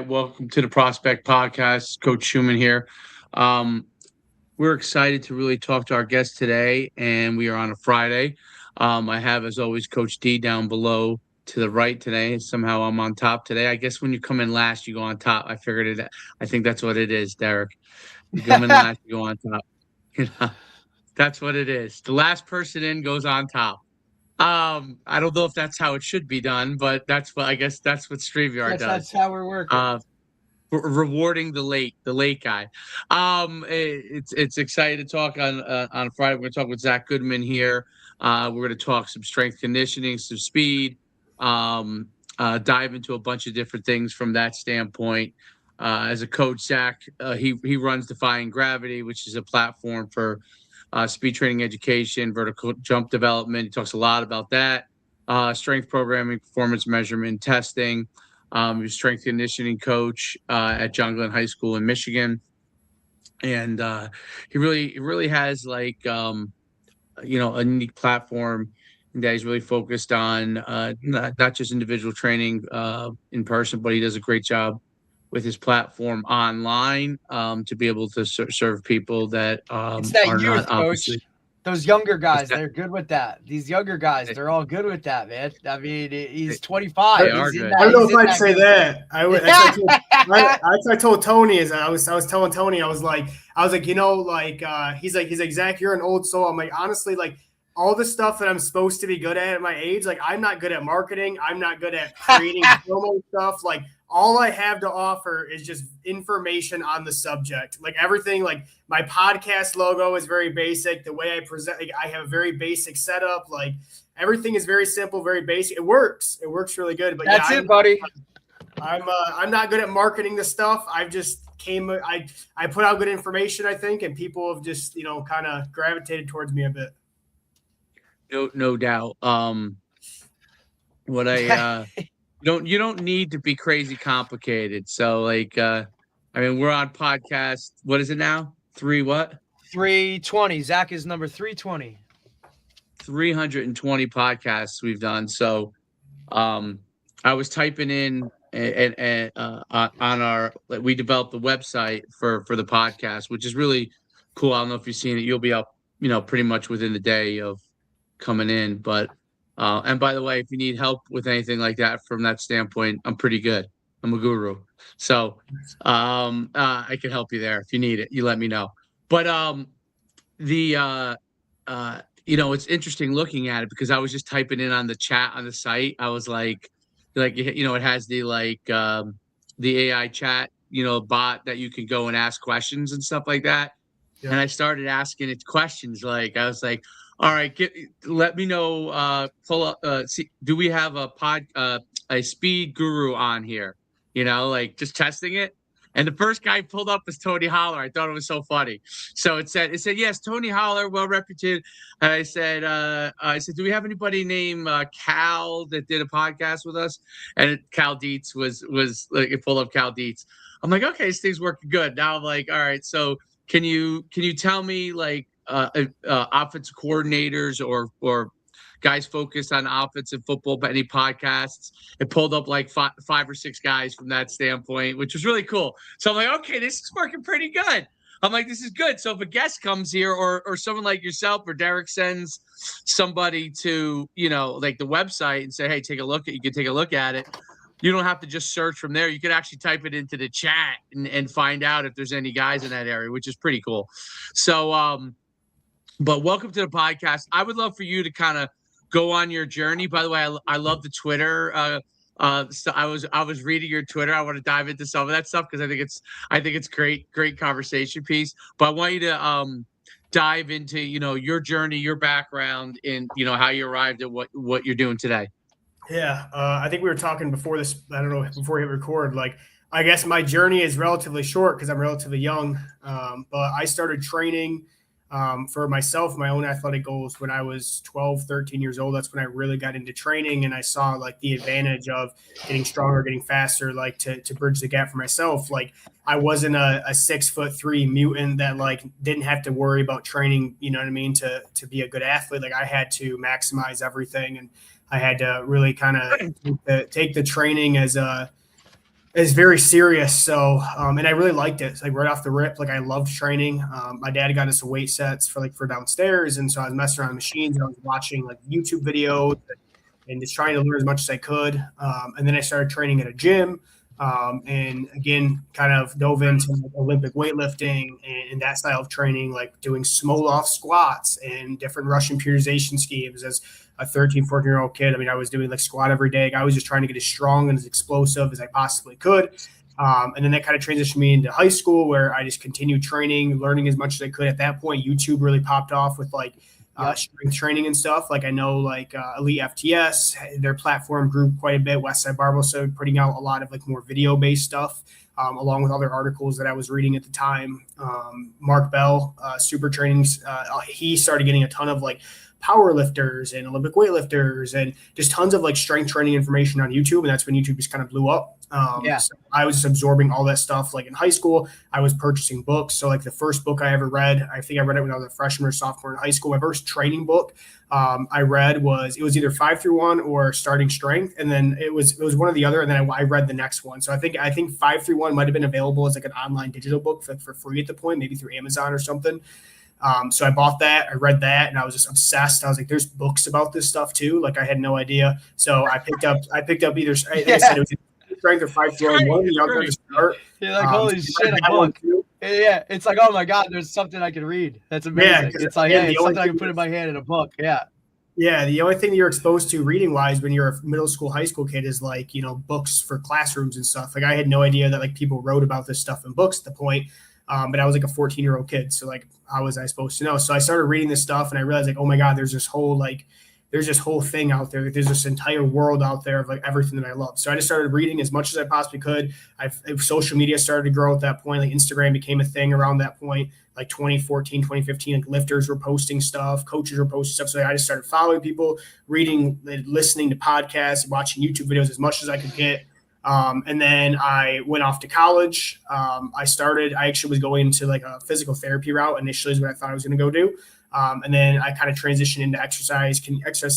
welcome to the Prospect Podcast. Coach Schumann here. We're excited to really talk to our guest today, and we are on a Friday. I have, as always, Coach D down below to the right today. Somehow I'm on top today. I guess when you come in last, you go on top. I figured it. I think that's what it is, Derek. You come in last, you go on top. You know, that's what it is. The last person in goes on top. I don't know if that's how it should be done, but that's what I guess that's what StreamYard That's does. how we're working. Rewarding the late guy. It's exciting to talk on Friday. We're going to talk with Zac Goodman here. We're going to talk some strength conditioning, some speed, dive into a bunch of different things from that standpoint. As a coach, Zac, he runs Defying Gravity, which is a platform for speed training education, vertical jump development. He talks a lot about that, strength programming, performance measurement, testing. He was strength conditioning coach at John Glenn High School in Michigan, and he really has like a unique platform that he's really focused on, not just individual training in person, but he does a great job with his platform online to be able to serve people that It's that are youth, not obviously. coach. Those younger guys, they're good with that. These younger guys, they're all good with that, man. I mean, he's 25. They are good. I don't know if I'd say that. I told Tony is I was telling Tony I was like he's like Zac, you're an old soul. I'm like, honestly, like all the stuff that I'm supposed to be good at my age, like I'm not good at marketing. I'm not good at creating promo stuff. Like all I have to offer is just information on the subject. Like everything, like my podcast logo is very basic. The way I present, like, I have a very basic setup. Like everything is very simple, very basic. It works really good. But that's it, buddy. I'm not good at marketing the stuff. I put out good information, I think, and people have just, kind of gravitated towards me a bit. No doubt. You don't need to be crazy complicated. So we're on podcast. What is it now? 320. Zac is number 320. 320 podcasts we've done. So I was typing in and on our, we developed the website for the podcast, which is really cool. I don't know if you've seen it. You'll be up, pretty much within the day of coming in. But and by the way, if you need help with anything like that from that standpoint, I'm pretty good. I'm a guru. So I can help you there if you need it. You let me know. But it's interesting looking at it because I was just typing in on the chat on the site. I was like it has the AI chat, bot that you can go and ask questions and stuff like that. Yeah. And I started asking it questions. Like I was like, all right, let me know. Pull up. Do we have a speed guru on here? Just testing it. And the first guy pulled up was Tony Holler. I thought it was so funny. So it said yes, Tony Holler, well reputed. And I said, do we have anybody named Cal that did a podcast with us? And Cal Dietz was like, it pulled up Cal Dietz. I'm like, okay, this thing's working good. Now I'm like, all right, so can you tell me like offensive coordinators or guys focused on offensive football, but any podcasts? It pulled up like five or six guys from that standpoint, which was really cool. So I'm like, okay, this is working pretty good. I'm like, this is good. So if a guest comes here or someone like yourself or Derek sends somebody to, like the website and say, hey, you can take a look at it. You don't have to just search from there. You could actually type it into the chat and find out if there's any guys in that area, which is pretty cool. So, but welcome to the podcast. I would love for you to kind of go on your journey. By the way, I love the Twitter. So I was reading your Twitter. I want to dive into some of that stuff because I think it's great conversation piece. But I want you to dive into your journey, your background, and how you arrived at what you're doing today. Yeah, I think we were talking before this. I don't know, before we hit record. Like, I guess my journey is relatively short because I'm relatively young. But I started training for myself, my own athletic goals when I was 12, 13 years old. That's when I really got into training, and I saw like the advantage of getting stronger, getting faster, like to bridge the gap for myself. Like I wasn't a 6'3" mutant that like didn't have to worry about training, you know what I mean, to be a good athlete. Like I had to maximize everything, and I had to really kind of take the training as It's very serious. So, and I really liked it. It's like right off the rip, like I loved training. My dad got us weight sets for downstairs. And so I was messing around with machines and I was watching like YouTube videos and just trying to learn as much as I could. And then I started training at a gym. And again, kind of dove into like Olympic weightlifting and that style of training, like doing Smolov squats and different Russian periodization schemes as a 13, 14-year-old kid. I mean, I was doing like squat every day. I was just trying to get as strong and as explosive as I possibly could. And then that kind of transitioned me into high school where I just continued training, learning as much as I could. At that point, YouTube really popped off with like strength training and stuff. Like I know like Elite FTS, their platform grew quite a bit. Westside Barbell started putting out a lot of like more video-based stuff. Along with other articles that I was reading at the time. Mark Bell, Super Trainings, he started getting a ton of like power lifters and Olympic weightlifters and just tons of like strength training information on YouTube. And that's when YouTube just kind of blew up. So I was just absorbing all that stuff. Like in high school, I was purchasing books. So like the first book I ever read, I think I read it when I was a freshman or sophomore in high school. My first training book I read was either 5-3-1 or Starting Strength. And then it was one or the other. And then I read the next one. So I think 5-3-1 might've been available as like an online digital book for free at the point, maybe through Amazon or something. So I bought that, I read that, and I was just obsessed. I was like, there's books about this stuff too. Like I had no idea. So I picked up either, like I said, it was Strength or 5-3-1. One, the other to start. You're like, holy shit, a book. Yeah, it's like, oh my God, there's something I can read. That's amazing. Yeah, it's like, hey, it's something I can put in my hand in a book. Yeah. Yeah, the only thing that you're exposed to reading wise when you're a middle school, high school kid is like, books for classrooms and stuff. Like I had no idea that like people wrote about this stuff in books at the point. But I was like a 14-year-old kid. So like, how was I supposed to know? So I started reading this stuff and I realized like, oh my God, there's this whole thing out there. There's this entire world out there of like everything that I love. So I just started reading as much as I possibly could. Social media started to grow at that point. Like Instagram became a thing around that point, like 2014, 2015, like lifters were posting stuff, coaches were posting stuff. So I just started following people, reading, listening to podcasts, watching YouTube videos as much as I could get. And then I went off to college. I actually was going into like a physical therapy route initially is what I thought I was going to go do. And then I kind of transitioned into exercise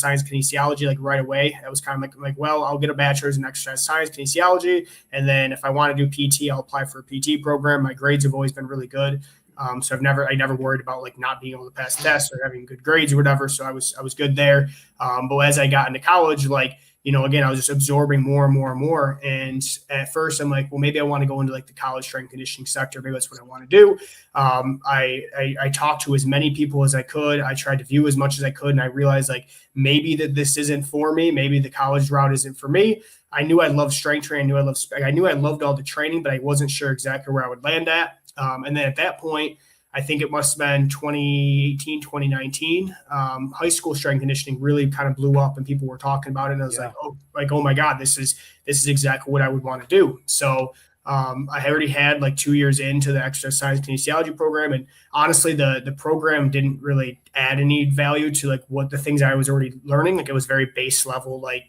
science kinesiology like right away. That was kind of like, well, I'll get a bachelor's in exercise science kinesiology. And then if I want to do PT, I'll apply for a PT program. My grades have always been really good. So I never worried about like not being able to pass tests or having good grades or whatever. So I was good there. But as I got into college, like, again, I was just absorbing more and more and more. And at first I'm like, well, maybe I want to go into like the college strength conditioning sector. Maybe that's what I want to do. I talked to as many people as I could. I tried to view as much as I could. And I realized like, maybe that this isn't for me. Maybe the college route isn't for me. I knew I loved strength training. I knew I loved all the training, but I wasn't sure exactly where I would land at. And then at that point, I think it must have been 2018, 2019. High school strength conditioning really kind of blew up and people were talking about it. And I was like, oh my God, this is exactly what I would want to do. So I already had like 2 years into the exercise science kinesiology program. And honestly, the program didn't really add any value to like what the things I was already learning. Like it was very base level, like,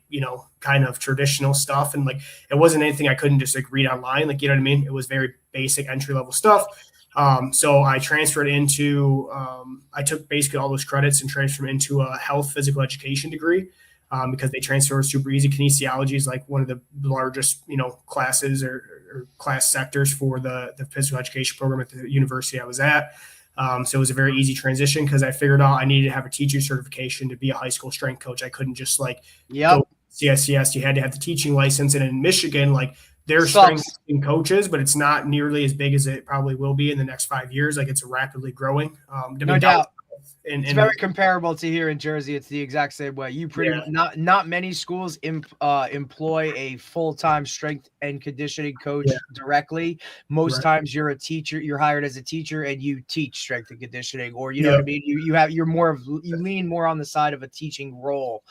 kind of traditional stuff. And like, it wasn't anything I couldn't just like read online. Like, you know what I mean? It was very basic entry level stuff. So I transferred into, I took basically all those credits and transferred into a health physical education degree because they transfer super easy. Kinesiology is like one of the largest, classes or class sectors for the physical education program at the university I was at. So it was a very easy transition because I figured out I needed to have a teacher certification to be a high school strength coach. I couldn't just like go CSCS. You had to have the teaching license. And in Michigan, like, their strength coaches, but it's not nearly as big as it probably will be in the next 5 years. Like it's rapidly growing. No doubt. It's very comparable to here in Jersey. It's the exact same way. Not many schools employ a full-time strength and conditioning coach directly. Most times you're a teacher, you're hired as a teacher and you teach strength and conditioning, or you know what I mean? You lean more on the side of a teaching role,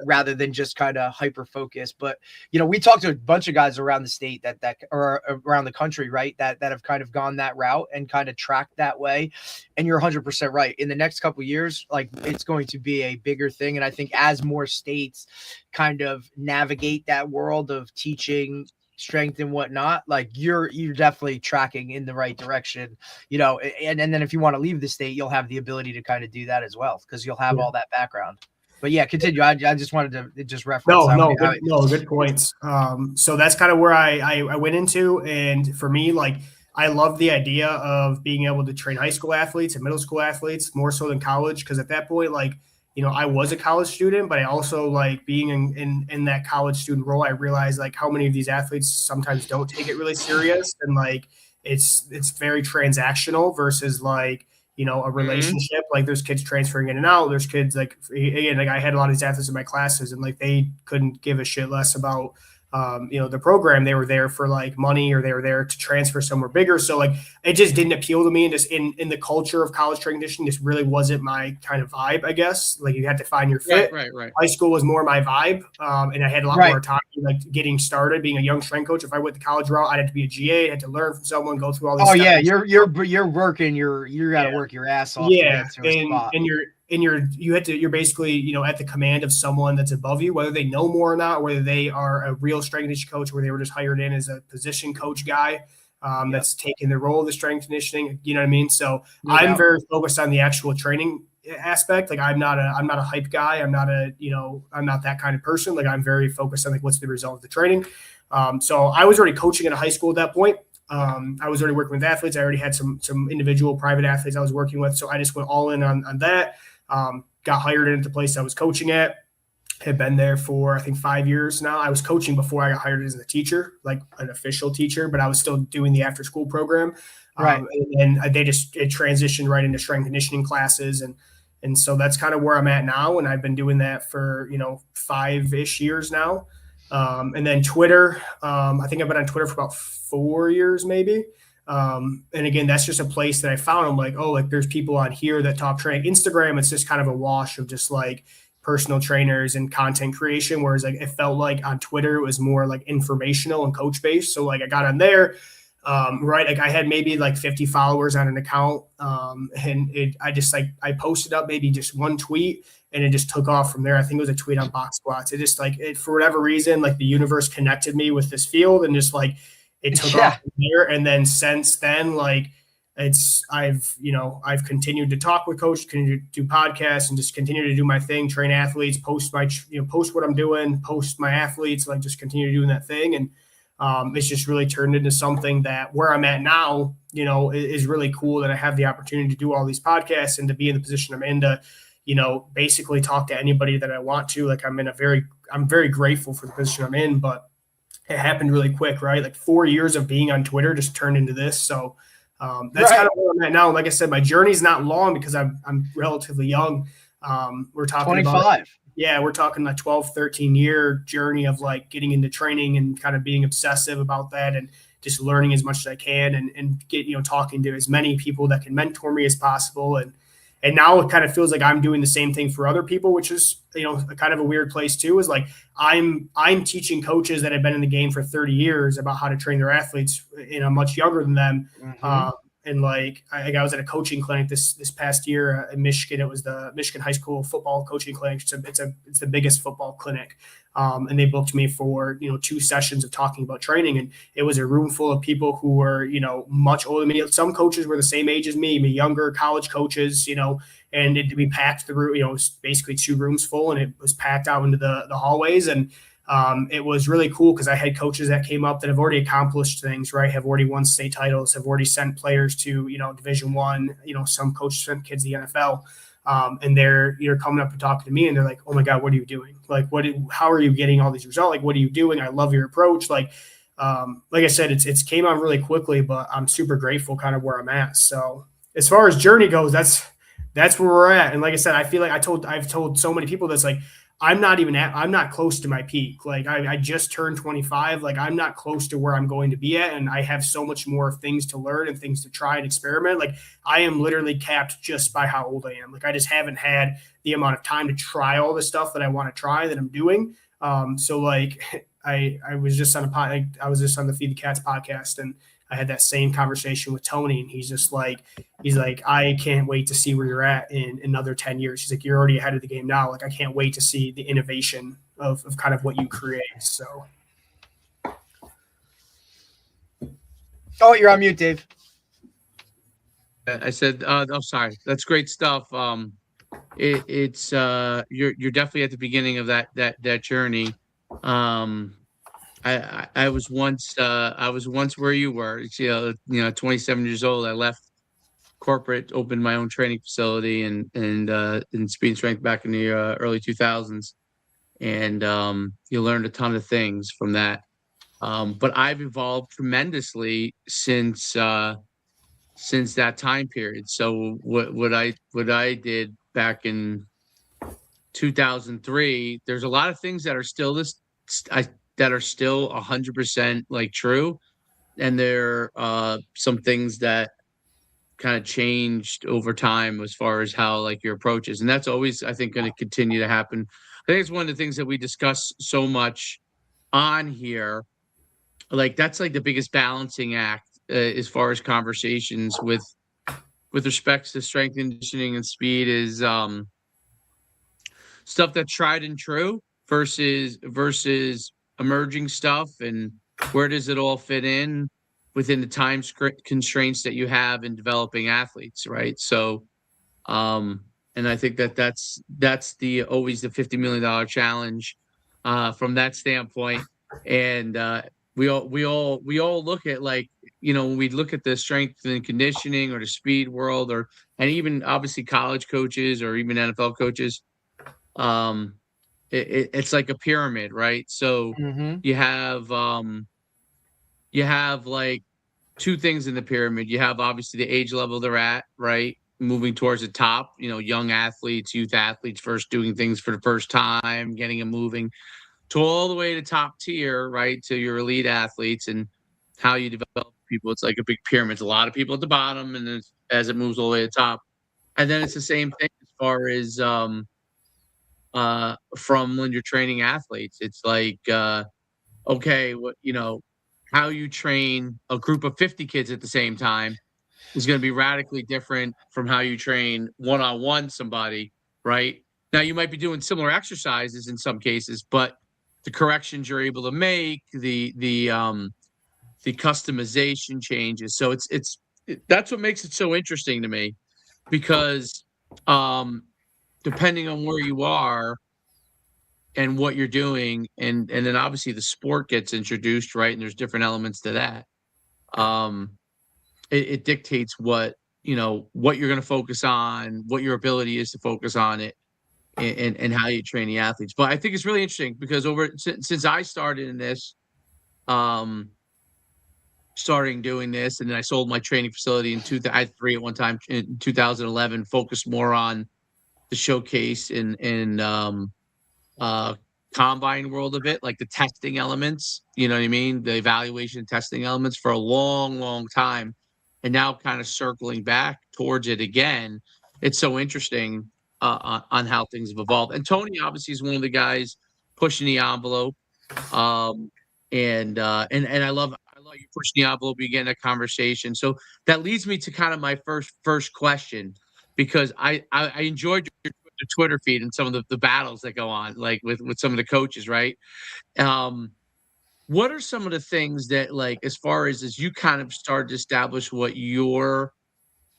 rather than just kind of hyper focused. But we talked to a bunch of guys around the state that or around the country, right? That have kind of gone that route and kind of tracked that way. And you're 100% right. In the next couple of years, like it's going to be a bigger thing. And I think as more states kind of navigate that world of teaching strength and whatnot, like you're definitely tracking in the right direction, and then if you want to leave the state, you'll have the ability to kind of do that as well because you'll have all that background. But yeah, continue. I just wanted to just reference. Good points. So that's kind of where I went into, and for me, like I love the idea of being able to train high school athletes and middle school athletes more so than college, because at that point, like I was a college student, but I also like being in that college student role. I realized like how many of these athletes sometimes don't take it really serious, and like it's very transactional versus like a relationship. Like there's kids transferring in and out. There's kids like, again, like I had a lot of these athletes in my classes and like they couldn't give a shit less about, the program. They were there for like money, or they were there to transfer somewhere bigger. So like, it just didn't appeal to me. And just in the culture of college training conditioning, this really wasn't my kind of vibe, I guess. Like you had to find your fit. Right. High school was more my vibe. And I had a lot more time like getting started, being a young strength coach. If I went the college route, I'd have to be a GA, I had to learn from someone, go through all these steps. Yeah, you're working, you got to work your ass off. Yeah, you're basically at the command of someone that's above you, whether they know more or not, whether they are a real strength conditioning coach, where they were just hired in as a position coach guy that's taking the role of the strength conditioning. You know what I mean? So I'm very focused on the actual training aspect. Like I'm not a hype guy. I'm not that kind of person. Like I'm very focused on like what's the result of the training. So I was already coaching at a high school at that point. I was already working with athletes. I already had some individual private athletes I was working with. So I just went all in on that. Got hired in at the place I was coaching at. Had been there for, I think, 5 years now. I was coaching before I got hired as a teacher, like an official teacher, but I was still doing the after school program. Right. And it transitioned right into strength conditioning classes. And so that's kind of where I'm at now. And I've been doing that for, 5-ish years now. And then Twitter, I think I've been on Twitter for about 4 years, maybe. And again, that's just a place that I found. I'm like, oh, like there's people on here that talk training. Instagram, it's just kind of a wash of just like personal trainers and content creation. Whereas like, it felt like on Twitter, it was more like informational and coach based. So like I got on there, right. Like I had maybe like 50 followers on an account. And I posted up maybe just one tweet, and it just took off from there. I think it was a tweet on box squats. It just for whatever reason, like the universe connected me with this field, and just like it took off from there. And then since then, like I've continued to talk with coaches, continue to do podcasts, and just continue to do my thing, train athletes, post what I'm doing, post my athletes, like just continue doing that thing. And it's just really turned into something that where I'm at now, is really cool that I have the opportunity to do all these podcasts and to be in the position I'm in to, basically talk to anybody that I want to. Like I'm very grateful for the position I'm in, but it happened really quick, right? Like 4 years of being on Twitter just turned into this. So that's kind of where I'm at now. Like I said, my journey's not long because I'm relatively young. We're talking 25. We're talking like 12, 13 year journey of like getting into training and kind of being obsessive about that and just learning as much as I can and get, talking to as many people that can mentor me as possible. And now it kind of feels like I'm doing the same thing for other people, which is, kind of a weird place too, is like I'm teaching coaches that have been in the game for 30 years about how to train their athletes, much younger than them. Mm-hmm. And like I was at a coaching clinic this past year in Michigan. It was the Michigan High School Football Coaching Clinic. It's the biggest football clinic. And they booked me for 2 sessions of talking about training, and it was a room full of people who were much older than me. Some coaches were the same age as me, younger college coaches, and we packed the room. It was basically 2 rooms full, and it was packed out into the hallways. And it was really cool because I had coaches that came up that have already accomplished things, right? Have already won state titles, have already sent players to Division I. Some coaches sent kids to the NFL. And they're coming up and talking to me, and they're like, "Oh my God, what are you doing? Like, how are you getting all these results? Like, what are you doing? I love your approach." Like I said, it's came on really quickly, but I'm super grateful kind of where I'm at. So as far as journey goes, that's where we're at. And like I said, I feel like I've told so many people that's like, I'm not close to my peak. Like I just turned 25. Like I'm not close to where I'm going to be at. And I have so much more things to learn and things to try and experiment. Like I am literally capped just by how old I am. Like I just haven't had the amount of time to try all the stuff that I want to try that I'm doing. So like I was just on the Feed the Cats podcast, and I had that same conversation with Tony, and he's like, I can't wait to see where you're at in another 10 years. He's like, you're already ahead of the game now. Like, I can't wait to see the innovation of kind of what you create. So. Oh, you're on mute, Dave. I said, sorry. That's great stuff. it's you're definitely at the beginning of that journey. I was once where you were. It's, 27 years old. I left corporate, opened my own training facility and in speed and strength back in the early 2000s, and you learned a ton of things from that. But I've evolved tremendously since that time period. So what I did back in 2003, there's a lot of things that are still that are still 100% like true, and there some things that kind of changed over time as far as how like your approach is, and that's always, I think, going to continue to happen. I think it's one of the things that we discuss so much on here. Like that's like the biggest balancing act as far as conversations with respects to strength and conditioning and speed is stuff that's tried and true versus emerging stuff, and where does it all fit in within the time constraints that you have in developing athletes, right? So and I think that's the always the $50 million challenge from that standpoint. And we all look at, like, when we look at the strength and conditioning or the speed world, and even obviously college coaches or even NFL coaches, um it's like a pyramid, right? So you have like two things in the pyramid. You have obviously the age level they're at, right? Moving towards the top, young athletes, youth athletes, first doing things for the first time, getting them moving, to all the way to top tier, right? To your elite athletes, and how you develop people. It's like a big pyramid. It's a lot of people at the bottom, and then as it moves all the way to the top. And then it's the same thing as far as from when you're training athletes. It's like okay, how you train a group of 50 kids at the same time is going to be radically different from how you train one-on-one somebody, right? Now you might be doing similar exercises in some cases, but the corrections you're able to make, the customization changes. So that's what makes it so interesting to me, because depending on where you are and what you're doing, and then obviously the sport gets introduced, right? And there's different elements to that. It dictates what what you're going to focus on, what your ability is to focus on it, and how you train the athletes. But I think it's really interesting because since I started in this, starting doing this, and then I sold my training facility I had 3 at one time in 2011, focused more on the showcase and combine world of it, like the testing elements, you know what I mean? The evaluation testing elements for a long, long time. And now kind of circling back towards it again. It's so interesting on how things have evolved. And Tony obviously is one of the guys pushing the envelope. And I love you pushing the envelope, you get in a conversation. So that leads me to kind of my first question, because I enjoyed your Twitter feed and some of the battles that go on, like with some of the coaches, right? What are some of the things that, like, as far as you kind of start to establish what you're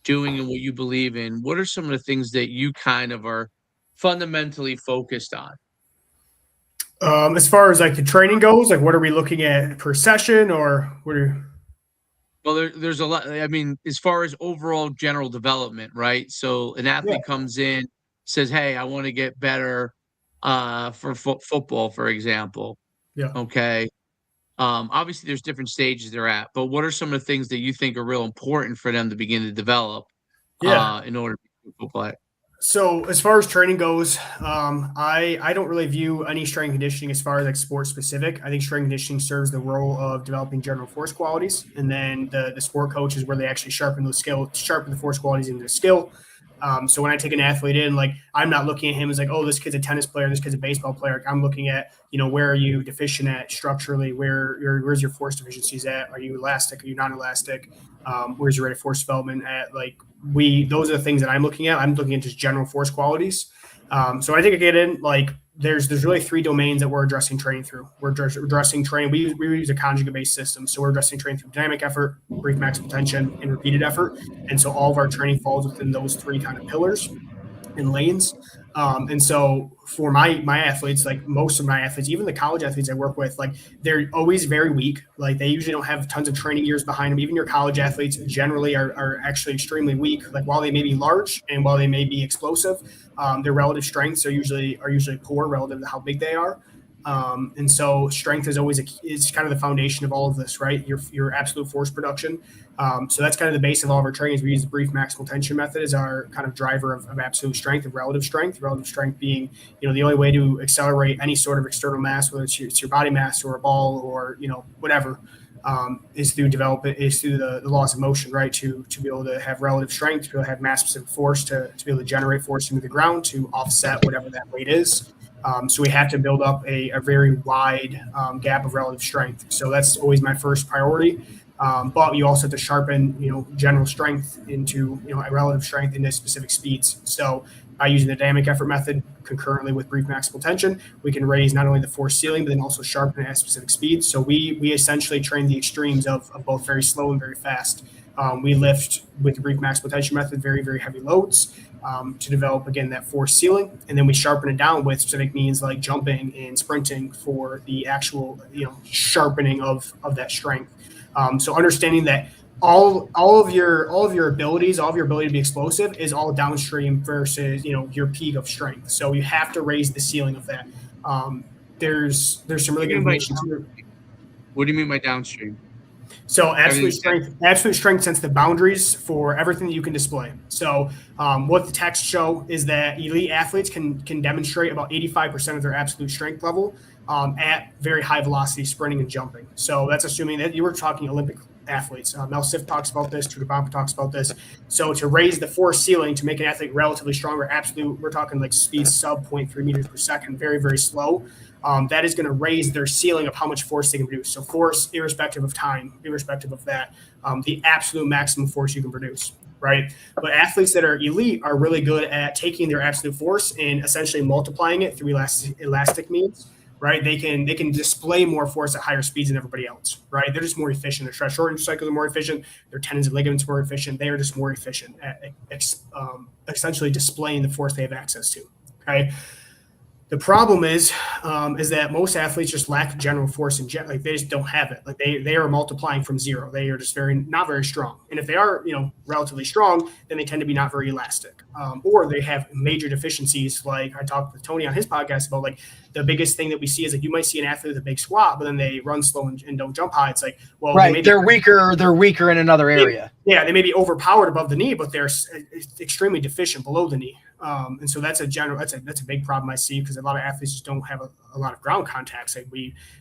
doing and what you believe in, what are some of the things that you kind of are fundamentally focused on? As far as like the training goes, like what are we looking at per session, or what are? Well, there's a lot. I mean, as far as overall general development, right? So an athlete comes in, says, "Hey, I want to get better for football, for example." Yeah. Okay. Obviously, there's different stages they're at, but what are some of the things that you think are real important for them to begin to develop in order to be a football player? So as far as training goes, I don't really view any strength and conditioning as far as like sport specific. I think strength and conditioning serves the role of developing general force qualities, and then the sport coach is where they actually sharpen the force qualities into the skill. So when I take an athlete in, like I'm not looking at him as like, oh, this kid's a tennis player, this kid's a baseball player. I'm looking at, where are you deficient at structurally? Where's your force deficiencies at? Are you elastic? Are you non-elastic? Where's your rate of force development at? Like those are the things that I'm looking at. I'm looking at just general force qualities. So I think I get in, like there's really 3 domains that we're addressing training through. We're addressing training. We use a conjugate-based system. So we're addressing training through dynamic effort, brief maximal tension, and repeated effort. And so all of our training falls within those 3 kind of pillars. in lanes. And so for my athletes, like most of my athletes, even the college athletes I work with, like they're always very weak. Like they usually don't have tons of training years behind them. Even your college athletes generally are actually extremely weak. Like while they may be large and while they may be explosive, their relative strengths are usually poor relative to how big they are. And so strength is always is kind of the foundation of all of this, right? Your absolute force production. So that's kind of the base of all of our trainings. We use the brief maximal tension method as our kind of driver of absolute strength, of relative strength. Relative strength being, the only way to accelerate any sort of external mass, whether it's your body mass or a ball or whatever, is through the laws of motion, right? To be able to have relative strength, to be able to have mass specific force, to be able to generate force into the ground to offset whatever that weight is. So we have to build up a very wide gap of relative strength. So that's always my first priority. But you also have to sharpen, general strength into, a relative strength into specific speeds. So by using the dynamic effort method concurrently with brief maximal tension, we can raise not only the force ceiling, but then also sharpen it at specific speeds. So we essentially train the extremes of both very slow and very fast. We lift with the brief maximal tension method very, very heavy loads to develop, again, that force ceiling. And then we sharpen it down with specific means like jumping and sprinting for the actual, sharpening of that strength. So understanding that all of your abilities, all of your ability to be explosive is all downstream versus, your peak of strength. So you have to raise the ceiling of that. There's some really good information. What do you mean by downstream? So absolute strength sets the boundaries for everything that you can display. So what the texts show is that elite athletes can demonstrate about 85% of their absolute strength level at very high velocity sprinting and jumping. So that's assuming that you were talking Olympic athletes. Mel Siff talks about this, Tudor Bompa talks about this. So to raise the force ceiling to make an athlete relatively stronger, we're talking like speed sub 0.3 meters per second, very, very slow. That is going to raise their ceiling of how much force they can produce. So force, irrespective of time, irrespective of that, the absolute maximum force you can produce, right? But athletes that are elite are really good at taking their absolute force and essentially multiplying it through elastic means, right? They can display more force at higher speeds than everybody else, right? They're just more efficient. Their stress shortening cycles are more efficient. Their tendons and ligaments are more efficient. They are just more efficient at essentially displaying the force they have access to, okay? The problem is that most athletes just lack general force and like they just don't have it. Like they are multiplying from zero. They are just not very strong. And if they are, relatively strong, then they tend to be not very elastic. Or they have major deficiencies. Like I talked with Tony on his podcast about, like, the biggest thing that we see is like you might see an athlete with a big squat, but then they run slow and don't jump high. It's like, well, right, they're weaker in another area. They may be overpowered above the knee, but they're extremely deficient below the knee. And so that's a big problem I see, because a lot of athletes just don't have a lot of ground contacts. Like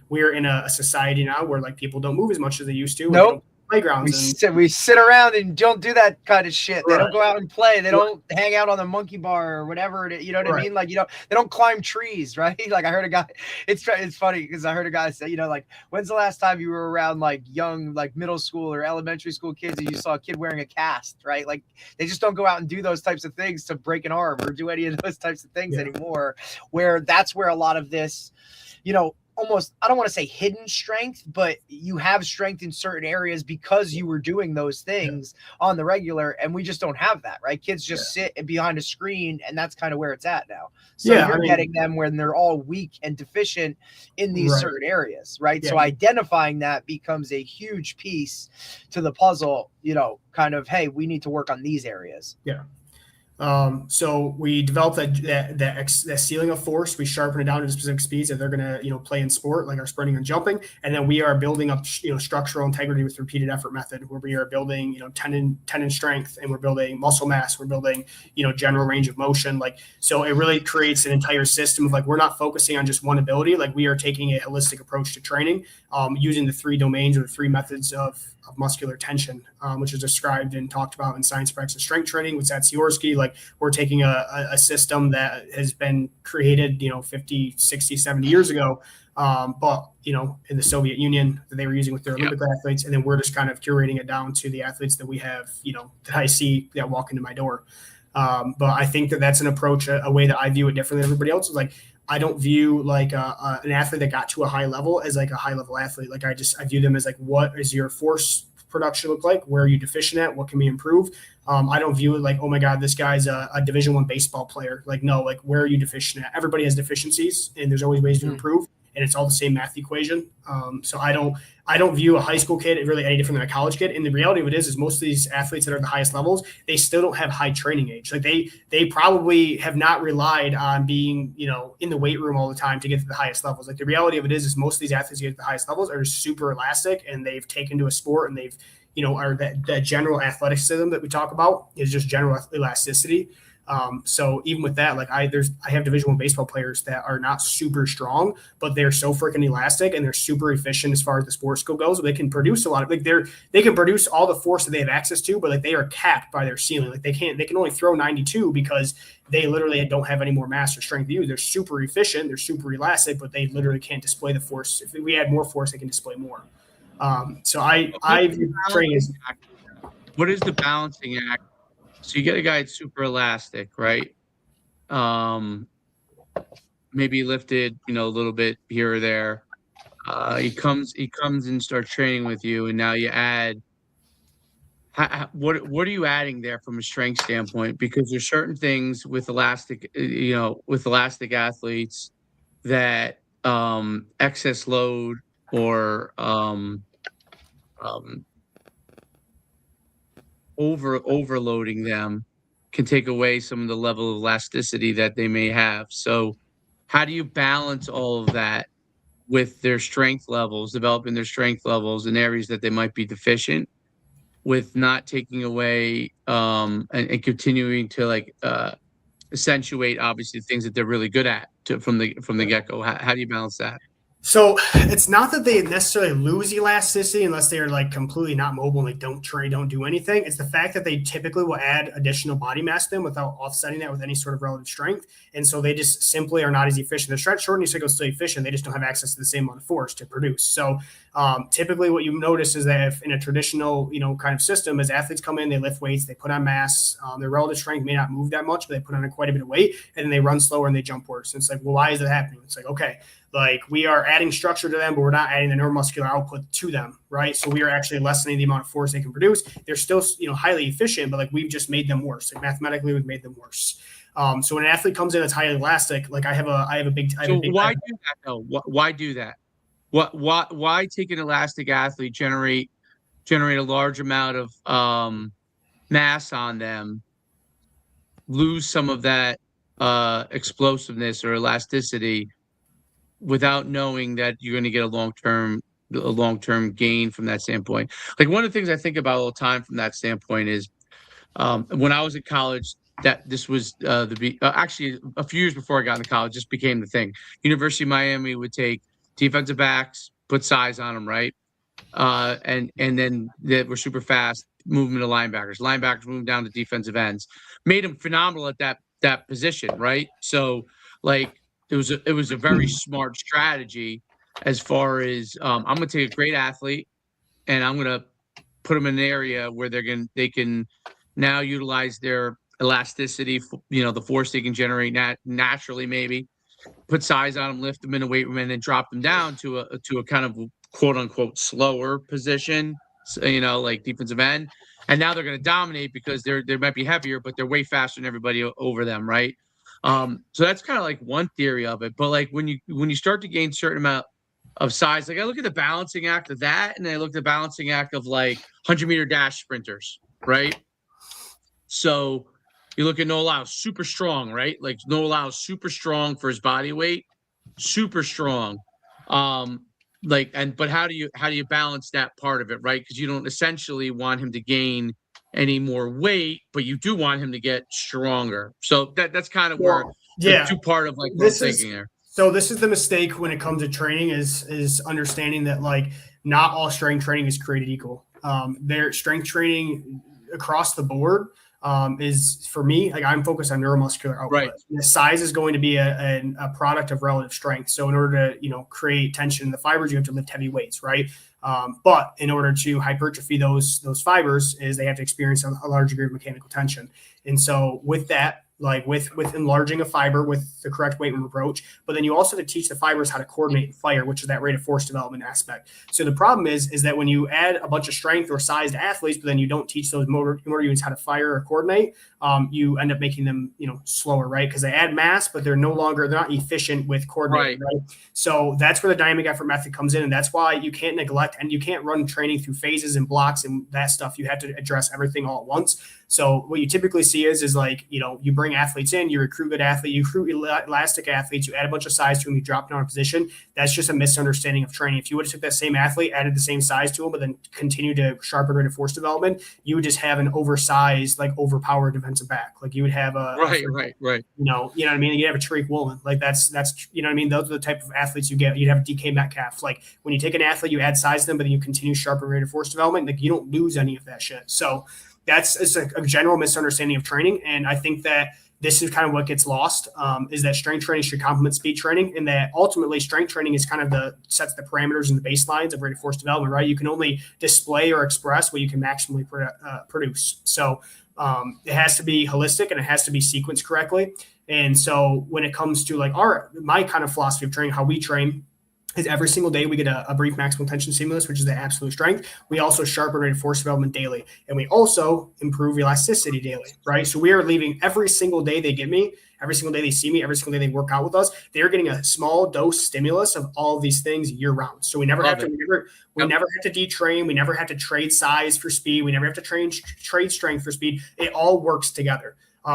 we're in a society now where, like, people don't move as much as they used to. Nope. Playgrounds. We sit around and don't do that kind of shit. They Right. don't go out and play. They don't hang out on the monkey bar or whatever. You know what I mean? Like, they don't climb trees, right? Like I heard a guy. It's funny because I heard a guy say, like, when's the last time you were around like young, like middle school or elementary school kids and you saw a kid wearing a cast, right? Like they just don't go out and do those types of things to break an arm or do any of those types of things anymore. Where that's where a lot of this, almost, I don't want to say hidden strength, but you have strength in certain areas because you were doing those things on the regular, and we just don't have that, right? Kids just sit behind a screen, and that's kind of where it's at now. So you're getting them when they're all weak and deficient in these certain areas, right? So identifying that becomes a huge piece to the puzzle, kind of, hey, we need to work on these areas. Yeah. So we develop that ceiling of force. We sharpen it down to specific speeds that they're going to, play in sport, like our sprinting and jumping. And then we are building up, structural integrity with repeated effort method, where we are building, tendon strength, and we're building muscle mass. We're building, general range of motion. Like, so it really creates an entire system of, like, we're not focusing on just one ability. Like, we are taking a holistic approach to training, using the three domains or the three methods of muscular tension, which is described and talked about in Science Practice Strength Training with Zac Goodman. Like, we're taking a system that has been created, 50, 60, 70 years ago, but, in the Soviet Union that they were using with their Olympic athletes. And then we're just kind of curating it down to the athletes that we have, that I see that walk into my door. But I think that that's an approach, a way that I view it differently than everybody else. Is like, I don't view like an athlete that got to a high level as like a high level athlete. Like I view them as like, what is your force production look like? Where are you deficient at? What can be improved? I don't view it like, oh my God, this guy's a Division I baseball player. Like, no, like, where are you deficient at? Everybody has deficiencies, and there's always ways to improve, and it's all the same math equation. So I don't view a high school kid really any different than a college kid. And the reality of it is most of these athletes that are at the highest levels, they still don't have high training age. Like they probably have not relied on being, in the weight room all the time to get to the highest levels. Like the reality of it is most of these athletes who get to the highest levels are super elastic, and they've taken to a sport, and they've, are that general athleticism that we talk about is just general elasticity. So even with that, like I have Division I baseball players that are not super strong, but they're so freaking elastic, and they're super efficient as far as the sports skill goes. They can produce a lot of, like they can produce all the force that they have access to, but like they are capped by their ceiling. Like they can only throw 92 because they literally don't have any more mass or strength to use. They're super efficient, they're super elastic, but they literally can't display the force. If we add more force, they can display more. So I view training as, what is the balancing act? So you get a guy that's super elastic, right? Maybe lifted, a little bit here or there. He comes and starts training with you, and now you add. What are you adding there from a strength standpoint? Because there's certain things with elastic, with elastic athletes that excess load or overloading them can take away some of the level of elasticity that they may have. So how do you balance all of that with their strength levels, developing their strength levels in areas that they might be deficient, with not taking away and continuing to accentuate obviously things that they're really good at from the get-go? How do you balance that? So it's not that they necessarily lose elasticity unless they are like completely not mobile and they don't train, don't do anything. It's the fact that they typically will add additional body mass to them without offsetting that with any sort of relative strength. And so they just simply are not as efficient. The stretch shortening cycle is still efficient. They just don't have access to the same amount of force to produce. So typically what you notice is that if in a traditional, kind of system, as athletes come in, they lift weights, they put on mass, their relative strength may not move that much, but they put on quite a bit of weight, and then they run slower and they jump worse. And it's like, well, why is that happening? It's like, okay, like we are adding structure to them, but we're not adding the neuromuscular output to them, right? So we are actually lessening the amount of force they can produce. They're still, highly efficient, but like we've just made them worse. Like mathematically, we've made them worse. So when an athlete comes in that's highly elastic, like I have a big. So why do that though? Why do that? Why take an elastic athlete, generate a large amount of mass on them, lose some of that explosiveness or elasticity, without knowing that you're going to get a long-term gain from that standpoint? Like one of the things I think about all the time from that standpoint is when I was at college, that this was actually a few years before I got into college, this became the thing. University of Miami would take defensive backs, put size on them, right? And then they were super fast, move them to linebackers. Linebackers moved down to defensive ends, made them phenomenal at that position, right? So like it was a very smart strategy as far as I'm going to take a great athlete and I'm going to put them in an area where they can now utilize their elasticity, the force they can generate naturally, maybe put size on them, lift them in a weight room, and then drop them down to a kind of quote unquote slower position, like defensive end. And now they're going to dominate because they might be heavier, but they're way faster than everybody over them, right? So that's kind of like one theory of it. But like when you start to gain certain amount of size, like I look at the balancing act of that, and I look at the balancing act of like 100-meter dash sprinters, right? So you look at Noah Lyles, super strong, right? Like Noah Lyles, super strong for his body weight, super strong. But how do you balance that part of it, right? Because you don't essentially want him to gain any more weight, but you do want him to get stronger. So that's kind of where the two part of like what I'm thinking there. So this is the mistake when it comes to training is understanding that like not all strength training is created equal. Their strength training across the board is, for me, like I'm focused on neuromuscular output. Right. The size is going to be a product of relative strength. So in order to create tension in the fibers, you have to lift heavy weights, right? But in order to hypertrophy those fibers, is they have to experience a large degree of mechanical tension. And so with that, like with enlarging a fiber with the correct weight room approach. But then you also have to teach the fibers how to coordinate and fire, which is that rate of force development aspect. So the problem is that when you add a bunch of strength or sized athletes, but then you don't teach those motor units how to fire or coordinate, you end up making them, slower, right? Because they add mass, but they're not efficient with coordinating, right? So that's where the dynamic effort method comes in. And that's why you can't neglect, and you can't run training through phases and blocks and that stuff. You have to address everything all at once. So what you typically see is like, you bring athletes in, you recruit good athletes, you recruit elastic athletes, you add a bunch of size to them, you drop down a position. That's just a misunderstanding of training. If you would have took that same athlete, added the same size to him, but then continue to sharpen rate of force development, you would just have an oversized, like overpowered defensive back. Like you would have a right. You know what I mean? You'd have a Tariq Woolen. Like that's you know what I mean? Those are the type of athletes you get. You'd have a DK Metcalf. Like when you take an athlete, you add size to them, but then you continue sharpen rate of force development. Like you don't lose any of that shit. So it's a general misunderstanding of training. And I think that this is kind of what gets lost, is that strength training should complement speed training, and that ultimately strength training is kind of sets the parameters and the baselines of rate of force development, right? You can only display or express what you can maximally produce. So it has to be holistic and it has to be sequenced correctly. And so when it comes to like my kind of philosophy of training, how we train, is every single day we get a brief maximal tension stimulus, which is the absolute strength. We also sharpen rate of force development daily, and we also improve elasticity daily, right? So we are leaving every single day they get me, every single day they see me, every single day they work out with us, they're getting a small dose stimulus of all of these things year round. So we never have to detrain. We never have to trade size for speed. We never have to trade strength for speed. It all works together.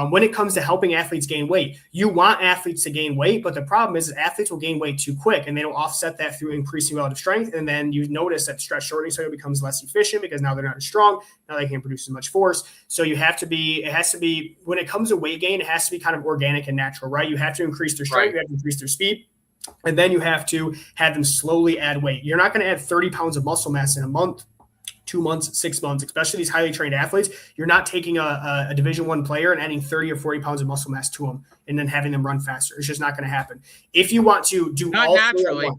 When it comes to helping athletes gain weight, you want athletes to gain weight, but the problem is athletes will gain weight too quick, and they don't offset that through increasing relative strength. And then you notice that stretch shortening cycle becomes less efficient because now they're not as strong. Now they can't produce as much force. So it has to be, when it comes to weight gain, it has to be kind of organic and natural, right? You have to increase their strength, You have to increase their speed, and then you have to have them slowly add weight. You're not going to add 30 pounds of muscle mass in a month, 2 months, 6 months, especially these highly trained athletes. You're not taking a Division I player and adding 30 or 40 pounds of muscle mass to them and then having them run faster. It's just not going to happen. If you want to do not all naturally.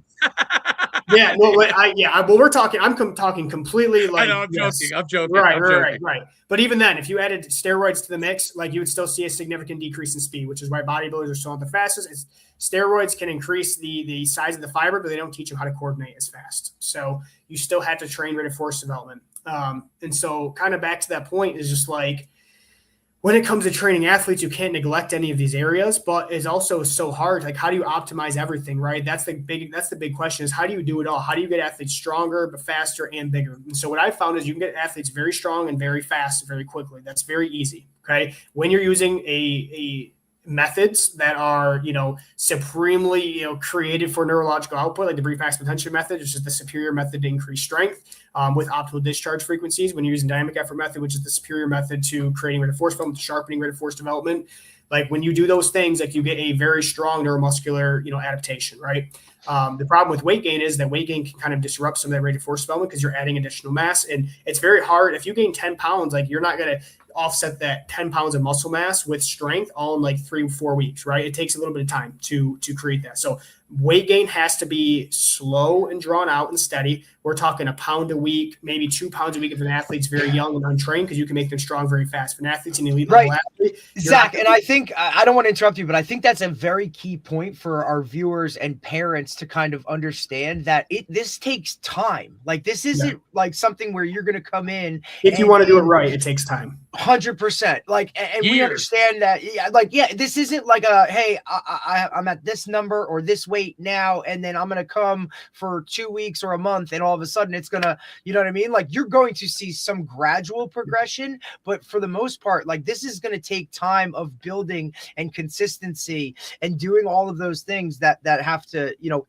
We're talking. I'm talking completely like. I know, I'm joking. Right. But even then, if you added steroids to the mix, like you would still see a significant decrease in speed, which is why bodybuilders are still not the fastest. Steroids can increase the size of the fiber, but they don't teach them how to coordinate as fast. So you still have to train rate of force development. And so kind of back to that point is just like, when it comes to training athletes, you can't neglect any of these areas, but it's also so hard. Like, how do you optimize everything, right? That's the big question, is how do you do it all? How do you get athletes stronger, but faster and bigger? And so what I found is you can get athletes very strong and very fast, very quickly. That's very easy. Okay. When you're using a methods that are, supremely, created for neurological output, like the brief maximal tension method, which is the superior method to increase strength, with optimal discharge frequencies. When you're using dynamic effort method, which is the superior method to creating rate of force development, sharpening rate of force development. Like when you do those things, like you get a very strong neuromuscular, adaptation, right? The problem with weight gain is that weight gain can kind of disrupt some of that rate of force development because you're adding additional mass, and it's very hard. If you gain 10 pounds, like you're not going to offset that 10 pounds of muscle mass with strength all in like 3 or 4 weeks, right? It takes a little bit of time to create that. So weight gain has to be slow and drawn out and steady. We're talking a pound a week, maybe 2 pounds a week if an athlete's very young and untrained, because you can make them strong very fast. If an athlete's an elite level athlete, Zach, and I think, I don't want to interrupt you, but I think that's a very key point for our viewers and parents to kind of understand that this takes time. Like this isn't like something where you're going to come in. If you want to do it right, it takes time. 100%. Like, and we understand that. This isn't like hey, I'm at this number or this weight now, and then I'm going to come for 2 weeks or a month, and all of a sudden it's going to, you know what I mean? Like you're going to see some gradual progression, but for the most part, like this is going to take time of building and consistency and doing all of those things that have to, you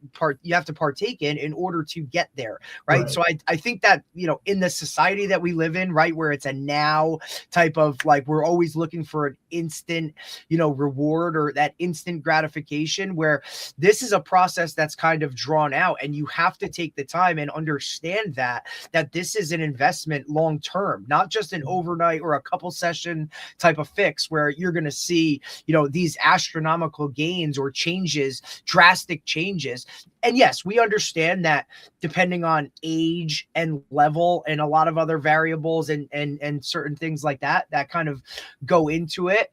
have to partake in order to get there. Right. So I think that, in the society that we live in, right, where it's a now type of like, we're always looking for an instant, reward or that instant gratification, where this is a process that's kind of drawn out, and you have to take the time and understand that this is an investment long term, not just an overnight or a couple session type of fix where you're going to see, these astronomical gains or changes, drastic changes. And yes, we understand that depending on age and level and a lot of other variables and certain things like that kind of go into it,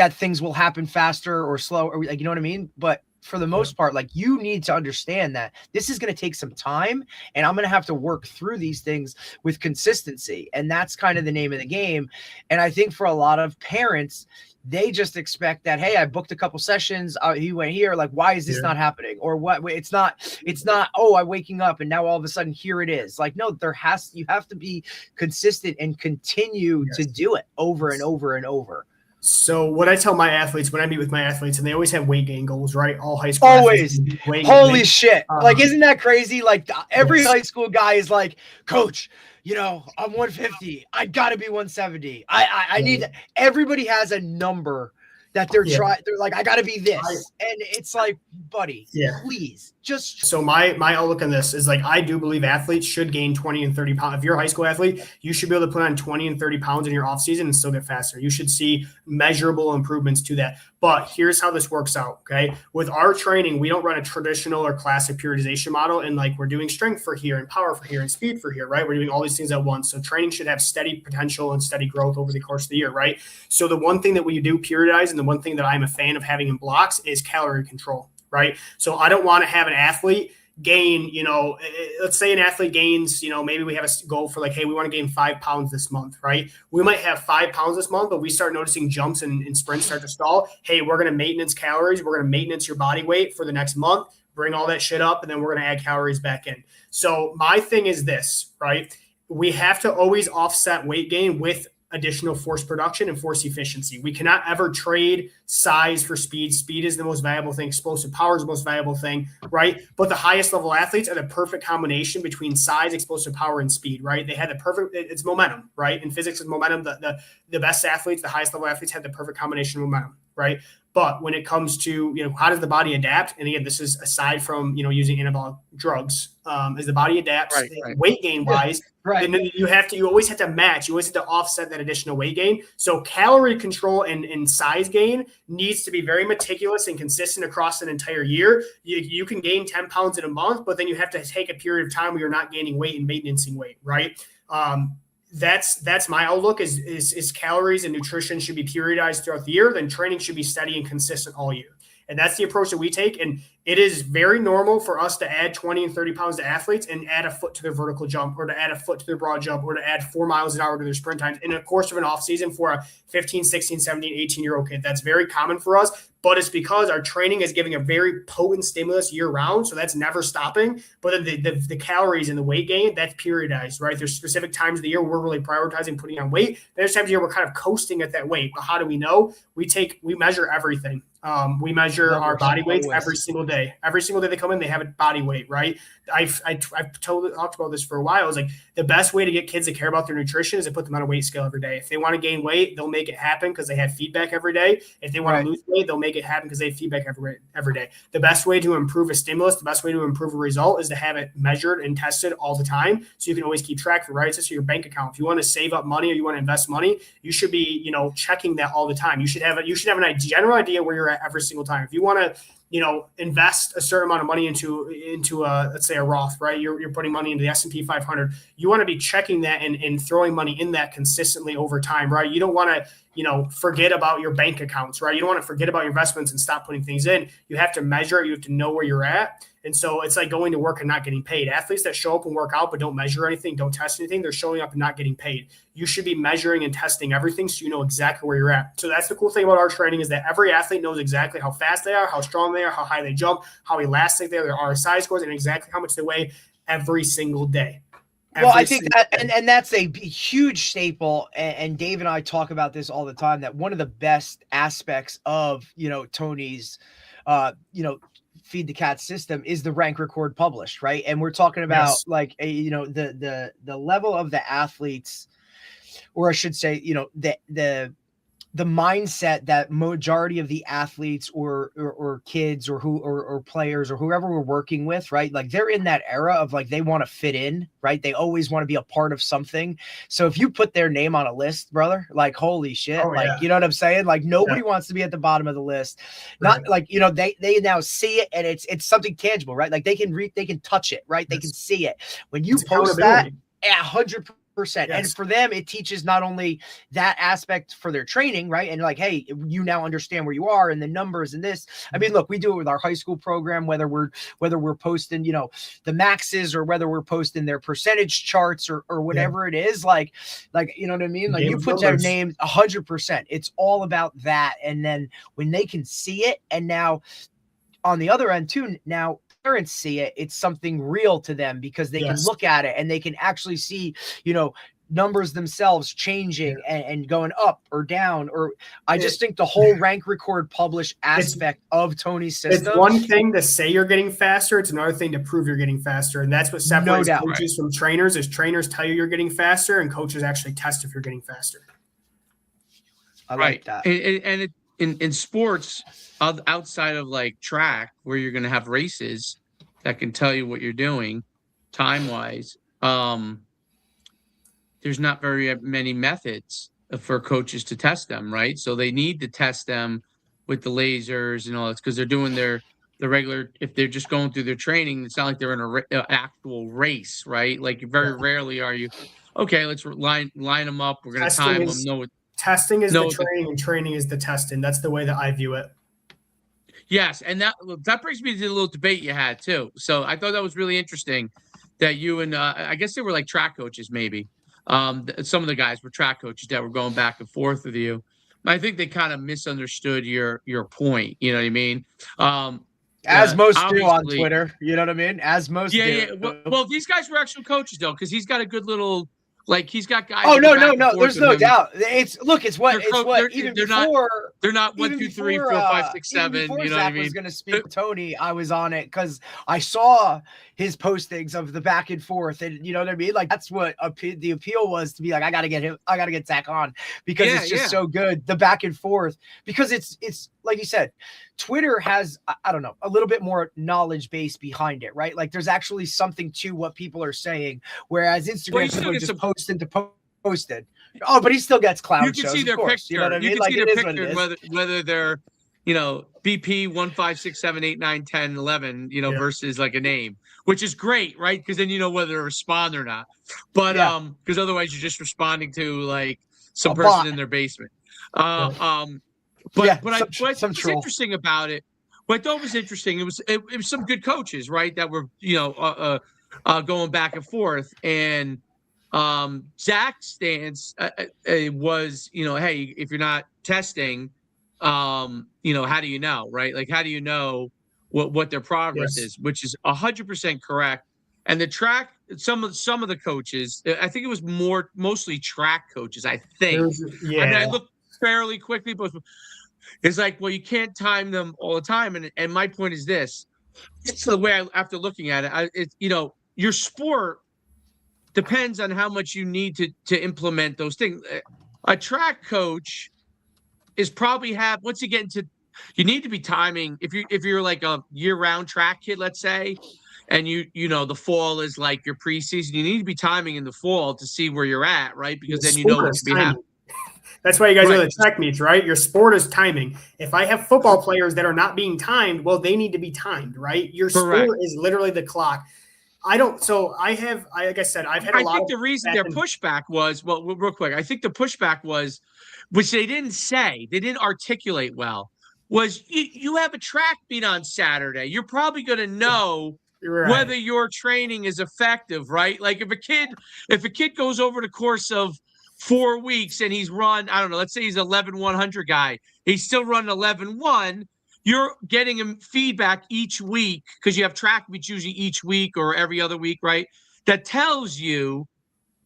that things will happen faster or slow, or like, you know what I mean? But for the most part, like, you need to understand that this is going to take some time, and I'm going to have to work through these things with consistency. And that's kind of the name of the game. And I think for a lot of parents, they just expect that, hey, I booked a couple sessions, he went here, like, why is this not happening? Or what? It's not, oh, I'm waking up and now all of a sudden here it is. Like, no, you have to be consistent and continue to do it over and over and over. So what I tell my athletes when I meet with my athletes, and they always have weight gain goals, right? All high school always. Holy shit. Like, isn't that crazy? Like, every high school guy is like, coach, you know, I'm 150. I got to be 170. I need that. Everybody has a number that they're trying. They're like, I got to be this. And it's like, buddy, please just. So my outlook on this is, like, I do believe athletes should gain 20 and 30 pounds. If you're a high school athlete, you should be able to put on 20 and 30 pounds in your off season and still get faster. You should see measurable improvements to that. But here's how this works out. Okay. With our training, we don't run a traditional or classic periodization model. And like, we're doing strength for here and power for here and speed for here, right? We're doing all these things at once. So training should have steady potential and steady growth over the course of the year, right? So the one thing that we do periodize, and the one thing that I'm a fan of having in blocks, is calorie control, right? So I don't want to have an athlete gain, you know, let's say an athlete gains, you know, maybe we have a goal for like, hey, we want to gain 5 pounds this month, right? We might have 5 pounds this month, but we start noticing jumps and sprints start to stall. Hey, we're going to maintenance calories. We're going to maintenance your body weight for the next month, bring all that shit up, and then we're going to add calories back in. So my thing is this, right? We have to always offset weight gain with additional force production and force efficiency. We cannot ever trade size for speed. Speed is the most valuable thing. Explosive power is the most valuable thing, right? But the highest level athletes are the perfect combination between size, explosive power, and speed, right? They had the perfect, it's momentum, right? In physics, it's momentum. The best athletes, the highest level athletes, have the perfect combination of momentum, right? But when it comes to, you know, how does the body adapt? And again, this is aside from, you know, using anabolic drugs, as the body adapts weight gain wise, then you always have to match. You always have to offset that additional weight gain. So calorie control and size gain needs to be very meticulous and consistent across an entire year. You can gain 10 pounds in a month, but then you have to take a period of time where you're not gaining weight and maintaining weight, right? That's my outlook is calories and nutrition should be periodized throughout the year. Then training should be steady and consistent all year. And that's the approach that we take. And it is very normal for us to add 20 and 30 pounds to athletes and add a foot to their vertical jump, or to add a foot to their broad jump, or to add 4 miles an hour to their sprint times in the course of an off season for a 15, 16, 17, 18-year-old kid. That's very common for us, but it's because our training is giving a very potent stimulus year round. So that's never stopping. But then the calories and the weight gain, that's periodized, right? There's specific times of the year we're really prioritizing putting on weight. There's times of the year we're kind of coasting at that weight. But how do we know? We measure everything. We measure our body weights every single day. Every single day they come in, they have a body weight, right? I've talked about this for a while. I was like, the best way to get kids to care about their nutrition is to put them on a weight scale every day. If they want to gain weight, they'll make it happen because they have feedback every day. If they want to lose weight, they'll make it happen because they have feedback every day. The best way to improve a stimulus, the best way to improve a result is to have it measured and tested all the time. So you can always keep track of it, right? It's just your bank account. If you want to save up money or you want to invest money, you should be, you know, checking that all the time. You should have a general idea where you're at every single time. If you want to, you know, invest a certain amount of money into a, let's say a Roth, right? You're putting money into the S&P 500. You want to be checking that and throwing money in that consistently over time, right? You don't want to, you know, forget about your bank accounts, right? You don't want to forget about your investments and stop putting things in. You have to measure it. You have to know where you're at. And so it's like going to work and not getting paid. Athletes that show up and work out but don't measure anything, don't test anything, they're showing up and not getting paid. You should be measuring and testing everything so you know exactly where you're at. So that's the cool thing about our training is that every athlete knows exactly how fast they are, how strong they are, how high they jump, how elastic they are, their RSI scores, and exactly how much they weigh every single day. Well, I think that, and that's a huge staple. And Dave and I talk about this all the time, that one of the best aspects of, you know, Tony's, you know, Feed the Cat system is the rank, record, publish, right? And we're talking about like you know, the level of the athletes, or I should say, you know, the mindset that majority of the athletes or kids or players or whoever we're working with, right? Like they're in that era of like, they want to fit in, right? They always want to be a part of something. So if you put their name on a list, brother, like, holy shit, you know what I'm saying? Like nobody wants to be at the bottom of the list. Not like, you know, they now see it and it's something tangible, right? Like they can touch it, right? They can see it. When you post that, 100%, Yes. And Yes. for them, it teaches not only that aspect for their training, right? And like, hey, you now understand where you are and the numbers and this. I mean, look, we do it with our high school program, whether we're posting, you know, the maxes or whether we're posting their percentage charts or whatever it is, like, you know what I mean? Like, you put their names 100%. It's all about that. And then when they can see it, and now on the other end too, now parents see it, it's something real to them because they can look at it and they can actually see, you know, numbers themselves changing and going up or down. Or I just think the whole rank, record, publish aspect of Tony's system. It's one thing to say you're getting faster. It's another thing to prove you're getting faster. And that's what separates coaches from trainers, is trainers tell you you're getting faster and coaches actually test if you're getting faster. I like that. And in sports, outside of like track, where you're going to have races that can tell you what you're doing time wise, there's not very many methods for coaches to test them, right? So they need to test them with the lasers and all that, because they're doing the regular. If they're just going through their training, it's not like they're in an actual race, right? Like very rarely are you, okay, let's line them up. We're going to time them. Testing is the training, and training is the testing. That's the way that I view it. Yes, and that brings me to the little debate you had too. So I thought that was really interesting that you and I guess they were like track coaches, maybe. Some of the guys were track coaches that were going back and forth with you. I think they kind of misunderstood your point. You know what I mean? As most do on Twitter. You know what I mean? As most do. Yeah. Well, these guys were actual coaches though, because he's got a good little. Like he's got guys. Oh no! There's no doubt. It's even before they're not 1, 2, 3, 4, 5, 6, 7. You know what I mean? Was going to speak to Tony. I was on it because I saw his postings of the back and forth, and you know what I mean. Like that's what the appeal was, to be like, I got to get him. I got to get Zac on because it's just so good. The back and forth, because it's like you said, Twitter has, I don't know, a little bit more knowledge base behind it, right? Like there's actually something to what people are saying, whereas Instagram people just posted. Oh, but he still gets clown shows. You can see their picture. You know what I mean? You can see their picture, whether they're, you know, BP 1, 5, 6, 7, 8, 9, 10, 11, you know, versus like a name, which is great, right? Because then you know whether to respond or not. But because otherwise you're just responding to like some person in their basement. But what's interesting about it, what I thought was interesting, it was some good coaches, right, that were, you know, going back and forth. And Zac's stance was, you know, hey, if you're not testing, you know, how do you know, right? Like, how do you know what their progress is, which is 100% correct. And the track, some of the coaches, I think it was mostly track coaches, I think. I mean, I looked fairly quickly, but it's like, well, you can't time them all the time. And my point is this: it's the way after looking at it, it's, you know, your sport depends on how much you need to implement those things. A track coach is probably once you get into, you need to be timing. If you're like a year-round track kid, let's say, and you know the fall is like your preseason, you need to be timing in the fall to see where you're at, right? Because then you know what's going to be happening. That's why you guys are the track meets, right? Your sport is timing. If I have football players that are not being timed, well, they need to be timed, right? Your sport is literally the clock. Like I said, I've had a lot. I think the reason their pushback was, well, real quick, I think the pushback was, which they didn't say, they didn't articulate well, was you have a track meet on Saturday. You're probably going to know whether your training is effective, right? Like if a kid goes over the course of 4 weeks and he's run, I don't know, let's say he's 11-100 guy, he's still running 11-1. You're getting him feedback each week because you have track meets usually each week or every other week, right? That tells you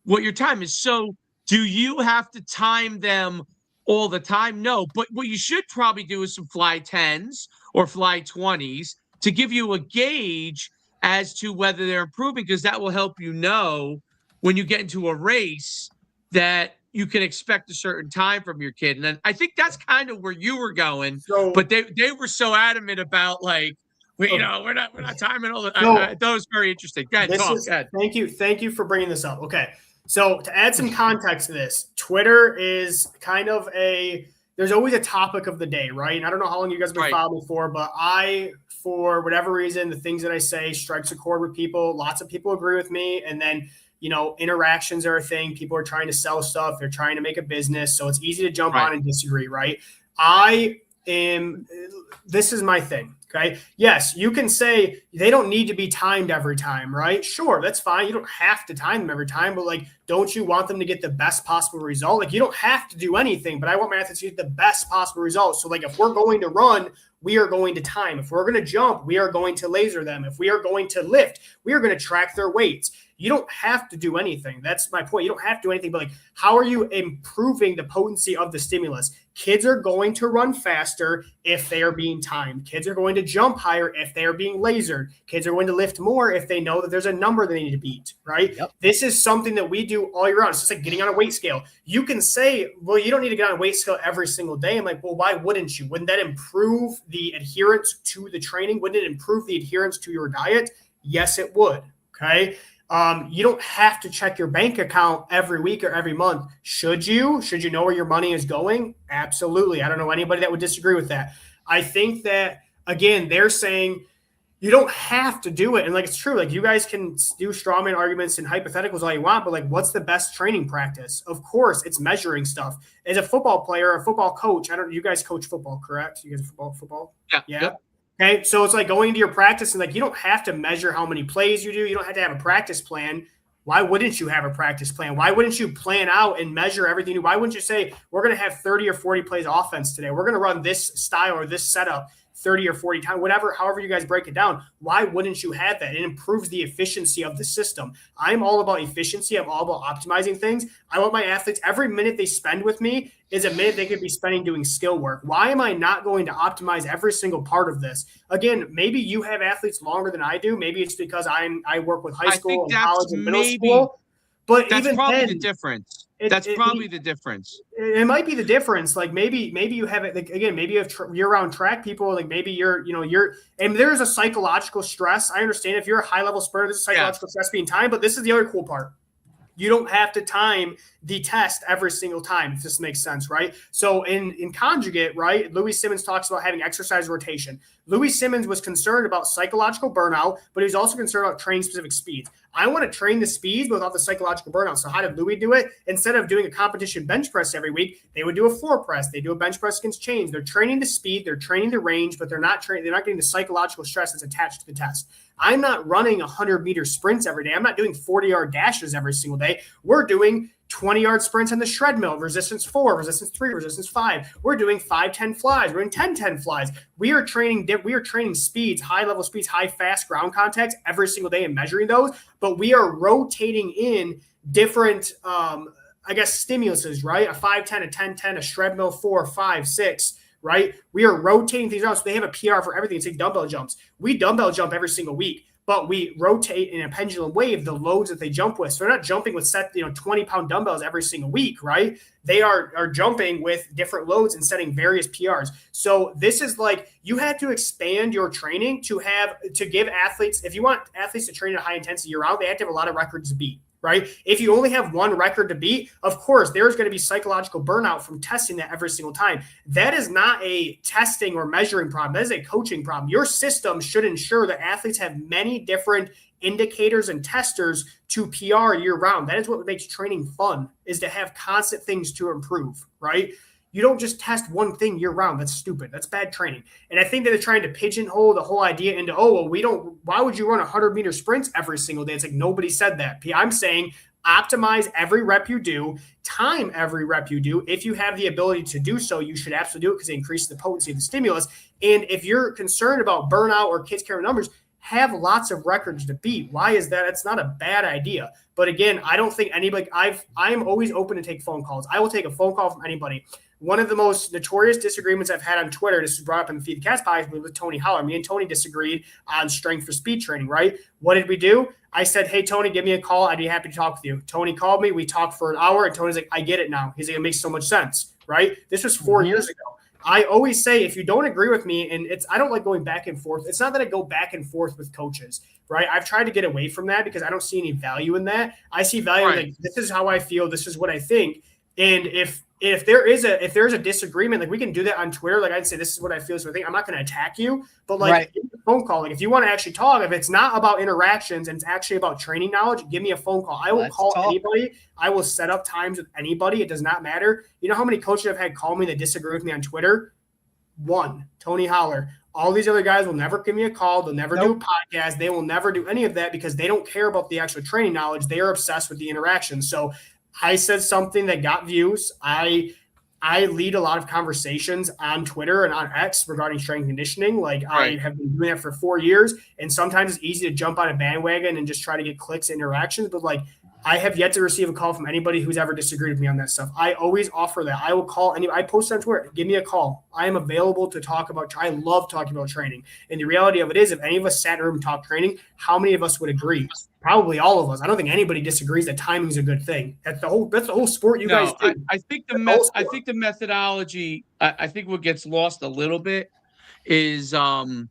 what your time is. So do you have to time them all the time? No, but what you should probably do is some fly 10s or fly 20s to give you a gauge as to whether they're improving, because that will help you know when you get into a race that you can expect a certain time from your kid. And then I think that's kind of where you were going, but they were so adamant about like, you know, we're not timing all the time. I thought it was very interesting. Go ahead, talk. Thank you for bringing this up. Okay. So to add some context to this, Twitter is kind of there's always a topic of the day, right? And I don't know how long you guys have been following me for, but for whatever reason, the things that I say strikes a chord with people. Lots of people agree with me. And then interactions are a thing. People are trying to sell stuff. They're trying to make a business. So it's easy to jump on and disagree, right? This is my thing. Okay. Yes, you can say they don't need to be timed every time, right? Sure, that's fine. You don't have to time them every time, but don't you want them to get the best possible result? You don't have to do anything, but I want my athletes to get the best possible result. So if we're going to run, we are going to time. If we're going to jump, we are going to laser them. If we are going to lift, we are going to track their weights. You don't have to do anything. That's my point. You don't have to do anything, but how are you improving the potency of the stimulus? Kids are going to run faster if they are being timed. Kids are going to jump higher if they are being lasered. Kids are going to lift more if they know that there's a number they need to beat, right? Yep. This is something that we do all year round. It's just like getting on a weight scale. You can say, well, you don't need to get on a weight scale every single day. I'm like, well, why wouldn't you? Wouldn't that improve the adherence to the training? Wouldn't it improve the adherence to your diet? Yes, it would. Okay. You don't have to check your bank account every week or every month. Should you? Should you know where your money is going? Absolutely. I don't know anybody that would disagree with that. I think that, again, they're saying you don't have to do it. And it's true. You guys can do strawman arguments and hypotheticals all you want, but what's the best training practice? Of course, it's measuring stuff. As a football player, a football coach, you guys coach football, correct? You guys football? Yeah. Yep. Okay, so it's going into your practice and you don't have to measure how many plays you do. You don't have to have a practice plan. Why wouldn't you have a practice plan? Why wouldn't you plan out and measure everything? Why wouldn't you say, we're going to have 30 or 40 plays offense today? We're going to run this style or this setup 30 or 40 times, however you guys break it down. Why wouldn't you have that? It improves the efficiency of the system. I'm all about efficiency. I'm all about optimizing things. I want my athletes, every minute they spend with me is a minute they could be spending doing skill work. Why am I not going to optimize every single part of this? Again, maybe you have athletes longer than I do. Maybe it's because I work with high school and college and middle school. But that's even probably then, the difference. That's probably the difference. It might be the difference. Maybe you have it. Again, maybe you have year-round track people. Maybe you're, and there's a psychological stress. I understand if you're a high-level sprinter, there's a psychological stress being timed. But this is the other cool part. You don't have to time the test every single time, if this makes sense, right? So in conjugate, right, Louis Simmons talks about having exercise rotation. Louis Simmons was concerned about psychological burnout, but he was also concerned about training specific speeds. I want to train the speeds without the psychological burnout. So how did Louis do it? Instead of doing a competition bench press every week, they would do a floor press. They do a bench press against chains. They're training the speed, they're training the range, but they're not getting the psychological stress that's attached to the test. I'm not running 100-meter sprints every day. I'm not doing 40-yard dashes every single day. We're doing 20-yard sprints on the shred mill, resistance 4, resistance 3, resistance 5. We're doing 5-10 flies. We're doing 10-10 flies. We are training speeds, high-level speeds, high, fast ground contacts every single day and measuring those. But we are rotating in different, stimuluses, right? A 5-10, a 10-10, a shred mill 4, 5, 6. Right? We are rotating things around. So they have a PR for everything. It's like dumbbell jumps. We dumbbell jump every single week, but we rotate in a pendulum wave the loads that they jump with. So they're not jumping with 20-pound dumbbells every single week, right? They are jumping with different loads and setting various PRs. So this is you have to expand your training to give athletes, if you want athletes to train at high intensity year round, they have to have a lot of records to beat. Right? If you only have one record to beat, of course, there's going to be psychological burnout from testing that every single time. That is not a testing or measuring problem. That is a coaching problem. Your system should ensure that athletes have many different indicators and testers to PR year round. That is what makes training fun, is to have constant things to improve, right? You don't just test one thing year round. That's stupid. That's bad training. And I think that they're trying to pigeonhole the whole idea into, why would you run 100-meter sprints every single day? It's nobody said that. I'm saying optimize every rep you do, time every rep you do. If you have the ability to do so, you should absolutely do it because it increases the potency of the stimulus. And if you're concerned about burnout or kids carrying numbers, have lots of records to beat. Why is that? It's not a bad idea. But again, I don't think anybody, I'm always open to take phone calls. I will take a phone call from anybody. One of the most notorious disagreements I've had on Twitter, this was brought up in the Feed the Cats podcast with Tony Holler. Me and Tony disagreed on strength for speed training, right? What did we do? I said, hey, Tony, give me a call. I'd be happy to talk with you. Tony called me. We talked for an hour, and Tony's like, I get it now. He's like, it makes so much sense, right? This was 4 years ago. I always say, if you don't agree with me, and I don't like going back and forth. It's not that I go back and forth with coaches, right? I've tried to get away from that because I don't see any value in that. I see value in this is how I feel. This is what I think. And if there's a disagreement, like we can do that on Twitter. Like I'd say, this is what I feel. So I think I'm not going to attack you, but like give me a phone call. Like if you want to actually talk, if it's not about interactions and it's actually about training knowledge, give me a phone call. I will call anybody. I will set up times with anybody. It does not matter. You know how many coaches have had call me that disagree with me on Twitter? One, Tony Holler. All these other guys will never give me a call. They'll never do a podcast. They will never do any of that because they don't care about the actual training knowledge. They are obsessed with the interaction. So I said something that got views. I lead a lot of conversations on Twitter and on X regarding strength and conditioning. Like I have been doing that for 4 years. And sometimes it's easy to jump on a bandwagon and just try to get clicks and interactions. But like I have yet to receive a call from anybody who's ever disagreed with me on that stuff. I always offer that. I will call I post on Twitter. Give me a call. I am available to talk about. I love talking about training. And the reality of it is, if any of us sat in a room and talked training, how many of us would agree? Probably all of us. I don't think anybody disagrees that timing is a good thing. That's the whole sport you guys do. I think the methodology. I think what gets lost a little bit is the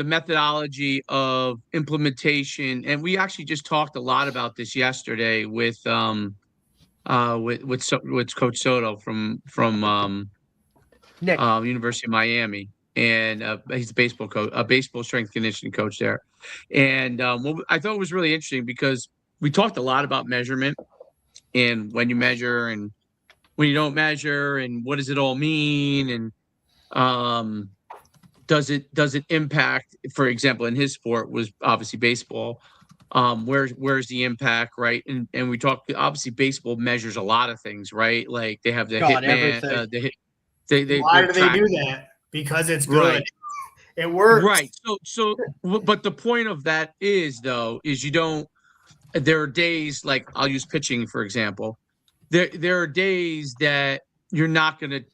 methodology of implementation, and we actually just talked a lot about this yesterday with Coach Soto from University of Miami, and he's a baseball coach, a baseball strength conditioning coach there. And what I thought was really interesting, because we talked a lot about measurement and when you measure and when you don't measure and what does it all mean, and does it impact, for example, in his sport was obviously baseball. Where's the impact, right? And we talked, obviously baseball measures a lot of things, right? Like they have the hitman, why do they do that? Because it's good. Right. It works. Right. So, but the point of that is you don't. There are days, like I'll use pitching for example. There are days that you're not going to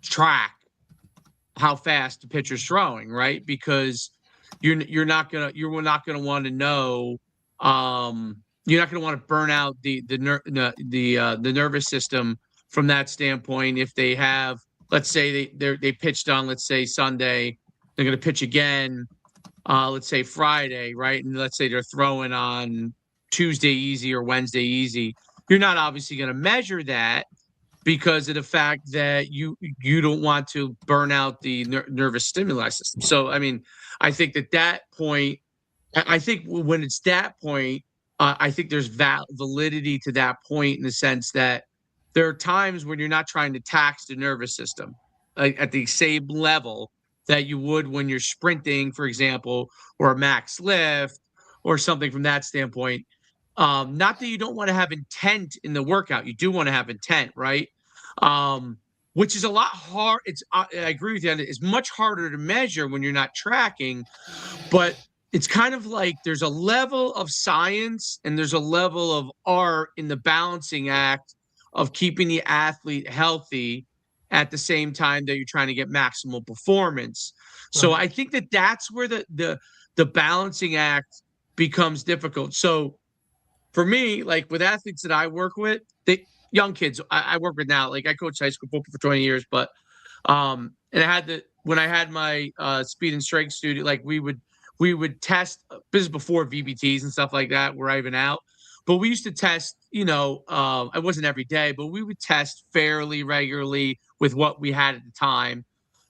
track how fast the pitcher's throwing, right? Because you're not gonna want to know. You're not gonna want to burn out the nervous system from that standpoint. If they have, let's say they pitched on, let's say Sunday, they're gonna pitch again, let's say Friday, right? And let's say they're throwing on Tuesday easy or Wednesday easy. You're not obviously gonna measure that, because of the fact that you don't want to burn out the nervous stimuli system. So, I mean, I think that point, I think when it's that point, I think there's validity to that point, in the sense that there are times when you're not trying to tax the nervous system at the same level that you would when you're sprinting, for example, or a max lift or something from that standpoint. Not that you don't want to have intent in the workout. You do want to have intent, right? Which is a lot hard. I agree with you. It's much harder to measure when you're not tracking, but it's kind of like there's a level of science and there's a level of art in the balancing act of keeping the athlete healthy at the same time that you're trying to get maximal performance. Right. So I think that's where the balancing act becomes difficult. So for me, like with athletes that I work with, young kids I work with now, like I coached high school football for 20 years, but and when I had my speed and strength studio, like we would test, this is before VBTs and stuff like that, where I even out, but we used to test, it wasn't every day, but we would test fairly regularly with what we had at the time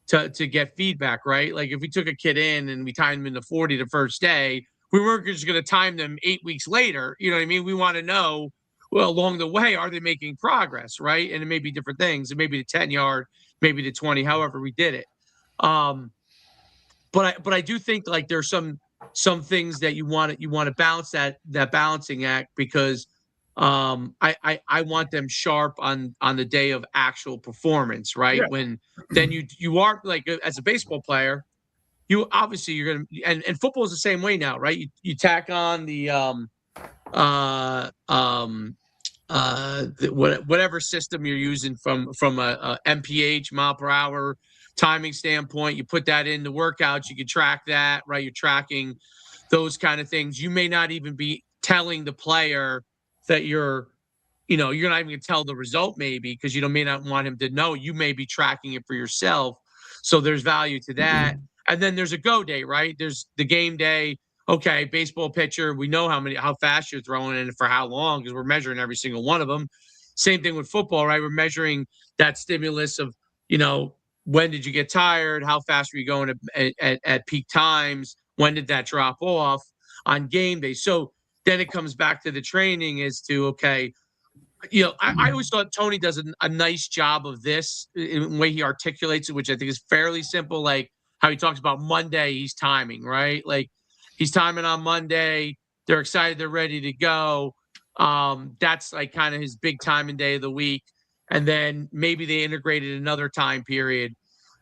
to get feedback, right? Like if we took a kid in and we timed them in the 40 the first day, we weren't just going to time them 8 weeks later. You know what I mean? We want to know, well, along the way, are they making progress, right? And it may be different things. It may be the 10-yard, maybe the 20, however we did it. But I do think like there's some things that you want to balance that balancing act, because I want them sharp on the day of actual performance, right? Yeah. When then you are, like, as a baseball player, you obviously you're gonna, and football is the same way now, right? You tack on the whatever system you're using from a MPH, mile per hour timing standpoint, you put that in the workouts, you can track that, right? You're tracking those kind of things. You may not even be telling the player that you're not even going to tell the result, maybe, because you may not want him to know. You may be tracking it for yourself. So there's value to that. And then there's a go day, right? There's the game day. Okay, baseball pitcher, we know how fast you're throwing and for how long, because we're measuring every single one of them. Same thing with football, right? We're measuring that stimulus of, when did you get tired? How fast were you going at peak times? When did that drop off on game day? So then it comes back to the training as to, okay, I always thought Tony does a nice job of this in the way he articulates it, which I think is fairly simple. Like how he talks about Monday, he's timing, right? Like he's timing on Monday. They're excited. They're ready to go. That's like kind of his big time and day of the week. And then maybe they integrated another time period.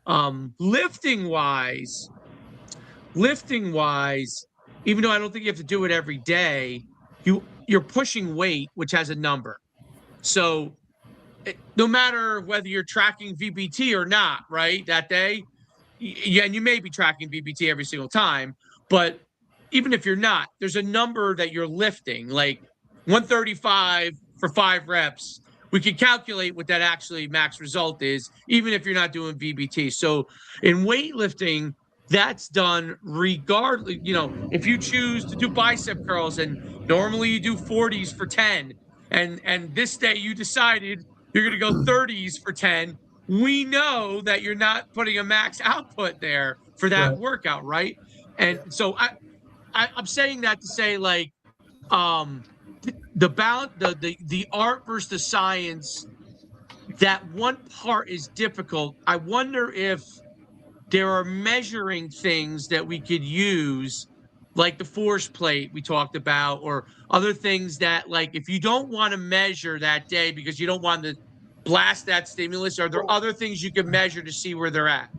Lifting wise, even though I don't think you have to do it every day, you're pushing weight, which has a number. So no matter whether you're tracking VBT or not, right, that day, and you may be tracking VBT every single time, but even if you're not, there's a number that you're lifting, like 135 for 5 reps. We can calculate what that actually max result is, even if you're not doing VBT. So in weightlifting, that's done regardless. If you choose to do bicep curls and normally you do 40s for 10, and this day you decided you're going to go 30s for 10, we know that you're not putting a max output there for that workout, right? And so I'm saying that to say, like, the balance, the art versus the science, that one part is difficult. I wonder if there are measuring things that we could use, like the force plate we talked about, or other things that, like, if you don't want to measure that day because you don't want to blast that stimulus, are there other things you can measure to see where they're at?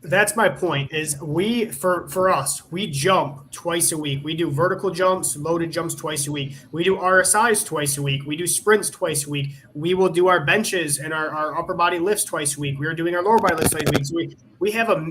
That's my point. Is for us, we jump twice a week. We do vertical jumps, loaded jumps twice a week. We do RSIs twice a week. We do sprints twice a week. We will do our benches and our upper body lifts twice a week. We are doing our lower body lifts twice a week. So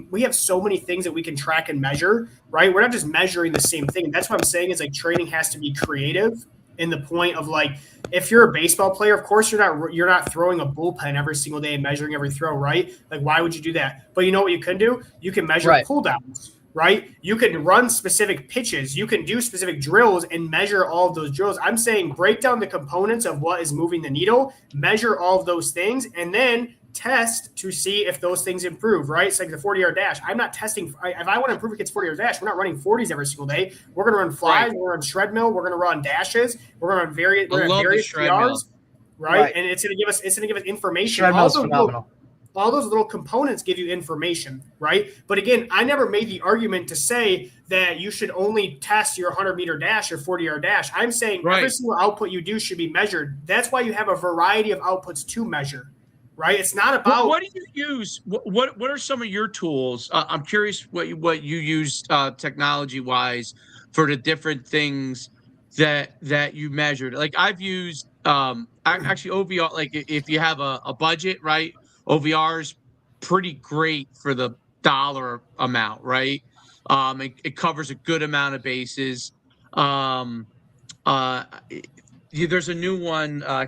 we have so many things that we can track and measure, right? We're not just measuring the same thing. That's what I'm saying is, like, training has to be creative in the point of, like, if you're a baseball player, of course you're not throwing a bullpen every single day and measuring every throw, right? Like, why would you do that? But you know what you can do? You can measure pull downs, right? You can run specific pitches. You can do specific drills and measure all of those drills. I'm saying break down the components of what is moving the needle, measure all of those things, and then test to see if those things improve, right? It's like the 40-yard dash. I'm not testing. If I want to improve against 40-yard dash, we're not running 40s every single day. We're going to run flies. We're going to run treadmill. We're going to run dashes. We're going to run various PRs, right? And it's going to give us information. Treadmill's phenomenal. All those little components give you information, right? But again, I never made the argument to say that you should only test your 100-meter dash or 40-yard dash. I'm saying every single output you do should be measured. That's why you have a variety of outputs to measure. Right, it's not about. What do you use? What are some of your tools? I'm curious what you use technology wise for the different things that you measured. Like I've used actually OVR. Like if you have a budget, right? OVR is pretty great for the dollar amount, right? It covers a good amount of bases. There's a new one. I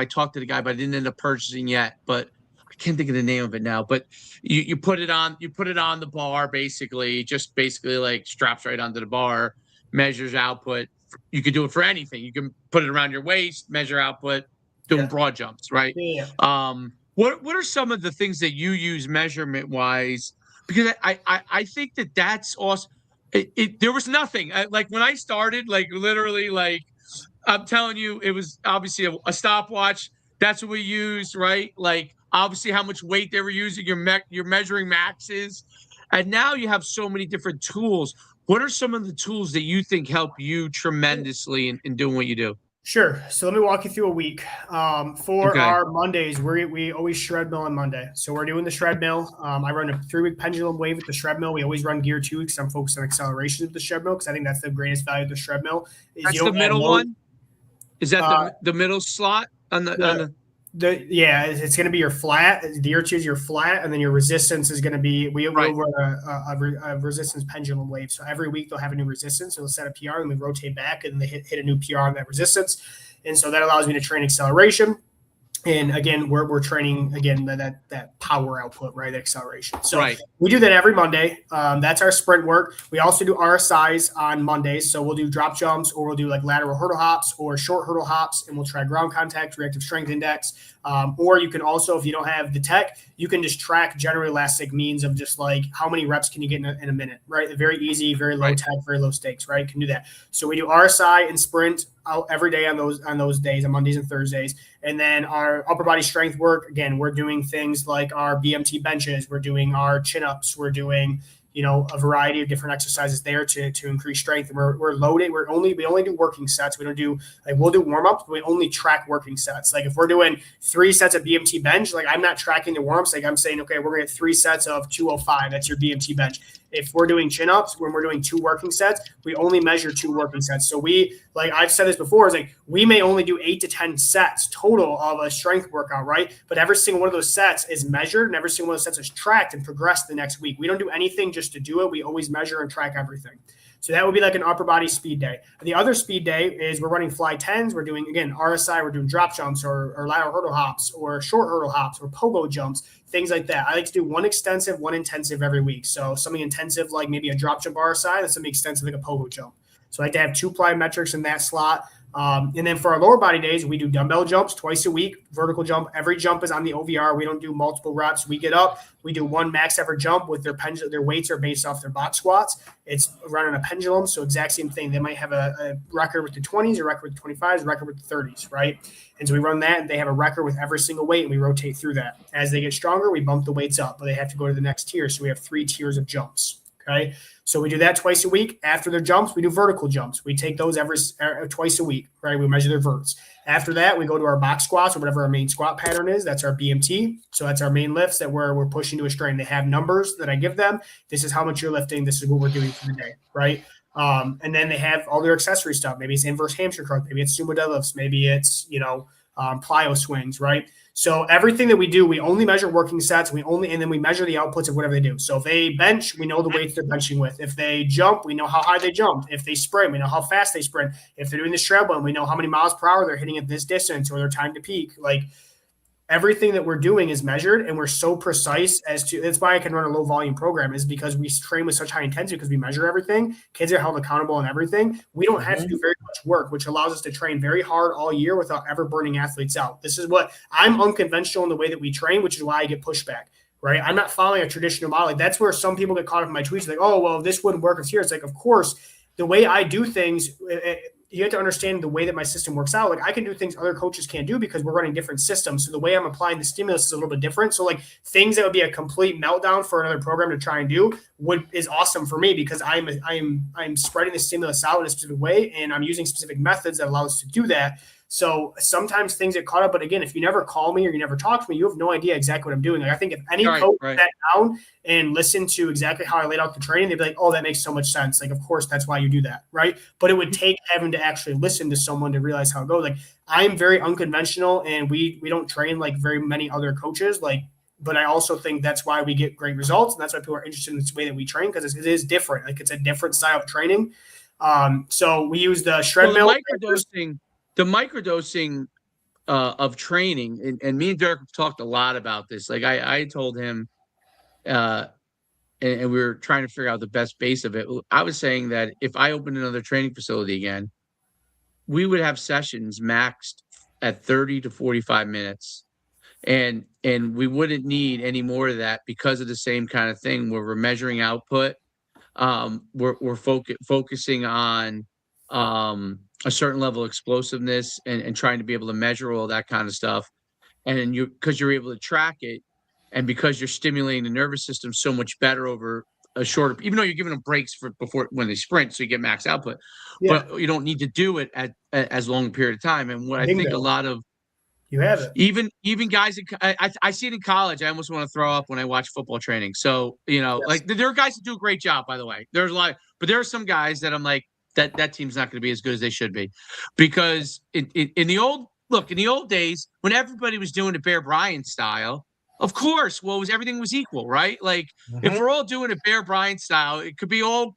talked to the guy, but I didn't end up purchasing yet. But I can't think of the name of it now. But you put it on the bar, basically like straps right onto the bar, measures output. You could do it for anything. You can put it around your waist, measure output, doing broad jumps, right? Yeah. What are some of the things that you use measurement wise? Because I think that's awesome. There was nothing like when I started, like literally, like. I'm telling you, it was obviously a stopwatch. That's what we used, right? Like obviously how much weight they were using. You're measuring maxes, and now you have so many different tools. What are some of the tools that you think help you tremendously in doing what you do? Sure. So let me walk you through a week. For our Mondays, we always shred mill on Monday. So we're doing the shred mill. I run a 3-week pendulum wave with the shred mill. We always run gear 2 weeks. I'm focused on acceleration with the shred mill because I think that's the greatest value of the shred mill. That's the middle one? Is that the middle slot on the it's going to be your flat. The gear 2 is your flat, and then your resistance is going to be we'll run a resistance pendulum wave. So every week they'll have a new resistance. So they'll set a PR, and we rotate back, and they hit a new PR on that resistance. And so that allows me to train acceleration. And again, we're training again that power output, right? That acceleration. So right. we do that every Monday. That's our sprint work. We also do RSIs on Mondays. So we'll do drop jumps, or we'll do like lateral hurdle hops or short hurdle hops, and we'll try ground contact, reactive strength index. Or you can also, if you don't have the tech, you can just track general elastic means of just like how many reps can you get in a minute, right? Very easy, very low tech, very low stakes, right? Can do that. So we do RSI and sprint out every day on those days, on Mondays and Thursdays. And then our upper body strength work, again, we're doing things like our BMT benches, we're doing our chin-ups, we're doing, a variety of different exercises there to increase strength. And we're loaded. We only do working sets. We don't do we'll do warm-ups, but we only track working sets. Like if we're doing 3 sets of BMT bench, like I'm not tracking the warm-ups. Like I'm saying, okay, we're gonna get 3 sets of 205. That's your BMT bench. If we're doing chin-ups, when we're doing 2 working sets, we only measure 2 working sets. So we, like I've said this before, is like we may only do 8 to 10 sets total of a strength workout, right? But every single one of those sets is measured, and every single one of those sets is tracked and progressed the next week. We don't do anything just to do it. We always measure and track everything. So that would be like an upper body speed day. The other speed day is we're running fly 10s. We're doing, again, RSI. We're doing drop jumps or lateral hurdle hops or short hurdle hops or pogo jumps, things like that. I like to do one extensive, one intensive every week. So something intensive like maybe a drop jump RSI, and something extensive like a pogo jump. So I like to have 2 plyometrics in that slot. And then for our lower body days, we do dumbbell jumps twice a week, vertical jump. Every jump is on the OVR. We don't do multiple reps. We get up, we do 1 max ever jump with their weights are based off their box squats. It's running a pendulum. So exact same thing. They might have a record with the 20s, a record with the 25s, a record with the 30s, right? And so we run that, and they have a record with every single weight, and we rotate through that. As they get stronger, we bump the weights up, but they have to go to the next tier. So we have 3 tiers of jumps. Okay. So we do that twice a week. After their jumps, we do vertical jumps. We take those twice a week, right? We measure their verts. After that, we go to our box squats or whatever our main squat pattern is. That's our BMT. So that's our main lifts that we're pushing to a strain. They have numbers that I give them. This is how much you're lifting. This is what we're doing for the day, right? And then they have all their accessory stuff. Maybe it's inverse hamstring curls. Maybe it's sumo deadlifts. Maybe it's, plyo swings, right? So everything that we do, we only measure working sets. And then we measure the outputs of whatever they do. So if they bench, we know the weights they're benching with. If they jump, we know how high they jumped. If they sprint, we know how fast they sprint. If they're doing the shred one, we know how many miles per hour they're hitting at this distance or their time to peak. Like everything that we're doing is measured, and we're so precise that's why I can run a low volume program, is because we train with such high intensity because we measure everything. Kids are held accountable on everything. We don't have to do very much work, which allows us to train very hard all year without ever burning athletes out. This is what I'm unconventional in the way that we train, which is why I get pushback, right? I'm not following a traditional model. Like that's where some people get caught up in my tweets. Like, oh, well, this wouldn't work. It's here. It's like, of course, the way I do things, you have to understand the way that my system works out. Like I can do things other coaches can't do because we're running different systems. So the way I'm applying the stimulus is a little bit different. So like things that would be a complete meltdown for another program to try and do is awesome for me because I'm spreading the stimulus out in a specific way, and I'm using specific methods that allow us to do that. So sometimes things get caught up, but again, if you never call me or you never talk to me, you have no idea exactly what I'm doing. Like I think if any coach sat down and listened to exactly how I laid out the training, they'd be like, oh, that makes so much sense. Like, of course, that's why you do that, right? But it would take having to actually listen to someone to realize how it goes. Like I'm very unconventional, and we don't train like very many other coaches. But I also think that's why we get great results, and that's why people are interested in this way that we train, because it is different. Like it's a different style of training. So we use the shred mill. The microdosing of training, and me and Derek have talked a lot about this. Like I told him, and we were trying to figure out the best base of it. I was saying that if I opened another training facility again, we would have sessions maxed at 30 to 45 minutes. And we wouldn't need any more of that because of the same kind of thing where we're measuring output. We're focusing on a certain level of explosiveness and trying to be able to measure all that kind of stuff. And because you're able to track it, and because you're stimulating the nervous system so much better over a shorter, even though you're giving them breaks when they sprint, so you get max output, but you don't need to do it at as long a period of time. And what I think a lot of, you have it. Even guys, I see it in college. I almost want to throw up when I watch football training. So, like there are guys that do a great job, by the way. There's a lot, but there are some guys that I'm like, that team's not going to be as good as they should be, because in the old days when everybody was doing the Bear Bryant style, of course, everything was equal, right? Like if we're all doing a Bear Bryant style, it could be all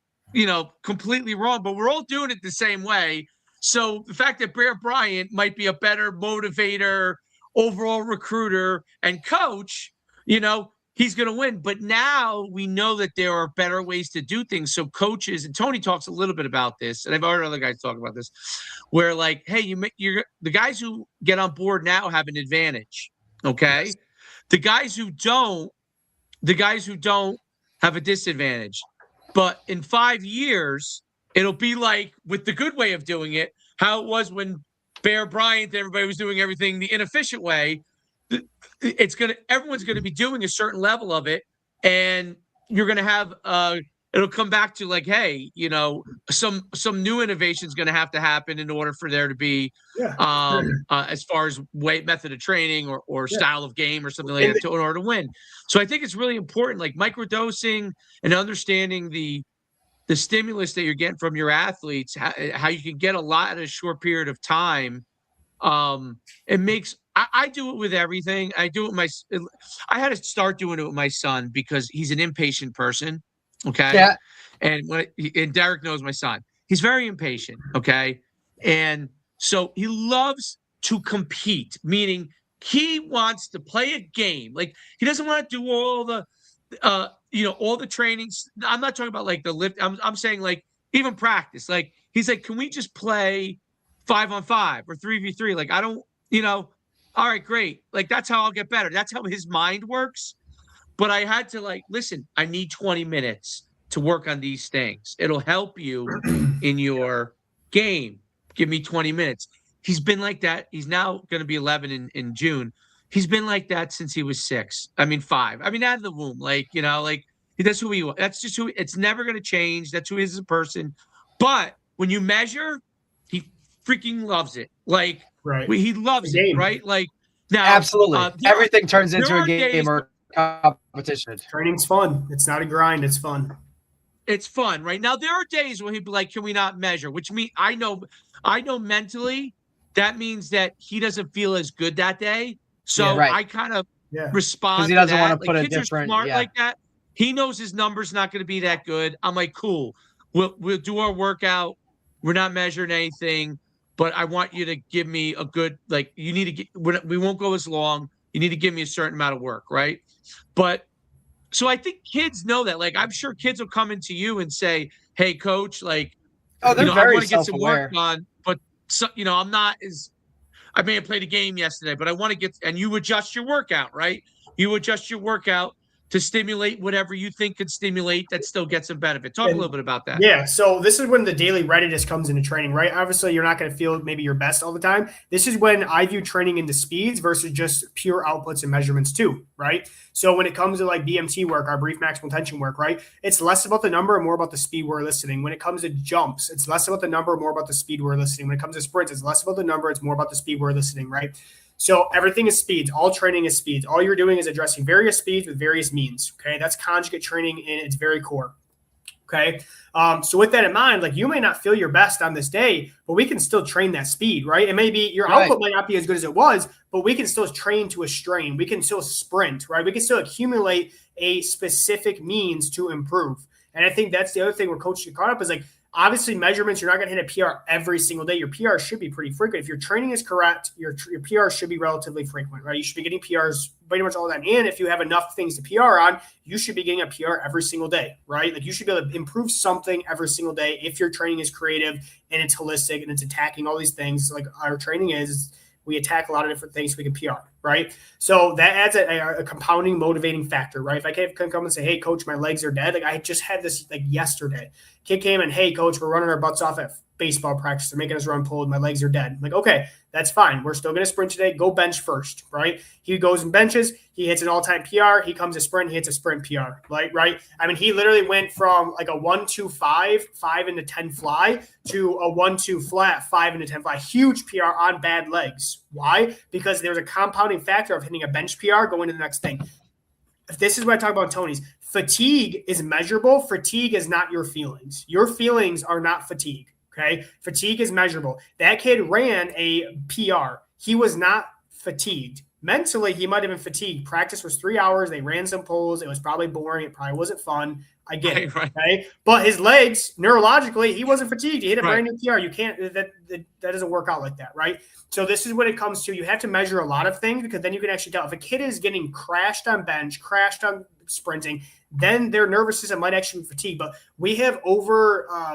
completely wrong, but we're all doing it the same way. So the fact that Bear Bryant might be a better motivator overall recruiter and coach, he's going to win. But now we know that there are better ways to do things. So coaches, and Tony talks a little bit about this, and I've heard other guys talk about this, where like, hey, you're the guys who get on board now have an advantage. Okay. Yes. The guys who don't have a disadvantage. But in 5 years, it'll be like with the good way of doing it, how it was when Bear Bryant, everybody was doing everything the inefficient way. Everyone's gonna be doing a certain level of it, and you're gonna have it'll come back to like, hey, some new innovation is gonna have to happen in order for there to be as far as method of training or style of game or something like that in order to win. So I think it's really important, like microdosing and understanding the stimulus that you're getting from your athletes, how you can get a lot in a short period of time. It makes I do it with everything. I had to start doing it with my son because he's an impatient person. Okay. Yeah. And Derek knows my son. He's very impatient. Okay. And so he loves to compete, meaning he wants to play a game. Like he doesn't want to do all the all the trainings. I'm not talking about like the lift. I'm saying like even practice. Like he's like, can we just play 5-on-5 or 3v3? Like I don't, all right, great. Like that's how I'll get better. That's how his mind works. But I had to like, listen, I need 20 minutes to work on these things. It'll help you in your game. Give me 20 minutes. He's been like that. He's now going to be 11 in June. He's been like that since he was 6. I mean, 5. I mean, out of the womb. Like, like that's who he was. That's just who. It's never going to change. That's who he is as a person. But when you measure, he freaking loves it. Like, he loves it, right? Like, now, absolutely, everything turns into a game or competition. Training's fun. It's not a grind. It's fun. It's fun, right? Now there are days when he'd be like, "Can we not measure?" Which means I know mentally that means that he doesn't feel as good that day. So I kind of respond because he doesn't want to like, put a kids different. Are smart like that. He knows his number's not going to be that good. I'm like, cool. We'll do our workout. We're not measuring anything, but I want you to give me a good like. You need to get. We won't go as long. You need to give me a certain amount of work, right? But so I think kids know that. Like, I'm sure kids will come into you and say, "Hey, coach, like, they're very I want to get some self-aware. work on, but I'm not as. I may have played a game yesterday, but I want to get." And you adjust your workout, right? You adjust your workout to stimulate whatever you think could stimulate that still gets some benefit. Talk a little bit about that. Yeah, so this is when the daily readiness comes into training, right? Obviously, you're not going to feel maybe your best all the time. This is when I view training into speeds versus just pure outputs and measurements too, right? So when it comes to like BMT work, our brief maximal tension work, right? It's less about the number and more about the speed we're eliciting. When it comes to jumps, it's less about the number, more about the speed we're eliciting. When it comes to sprints, it's less about the number, it's more about the speed we're eliciting, right? So everything is speeds. All training is speeds. All you're doing is addressing various speeds with various means. Okay, that's conjugate training in its very core. Okay, so with that in mind, like you may not feel your best on this day, but we can still train that speed, right? It may be your output might not be as good as it was, but we can still train to a strain. We can still sprint, right? We can still accumulate a specific means to improve. And I think that's the other thing where coaches get caught up is like, obviously, measurements, you're not going to hit a PR every single day. Your PR should be pretty frequent. If your training is correct, your PR should be relatively frequent, right? You should be getting PRs pretty much all the time. And if you have enough things to PR on, you should be getting a PR every single day, right? Like you should be able to improve something every single day if your training is creative and it's holistic and it's attacking all these things. Like our training is, we attack a lot of different things so we can PR, right? So that adds a compounding, motivating factor, right? If I can come and say, hey, coach, my legs are dead. Like I just had this like yesterday. Kid came and, hey, coach, we're running our butts off at baseball practice. They're making us run pulled. My legs are dead. I'm like, okay, that's fine. We're still going to sprint today. Go bench first, right? He goes and benches. He hits an all-time PR. He comes to sprint. He hits a sprint PR, right? I mean, he literally went from like a 1-2-5, 5 into 10 fly to a 1-2 flat, 5 into 10 fly. Huge PR on bad legs. Why? Because there's a compounding factor of hitting a bench PR going to the next thing. If this is what I talk about Tony's. Fatigue is measurable. Fatigue is not your feelings. Your feelings are not fatigue. Okay. Fatigue is measurable. That kid ran a PR. He was not fatigued. Mentally, he might have been fatigued. Practice was 3 hours. They ran some pulls. It was probably boring. It probably wasn't fun. I get it. Right. Okay? But his legs, neurologically, he wasn't fatigued. He hit a Right. brand new PR. You can't that doesn't work out like that, right? So this is what it comes to. You have to measure a lot of things because then you can actually tell if a kid is getting crashed on bench, crashed on sprinting, then their nervous system might actually be fatigued. But we have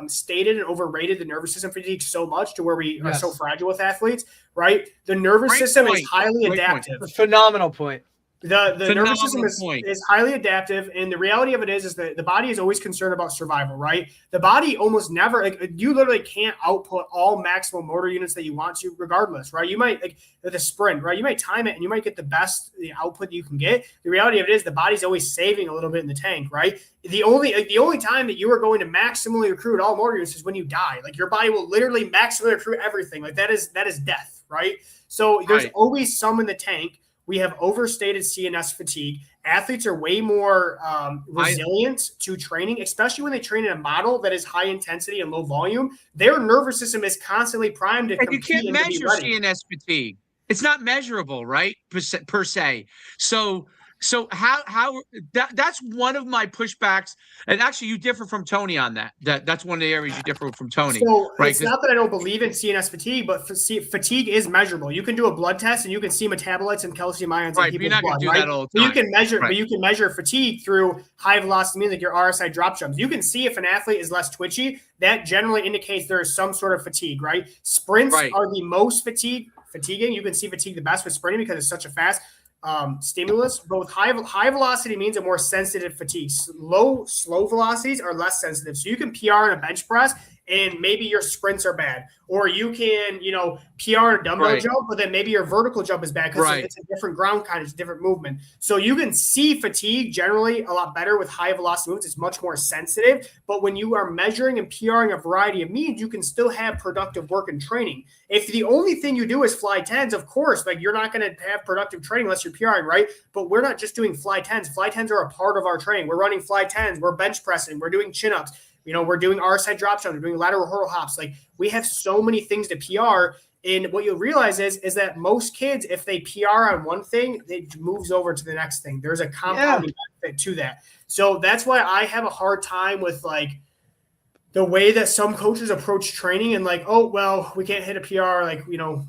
stated and overrated the nervous system fatigue so much to where we are so fragile with athletes, right? The nervous system is highly adaptive. Phenomenal point. The nervous system is highly adaptive, and the reality of it is that the body is always concerned about survival, right? The body almost never, you literally can't output all maximum motor units that you want to regardless, right? You might, with a sprint, right? You might time it and you might get the output that you can get. The reality of it is the body's always saving a little bit in the tank, right? The only time that you are going to maximally recruit all motor units is when you die. Like your body will literally maximally recruit everything. Like that is death, right? So there's always some in the tank. We have overstated CNS fatigue. Athletes are way more resilient to training, especially when they train in a model that is high intensity and low volume. Their nervous system is constantly primed to compete. You can't measure CNS fatigue. It's not measurable, right? Per se. So how that's one of my pushbacks, and actually you differ from Tony on that. That's one of the areas you differ from Tony. So right? It's not that I don't believe in CNS fatigue, but fatigue is measurable. You can do a blood test and you can see metabolites and calcium ions in people's blood, right? That all the time. But you can measure fatigue through high velocity means like your RSI drop jumps. You can see if an athlete is less twitchy. That generally indicates there is some sort of fatigue, right? Sprints are the most fatiguing. You can see fatigue the best with sprinting because it's such a fast stimulus. Both high velocity means a more sensitive fatigue. Slow velocities are less sensitive. So you can PR in a bench press and maybe your sprints are bad, or you can, PR in a dumbbell jump, but then maybe your vertical jump is bad because it's a different ground kind, it's a different movement. So you can see fatigue generally a lot better with high velocity movements. It's much more sensitive, but when you are measuring and PRing a variety of means, you can still have productive work and training. If the only thing you do is fly 10s, of course, you're not going to have productive training unless you're PRing, right? But we're not just doing fly 10s. Fly 10s are a part of our training. We're running fly 10s. We're bench pressing. We're doing chin-ups. We're doing RSI drop jumps, we're doing lateral hurdle hops. We have so many things to PR. And what you'll realize is that most kids, if they PR on one thing, it moves over to the next thing. There's a compounding benefit to that. So that's why I have a hard time with the way that some coaches approach training and oh, well, we can't hit a PR,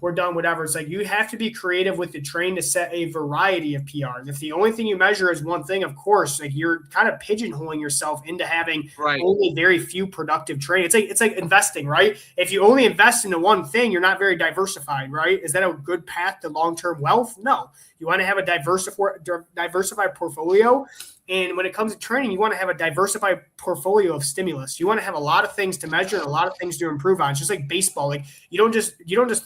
we're done, whatever. It's you have to be creative with the train to set a variety of PRs. If the only thing you measure is one thing, of course, you're kind of pigeonholing yourself into having only very few productive training. It's like investing, right? If you only invest into one thing, you're not very diversified, right? Is that a good path to long-term wealth? No. You want to have a diversified portfolio. And when it comes to training, you want to have a diversified portfolio of stimulus. You want to have a lot of things to measure and a lot of things to improve on. It's just like baseball. You don't just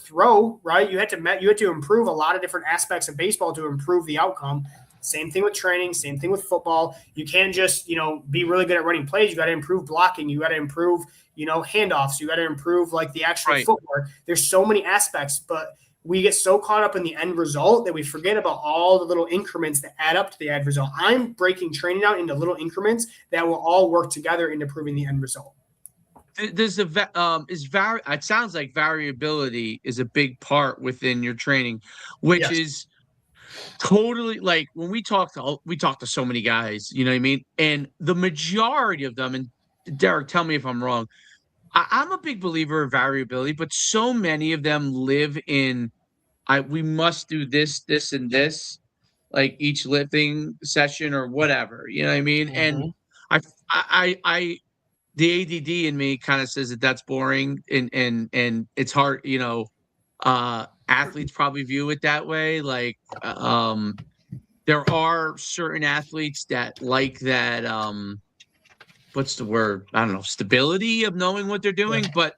throw, right? You have to improve a lot of different aspects of baseball to improve the outcome. Same thing with training, same thing with football. You can't just, be really good at running plays. You got to improve blocking. You got to improve, handoffs. You got to improve the actual footwork. There's so many aspects, but we get so caught up in the end result that we forget about all the little increments that add up to the end result. I'm breaking training out into little increments that will all work together into proving the end result. There's it sounds like variability is a big part within your training, which is totally when we talk to so many guys, you know what I mean? And the majority of them, and Derek, tell me if I'm wrong, I'm a big believer in variability, but so many of them live in, we must do this, this, and this, each lifting session or whatever, you know what I mean? And the ADD in me kind of says that that's boring and it's hard, athletes probably view it that way. There are certain athletes that like that, what's the word? I don't know, stability of knowing what they're doing, but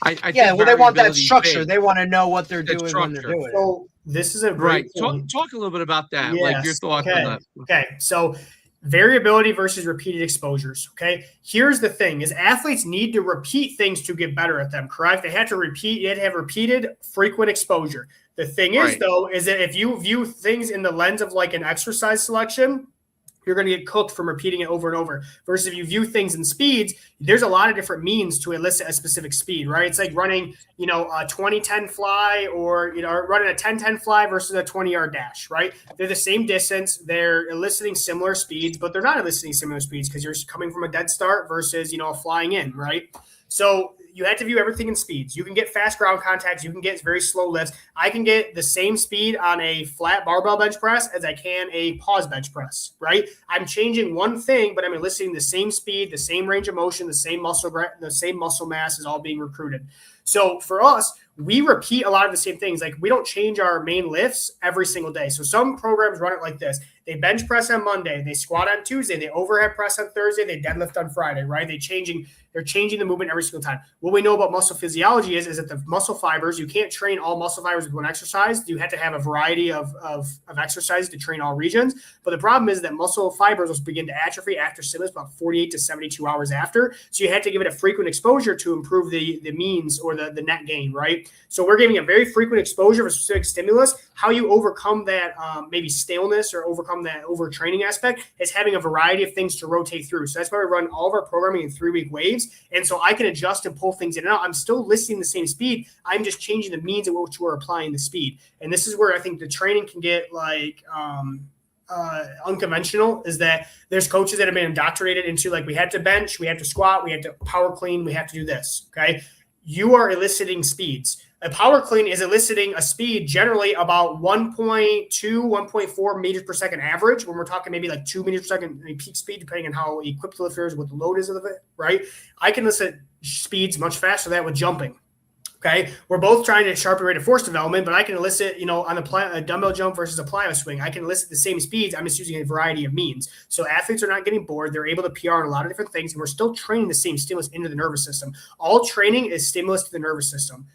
I think they want that structure. They want to know what they're doing when they're doing it. So this is a great Talk a little bit about that, your thoughts on that. Okay, so variability versus repeated exposures. Okay, here's the thing: is athletes need to repeat things to get better at them. Correct? They have to repeat. You have to have repeated, frequent exposure. The thing is, though, is that if you view things in the lens of an exercise selection, you're going to get cooked from repeating it over and over. Versus if you view things in speeds, there's a lot of different means to elicit a specific speed, right? It's like running, a 20-10 fly or, running a 10-10 fly versus a 20-yard dash, right? They're the same distance. They're eliciting similar speeds, but they're not eliciting similar speeds because you're coming from a dead start versus, flying in, right? So you have to view everything in speeds. You can get fast ground contacts. You can get very slow lifts. I can get the same speed on a flat barbell bench press as I can a pause bench press, right? I'm changing one thing, but I'm eliciting the same speed, the same range of motion, the same muscle mass is all being recruited. So for us, we repeat a lot of the same things. Like we don't change our main lifts every single day. So some programs run it like this. They bench press on Monday, they squat on Tuesday, they overhead press on Thursday, they deadlift on Friday, right? They're changing the movement every single time. What we know about muscle physiology is that the muscle fibers, you can't train all muscle fibers with one exercise. You have to have a variety of exercises to train all regions. But the problem is that muscle fibers will begin to atrophy after stimulus about 48 to 72 hours after. So you have to give it a frequent exposure to improve the means or the net gain, right? So we're giving a very frequent exposure of a specific stimulus. How you overcome that maybe staleness or overcome that overtraining aspect is having a variety of things to rotate through. So that's why we run all of our programming in 3-week waves. And so I can adjust and pull things in and out. I'm still listing the same speed. I'm just changing the means at which we're applying the speed. And this is where I think the training can get unconventional, is that there's coaches that have been indoctrinated into like, we have to bench, we have to squat, we have to power clean, we have to do this. Okay. You are eliciting speeds. A power clean is eliciting a speed generally about 1.2, 1.4 meters per second average. When we're talking maybe like 2 meters per second peak speed, depending on how equipped the lifter is, what the load is of it, right? I can elicit speeds much faster than that with jumping. Okay, we're both trying to sharpen rate of force development, but I can elicit, on a dumbbell jump versus a plyo swing, I can elicit the same speeds. I'm just using a variety of means. So athletes are not getting bored. They're able to PR on a lot of different things, and we're still training the same stimulus into the nervous system. All training is stimulus to the nervous system.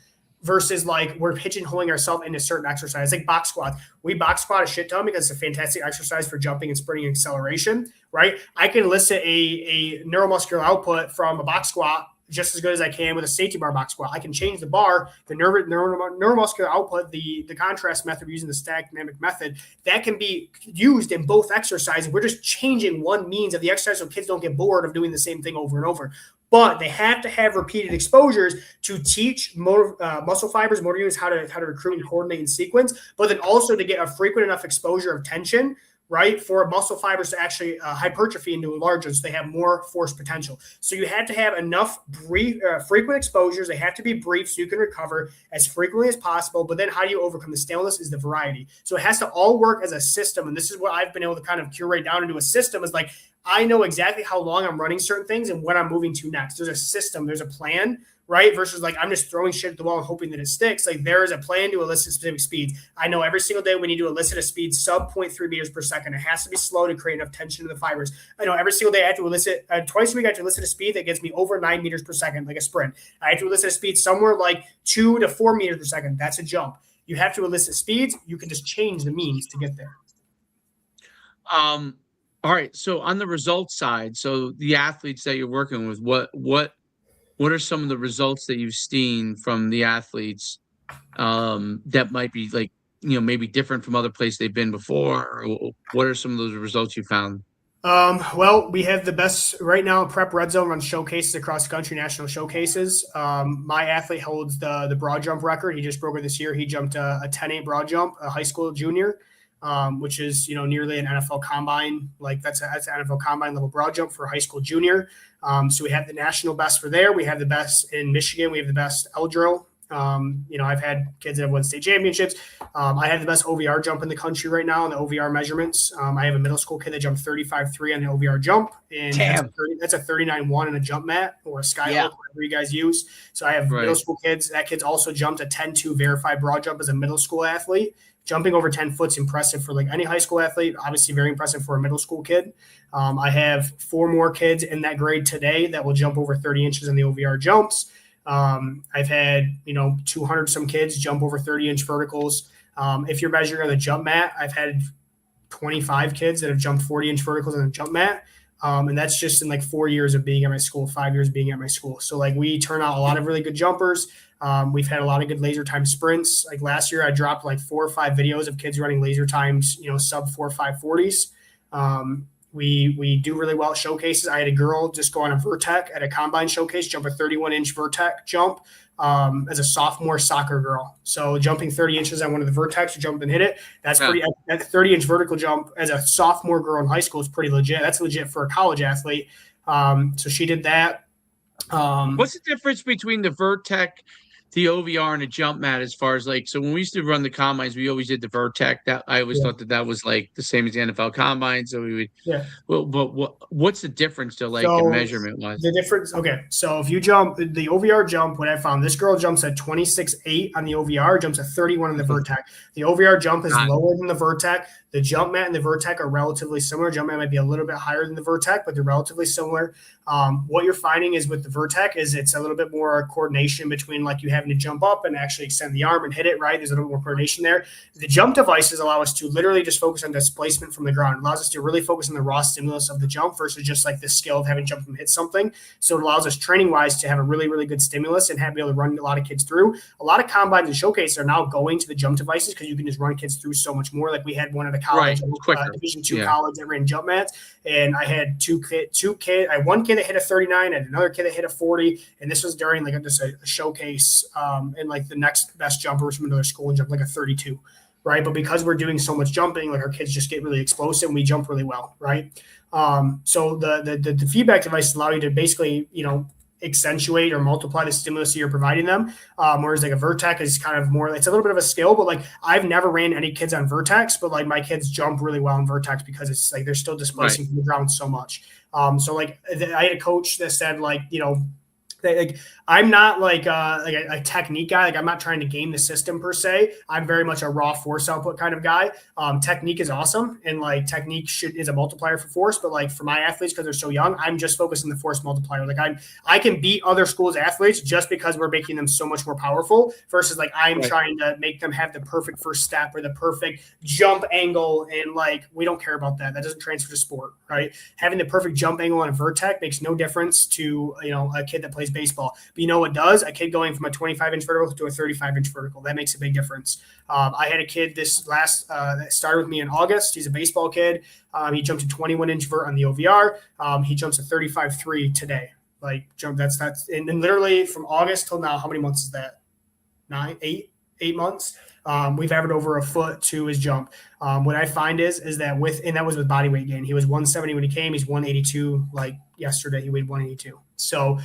Versus like we're pigeonholing ourselves into certain exercise, like box squat. We box squat a shit ton because it's a fantastic exercise for jumping and sprinting and acceleration, right? I can elicit a neuromuscular output from a box squat just as good as I can with a safety bar box squat. I can change the bar, the neuromuscular output, the contrast method using the static dynamic method, that can be used in both exercises. We're just changing one means of the exercise so kids don't get bored of doing the same thing over and over. But they have to have repeated exposures to teach muscle fibers, motor units how to recruit and coordinate in sequence, but then also to get a frequent enough exposure of tension, right, for muscle fibers to actually hypertrophy into enlarge, so they have more force potential. So you have to have enough frequent exposures. They have to be brief so you can recover as frequently as possible. But then how do you overcome the staleness is the variety. So it has to all work as a system. And this is what I've been able to kind of curate down into a system, is like, I know exactly how long I'm running certain things and what I'm moving to next. There's a system, there's a plan, right? Versus like, I'm just throwing shit at the wall and hoping that it sticks. Like there is a plan to elicit specific speeds. I know every single day we need to elicit a speed sub 0.3 meters per second. It has to be slow to create enough tension in the fibers. I know every single day I have to elicit, twice a week I have to elicit a speed that gets me over 9 meters per second, like a sprint. I have to elicit a speed somewhere like 2 to 4 meters per second. That's a jump. You have to elicit speeds. You can just change the means to get there. All right. So on the results side, so the athletes that you're working with, what are some of the results that you've seen from the athletes that might be like, maybe different from other places they've been before? Or what are some of those results you found? Well, we have the best right now. Prep Red Zone runs showcases across the country, national showcases. My athlete holds the broad jump record. He just broke it this year. He jumped a 10.8 broad jump, a high school junior. Which is, nearly an NFL combine. Like that's an NFL combine level broad jump for a high school junior. So we have the national best for there. We have the best in Michigan. We have the best Eldro. I've had kids that have won state championships. I have the best OVR jump in the country right now in the OVR measurements. I have a middle school kid that jumped 35.3 on the OVR jump. And that's a 39.1 in a jump mat or a skyhook, whatever you guys use. So I have middle school kids. That kid's also jumped a 10.2 verified broad jump as a middle school athlete. Jumping over 10 foot's impressive for like any high school athlete, obviously very impressive for a middle school kid. I have 4 more kids in that grade today that will jump over 30 inches in the OVR jumps. I've had, 200 some kids jump over 30-inch verticals. If you're measuring on the jump mat, I've had 25 kids that have jumped 40-inch verticals on the jump mat. And that's just in like 4 years of being at my school, 5 years being at my school. So like we turn out a lot of really good jumpers. We've had a lot of good laser time sprints. Like last year I dropped like 4 or 5 videos of kids running laser times, sub 4.5 40s. We do really well at showcases. I had a girl just go on a Vertec at a combine showcase, jump a 31-inch Vertec jump as a sophomore soccer girl. So jumping 30 inches on one of the Vertex, you jump and hit it. That's pretty. That 30-inch vertical jump as a sophomore girl in high school is pretty legit. That's legit for a college athlete. So she did that. What's the difference between the Vertec, the OVR, and the jump mat as far as like, so when we used to run the combines, we always did the Vertec. That I always thought that was like the same as the NFL combine. So we would, well, but what's the difference to like in measurement wise? The difference, okay. So if you jump the OVR jump, what I found, this girl jumps at 26.8 on the OVR, jumps at 31 on the Vertec. The OVR jump is lower than the Vertec. The jump mat and the Vertec are relatively similar. Jump mat might be a little bit higher than the Vertec, but they're relatively similar. What you're finding is with the Vertec is it's a little bit more coordination between like you having to jump up and actually extend the arm and hit it, right? There's a little more coordination there. The jump devices allow us to literally just focus on displacement from the ground. It allows us to really focus on the raw stimulus of the jump versus just like the skill of having jump and hit something. So it allows us training-wise to have a really, really good stimulus and be able to run a lot of kids through. A lot of combines and showcases are now going to the jump devices because you can just run kids through so much more. Like we had one at a college, Division II college that ran jump mats, and I had two kids. I had one kid that hit a 39 and another kid that hit a 40, and this was during like just a showcase, and like the next best jumper was from another school and jumped like a 32, right? But because we're doing so much jumping, like our kids just get really explosive and we jump really well, right? So the feedback devices allow you to basically, accentuate or multiply the stimulus you're providing them. Whereas like a Vertec is kind of more, it's a little bit of a skill, but like I've never ran any kids on Vertex, but like my kids jump really well in Vertex because it's like they're still displacing from the ground so much. So like I had a coach that said like, like I'm not like a technique guy. Like I'm not trying to game the system per se. I'm very much a raw force output kind of guy. Technique is awesome, and like technique is a multiplier for force. But like for my athletes, because they're so young, I'm just focused on the force multiplier. Like I can beat other schools' athletes just because we're making them so much more powerful. Versus like I'm trying to make them have the perfect first step or the perfect jump angle, and like we don't care about that. That doesn't transfer to sport, right? Having the perfect jump angle on a Vertec makes no difference to a kid that plays baseball. But you know what does? A kid going from a 25-inch vertical to a 35-inch vertical. That makes a big difference. I had a kid that started with me in August. He's a baseball kid. He jumped a 21-inch vert on the OVR. He jumps a 35.3 today. Like jump. That's and literally from August till now, how many months is that? 8 months. We've averaged over a foot to his jump. What I find is that and that was with body weight gain. He was 170 when he came. He's 182. Like yesterday, he weighed 182. So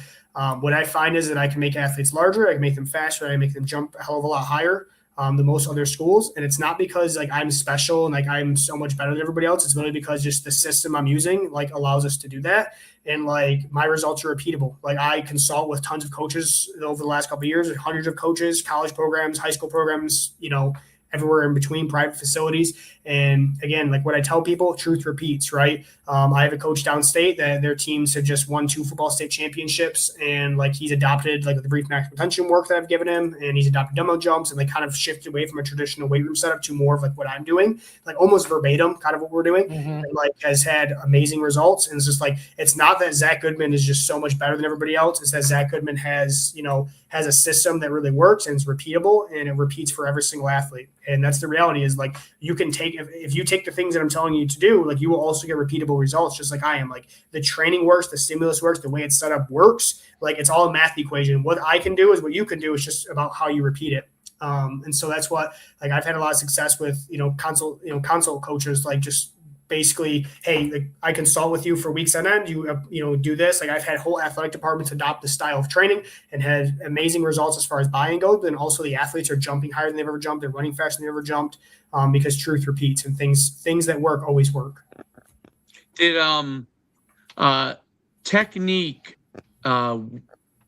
what I find is that I can make athletes larger. I can make them faster. I can make them jump a hell of a lot higher than most other schools. And it's not because like I'm special and like I'm so much better than everybody else. It's really because just the system I'm using like allows us to do that. And like my results are repeatable. Like I consult with tons of coaches over the last couple of years, hundreds of coaches, college programs, high school programs, everywhere in between, private facilities. And again, like what I tell people, truth repeats, right? I have a coach downstate that their teams have just won 2 football state championships. And like he's adopted like the brief maximum tension work that I've given him, and he's adopted dumbbell jumps, and they kind of shifted away from a traditional weight room setup to more of like what I'm doing, like almost verbatim kind of what we're doing, and like has had amazing results. And it's just like, it's not that Zac Goodman is just so much better than everybody else. It's that Zac Goodman has a system that really works and is repeatable, and it repeats for every single athlete. And that's the reality is like you can take, if you take the things that I'm telling you to do, like you will also get repeatable results just like I am. Like the training works, the stimulus works, the way it's set up works. Like it's all a math equation. What I can do is what you can do. It's just about how you repeat it. And so that's what, like I've had a lot of success with, consult coaches, like just basically, hey, like I consult with you for weeks on end. You do this. Like I've had whole athletic departments adopt the style of training and had amazing results as far as buy-in goes. But then also the athletes are jumping higher than they've ever jumped. They're running faster than they've ever jumped because truth repeats, and things that work always work. Did technique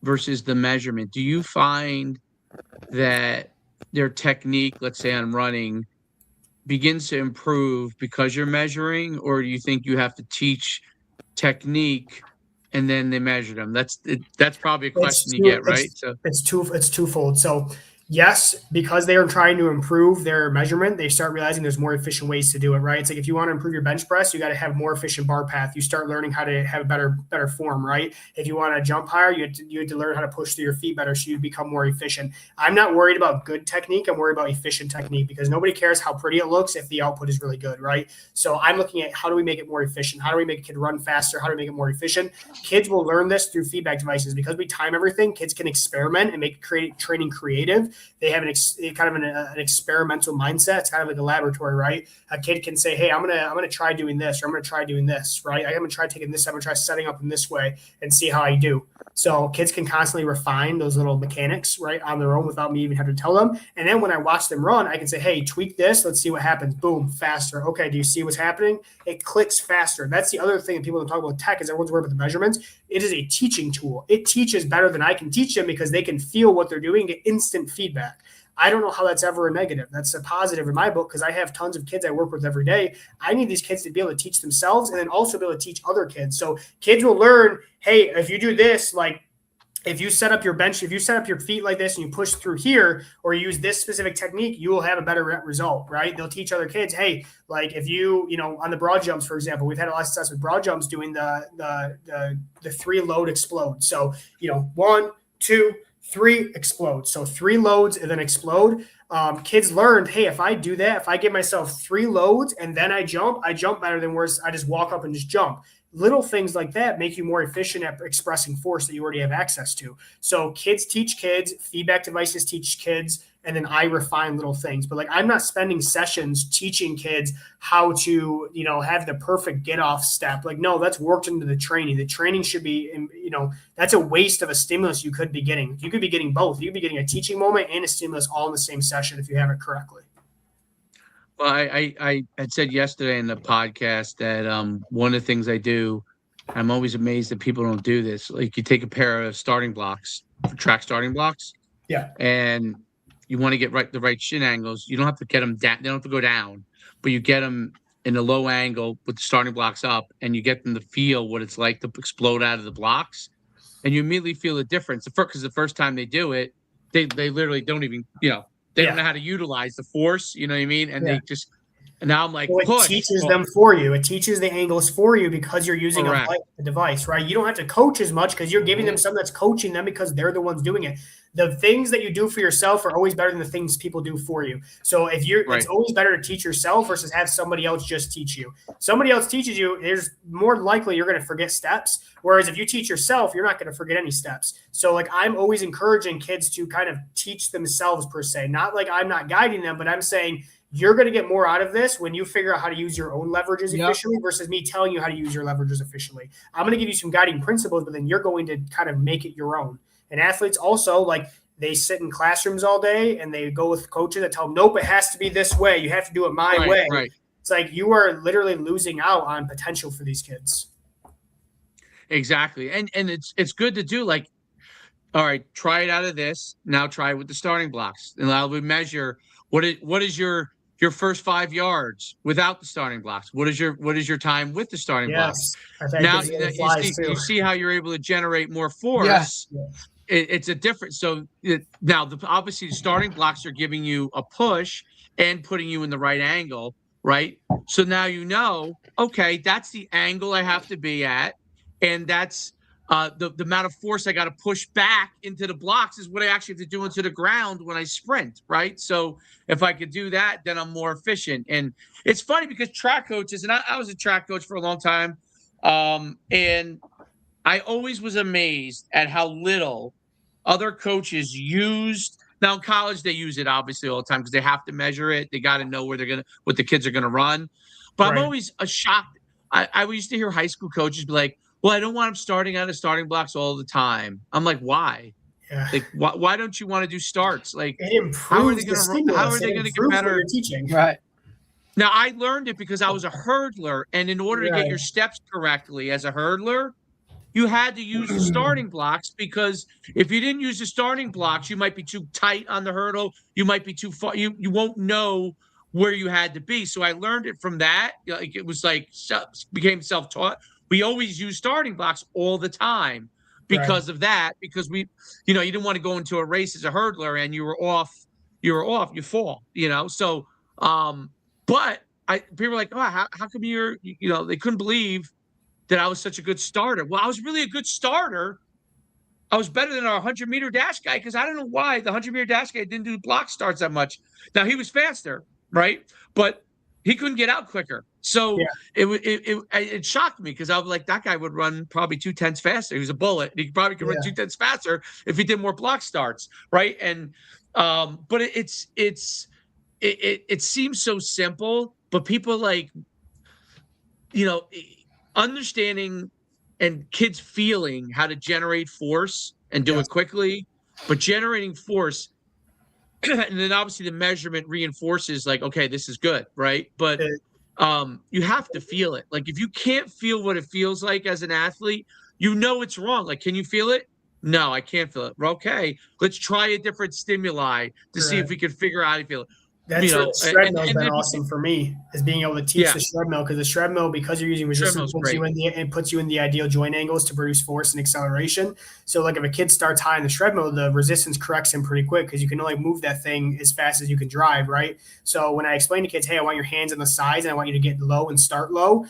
versus the measurement? Do you find that their technique, let's say on running, begins to improve because you're measuring, or do you think you have to teach technique and then they measure them? That's probably a question you get, right? So it's twofold. So Yes, because they are trying to improve their measurement, they start realizing there's more efficient ways to do it, right? It's like if you want to improve your bench press, you got to have more efficient bar path. You start learning how to have a better form, right? If you want to jump higher, you have to learn how to push through your feet better so you become more efficient. I'm not worried about good technique. I'm worried about efficient technique because nobody cares how pretty it looks if the output is really good, right? So I'm looking at how do we make it more efficient? How do we make a kid run faster? How do we make it more efficient? Kids will learn this through feedback devices because we time everything. Kids can experiment and make training creative. They have an experimental mindset. It's kind of like a laboratory, right? A kid can say, "Hey, I'm gonna try doing this, or I'm gonna try doing this, right? I'm gonna try taking this. I'm gonna try setting up in this way and see how I do." So kids can constantly refine those little mechanics, right, on their own without me even having to tell them. And then when I watch them run, I can say, "Hey, tweak this. Let's see what happens. Boom, faster. Okay, do you see what's happening? It clicks faster." That's the other thing that people don't talk about tech is everyone's worried about the measurements. It is a teaching tool. It teaches better than I can teach them because they can feel what they're doing, get instant feedback. I don't know how that's ever a negative. That's a positive in my book because I have tons of kids I work with every day. I need these kids to be able to teach themselves and then also be able to teach other kids. So kids will learn, hey, if you do this, like if you set up your bench, if you set up your feet like this and you push through here or use this specific technique, you will have a better result, right? They'll teach other kids, hey, like if you on the broad jumps, for example, we've had a lot of success with broad jumps doing the 3 load explode. So, 1, 2, 3 explode. So 3 loads and then explode. Kids learned, hey, if I do that, if I give myself 3 loads and then I jump better than where I just walk up and just jump. Little things like that make you more efficient at expressing force that you already have access to. So kids teach kids, feedback devices teach kids, and then I refine little things. But like I'm not spending sessions teaching kids how to, have the perfect get off step. Like, no, that's worked into the training. The training should be, that's a waste of a stimulus you could be getting. You could be getting both. You could be getting a teaching moment and a stimulus all in the same session if you have it correctly. Well, I had said yesterday in the podcast that one of the things I do, I'm always amazed that people don't do this. Like you take a pair of starting blocks, track starting blocks, yeah, and you want to get the right shin angles. You don't have to get them down. They don't have to go down, but you get them in a low angle with the starting blocks up, and you get them to feel what it's like to explode out of the blocks, and you immediately feel the difference. Because the first time they do it, they literally don't even they don't know how to utilize the force, you know what I mean? And they just, and now I'm like, it teaches them for you. It teaches the angles for you because you're using a device, right? You don't have to coach as much because you're giving them something that's coaching them because they're the ones doing it. The things that you do for yourself are always better than the things people do for you. So if it's always better to teach yourself versus have somebody else just teach you. Somebody else teaches you, there's more likely you're going to forget steps. Whereas if you teach yourself, you're not going to forget any steps. So like I'm always encouraging kids to kind of teach themselves per se, not like I'm not guiding them, but I'm saying you're going to get more out of this when you figure out how to use your own leverages efficiently versus me telling you how to use your leverages efficiently. I'm going to give you some guiding principles, but then you're going to kind of make it your own. And athletes also, like they sit in classrooms all day and they go with coaches that tell them, nope, it has to be this way. You have to do it my way. Right. It's like you are literally losing out on potential for these kids. Exactly. And it's good to do like, all right, try it out of this. Now try it with the starting blocks. And now we measure what is your first 5 yards without the starting blocks? What is your time with the starting blocks? Now you see how you're able to generate more force. Yeah. It's a different. So now obviously the starting blocks are giving you a push and putting you in the right angle, right? So now okay, that's the angle I have to be at, and that's the amount of force I got to push back into the blocks is what I actually have to do into the ground when I sprint, right? So if I could do that, then I'm more efficient. And it's funny because track coaches, and I was a track coach for a long time, and I always was amazed at how little other coaches used. Now in college, they use it obviously all the time because they have to measure it. They got to know what the kids are going to run. But I'm always shocked. I used to hear high school coaches be like, well, I don't want them starting out of starting blocks all the time. I'm like, why? Yeah. Like, why don't you want to do starts? Like, how are they going to get better? Teaching? Right. Now, I learned it because I was a hurdler, and in order to get your steps correctly as a hurdler, you had to use the starting blocks because if you didn't use the starting blocks, you might be too tight on the hurdle. You might be too far. You won't know where you had to be. So I learned it from that. It was like became self-taught. We always use starting blocks all the time. because of that, because we, you didn't want to go into a race as a hurdler and you were off, you fall, So, but people were like, oh, how come they couldn't believe that I was such a good starter. Well, I was really a good starter. I was better than our 100-meter dash guy because I don't know why the 100-meter dash guy didn't do block starts that much. Now, he was faster, right? But he couldn't get out quicker. So it shocked me because I was like, that guy would run probably 2/10 faster. He was a bullet. He probably could run 2/10 faster if he did more block starts, right? And but it seems so simple, but people like, understanding and kids feeling how to generate force and do it quickly, but generating force, and then obviously the measurement reinforces like, okay, this is good, right? But you have to feel it. Like if you can't feel what it feels like as an athlete, it's wrong. Like, can you feel it? No, I can't feel it. Okay, let's try a different stimuli to see if we can figure out how to feel it. That's what shred mill has been awesome for me, is being able to teach the shred mill, because the shred mill, because you're using resistance, puts you in the ideal joint angles to produce force and acceleration. So like if a kid starts high in the shred mill, the resistance corrects him pretty quick because you can only move that thing as fast as you can drive, right? So when I explain to kids, hey, I want your hands on the sides and I want you to get low and start low,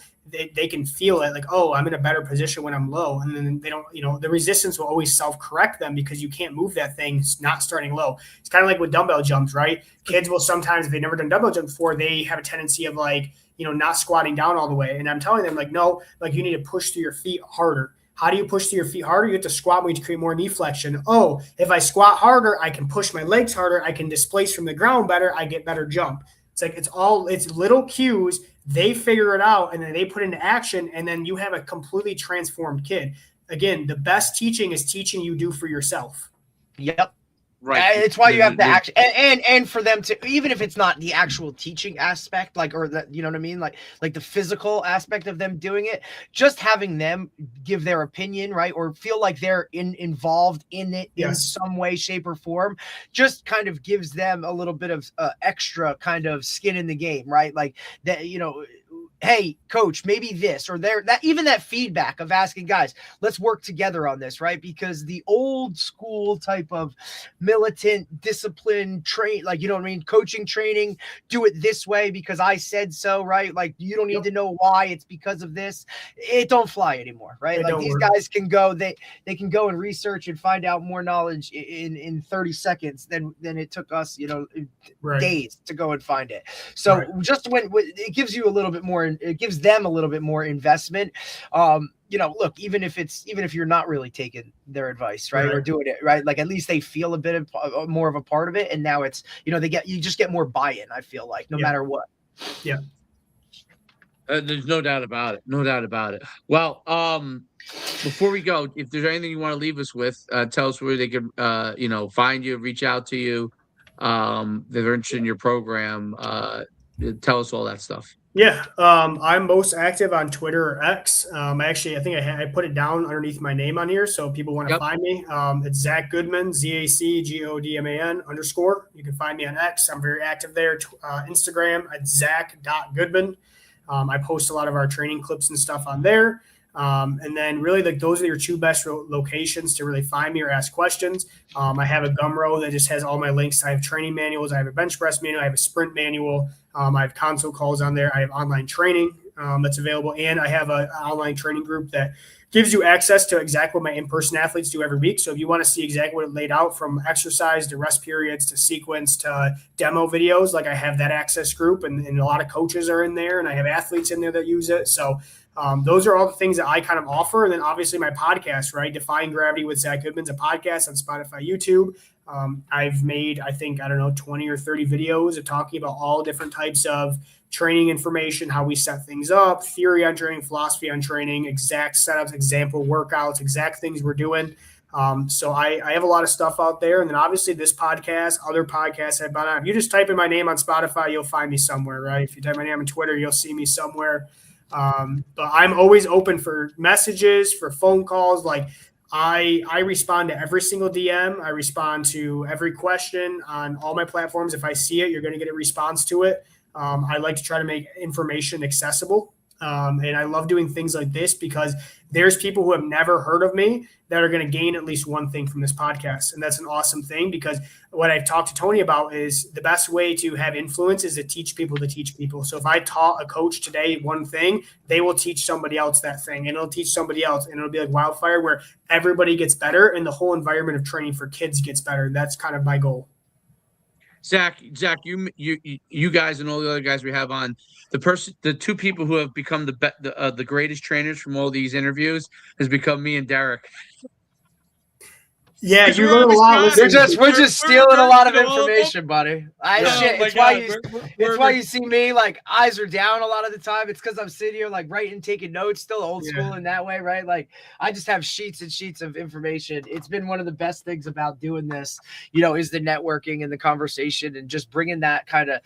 they can feel it like, oh, I'm in a better position when I'm low. And then they don't, the resistance will always self-correct them because you can't move that thing not starting low. It's kind of like with dumbbell jumps, right? Kids will sometimes, if they've never done dumbbell jump before, they have a tendency of like, not squatting down all the way. And I'm telling them like, no, like you need to push through your feet harder. How do you push through your feet harder? You have to squat more to create more knee flexion. Oh, if I squat harder, I can push my legs harder. I can displace from the ground better. I get better jump. It's like, it's little cues. They figure it out and then they put into action, and then you have a completely transformed kid. Again, the best teaching is teaching you do for yourself. Yep. Right. It's why you have to act, and for them to, even if it's not the actual teaching aspect, like, or that, you know what I mean? Like the physical aspect of them doing it, just having them give their opinion, right? Or feel like they're involved in it in some way, shape, or form, just kind of gives them a little bit of extra kind of skin in the game, right? Like that, hey, coach, maybe this or there, that even that feedback of asking guys, let's work together on this, right? Because the old school type of militant discipline like, coaching training, do it this way because I said so, right? Like you don't need to know why, it's because of this. It don't fly anymore, right? Like these guys can go, they can go and research and find out more knowledge in 30 seconds than it took us, days to go and find it. So just when it gives you a little bit more, it gives them a little bit more investment. Look, even if you're not really taking their advice, right, or doing it right, like at least they feel a bit of more of a part of it, and now it's you just get more buy-in. I feel like no matter what. Yeah. There's no doubt about it. No doubt about it. Well, before we go, if there's anything you want to leave us with, tell us where they can, find you, reach out to you. If they're interested in your program, tell us all that stuff. Yeah, I'm most active on Twitter or X. I think I put it down underneath my name on here, so people want to find me. It's Zac Goodman, ZACGODMAN _. You can find me on X. I'm very active there. Instagram at Zac.Goodman. I post a lot of our training clips and stuff on there. And then really those are your two best locations to really find me or ask questions. I have a Gumroad that just has all my links. I have training manuals. I have a bench press manual. I have a sprint manual. I have console calls on there. I have online training that's available. And I have an online training group that gives you access to exactly what my in-person athletes do every week. So if you want to see exactly what it laid out from exercise to rest periods to sequence to demo videos, like I have that access group, and a lot of coaches are in there, and I have athletes in there that use it. So those are all the things that I kind of offer. And then obviously my podcast, right? Defying Gravity with Zac Goodman's a podcast on Spotify, YouTube. I've made, 20 or 30 videos of talking about all different types of training information, how we set things up, theory on training, philosophy on training, exact setups, example workouts, exact things we're doing. So I have a lot of stuff out there. And then obviously this podcast, other podcasts I've been on. If you just type in my name on Spotify, you'll find me somewhere, right? If you type my name on Twitter, you'll see me somewhere. But I'm always open for messages, for phone calls. Like I respond to every single DM. I respond to every question on all my platforms. If I see it, you're going to get a response to it. I like to try to make information accessible. And I love doing things like this because there's people who have never heard of me that are going to gain at least one thing from this podcast. And that's an awesome thing, because what I've talked to Tony about is the best way to have influence is to teach people to teach people. So if I taught a coach today one thing, they will teach somebody else that thing, and it'll teach somebody else, and it'll be like wildfire where everybody gets better and the whole environment of training for kids gets better. That's kind of my goal. Zach, you guys and all the other guys we have on, the two people who have become the greatest trainers from all these interviews has become me and Derek. Yeah, you learn a lot. We're just stealing a lot of information, buddy. It's why you see me like eyes are down a lot of the time. It's because I'm sitting here like writing, taking notes, still old school in that way, right? Like I just have sheets and sheets of information. It's been one of the best things about doing this, is the networking and the conversation and just bringing that kind of,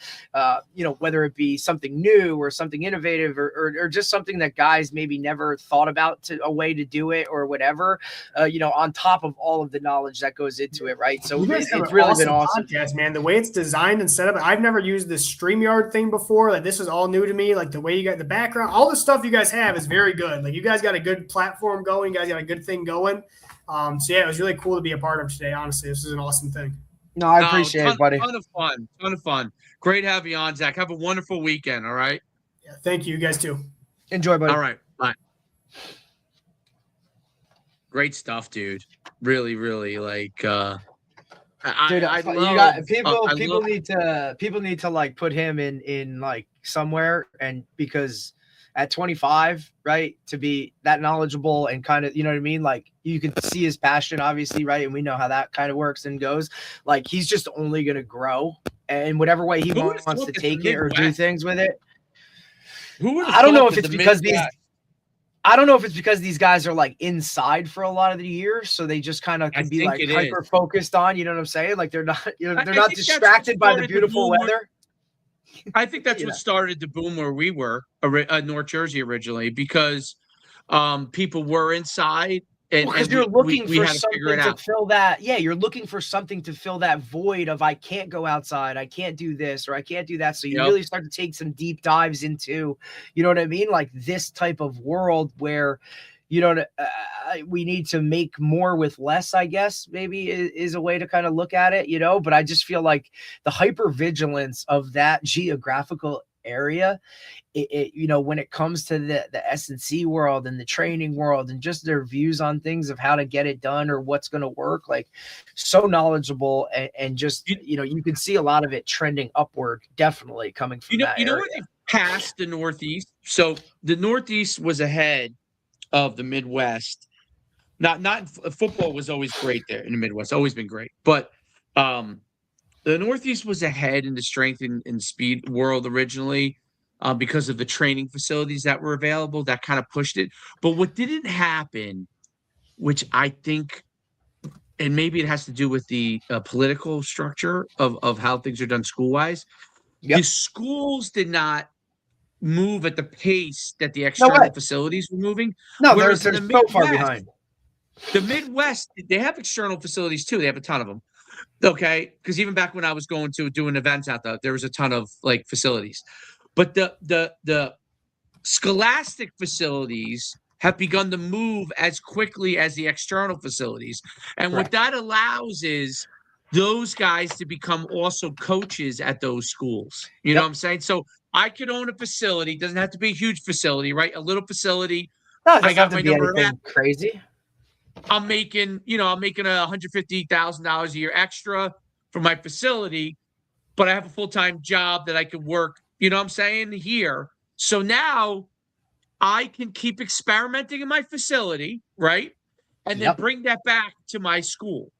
whether it be something new or something innovative or just something that guys maybe never thought about a way to do it or whatever, on top of all of the knowledge that goes into it, right? So it's really been awesome. Podcast, man. The way it's designed and set up, I've never used this StreamYard thing before. Like this is all new to me. Like the way you got the background, all the stuff you guys have is very good. Like you guys got a good platform going. You guys got a good thing going. So yeah, it was really cool to be a part of today. Honestly, this is an awesome thing. No, I appreciate it, buddy. Ton of fun. Great to have you on, Zach. Have a wonderful weekend. All right. Yeah, thank you. You guys too. Enjoy, buddy. All right. Bye. Great stuff, dude. Really, really like dude, people need to like put him in like somewhere, and because at 25, right, to be that knowledgeable and kind of, you know what I mean? Like you can see his passion, obviously, right? And we know how that kind of works and goes. Like he's just only gonna grow, and whatever way he wants to take it or do things with it. I don't know if it's because these guys are like inside for a lot of the year, so they just kind of can be like hyper focused on, you know what I'm saying? Like they're not, they're not distracted by the beautiful weather. I think that's what started the boom where we were, North Jersey originally, because people were inside. And you're looking for something to fill that. Yeah, you're looking for something to fill that void of I can't go outside, I can't do this, or I can't do that. So you really start to take some deep dives into, you know what I mean? Like this type of world where, we need to make more with less, I guess, maybe is a way to kind of look at it, But I just feel like the hypervigilance of that geographical area, when it comes to the S&C world and the training world and just their views on things of how to get it done or what's going to work, like so knowledgeable and just, you can see a lot of it trending upward, definitely coming from that area. What they passed the Northeast. So the Northeast was ahead of the Midwest. Not football was always great there in the Midwest, always been great. But the Northeast was ahead in the strength and speed world originally because of the training facilities that were available that kind of pushed it. But what didn't happen, which I think, and maybe it has to do with the political structure of how things are done school-wise, the schools did not move at the pace that the external facilities were moving. No, they're so far behind. The Midwest, they have external facilities too. They have a ton of them. Okay, because even back when I was going to doing events out there was a ton of like facilities. But the scholastic facilities have begun to move as quickly as the external facilities. And what that allows is those guys to become also coaches at those schools. You know what I'm saying? So I could own a facility. Doesn't have to be a huge facility, right? A little facility. No, I got my number crazy. I'm making $150,000 a year extra for my facility, but I have a full-time job that I could work, you know what I'm saying, here. So now I can keep experimenting in my facility, right? And then bring that back to my school.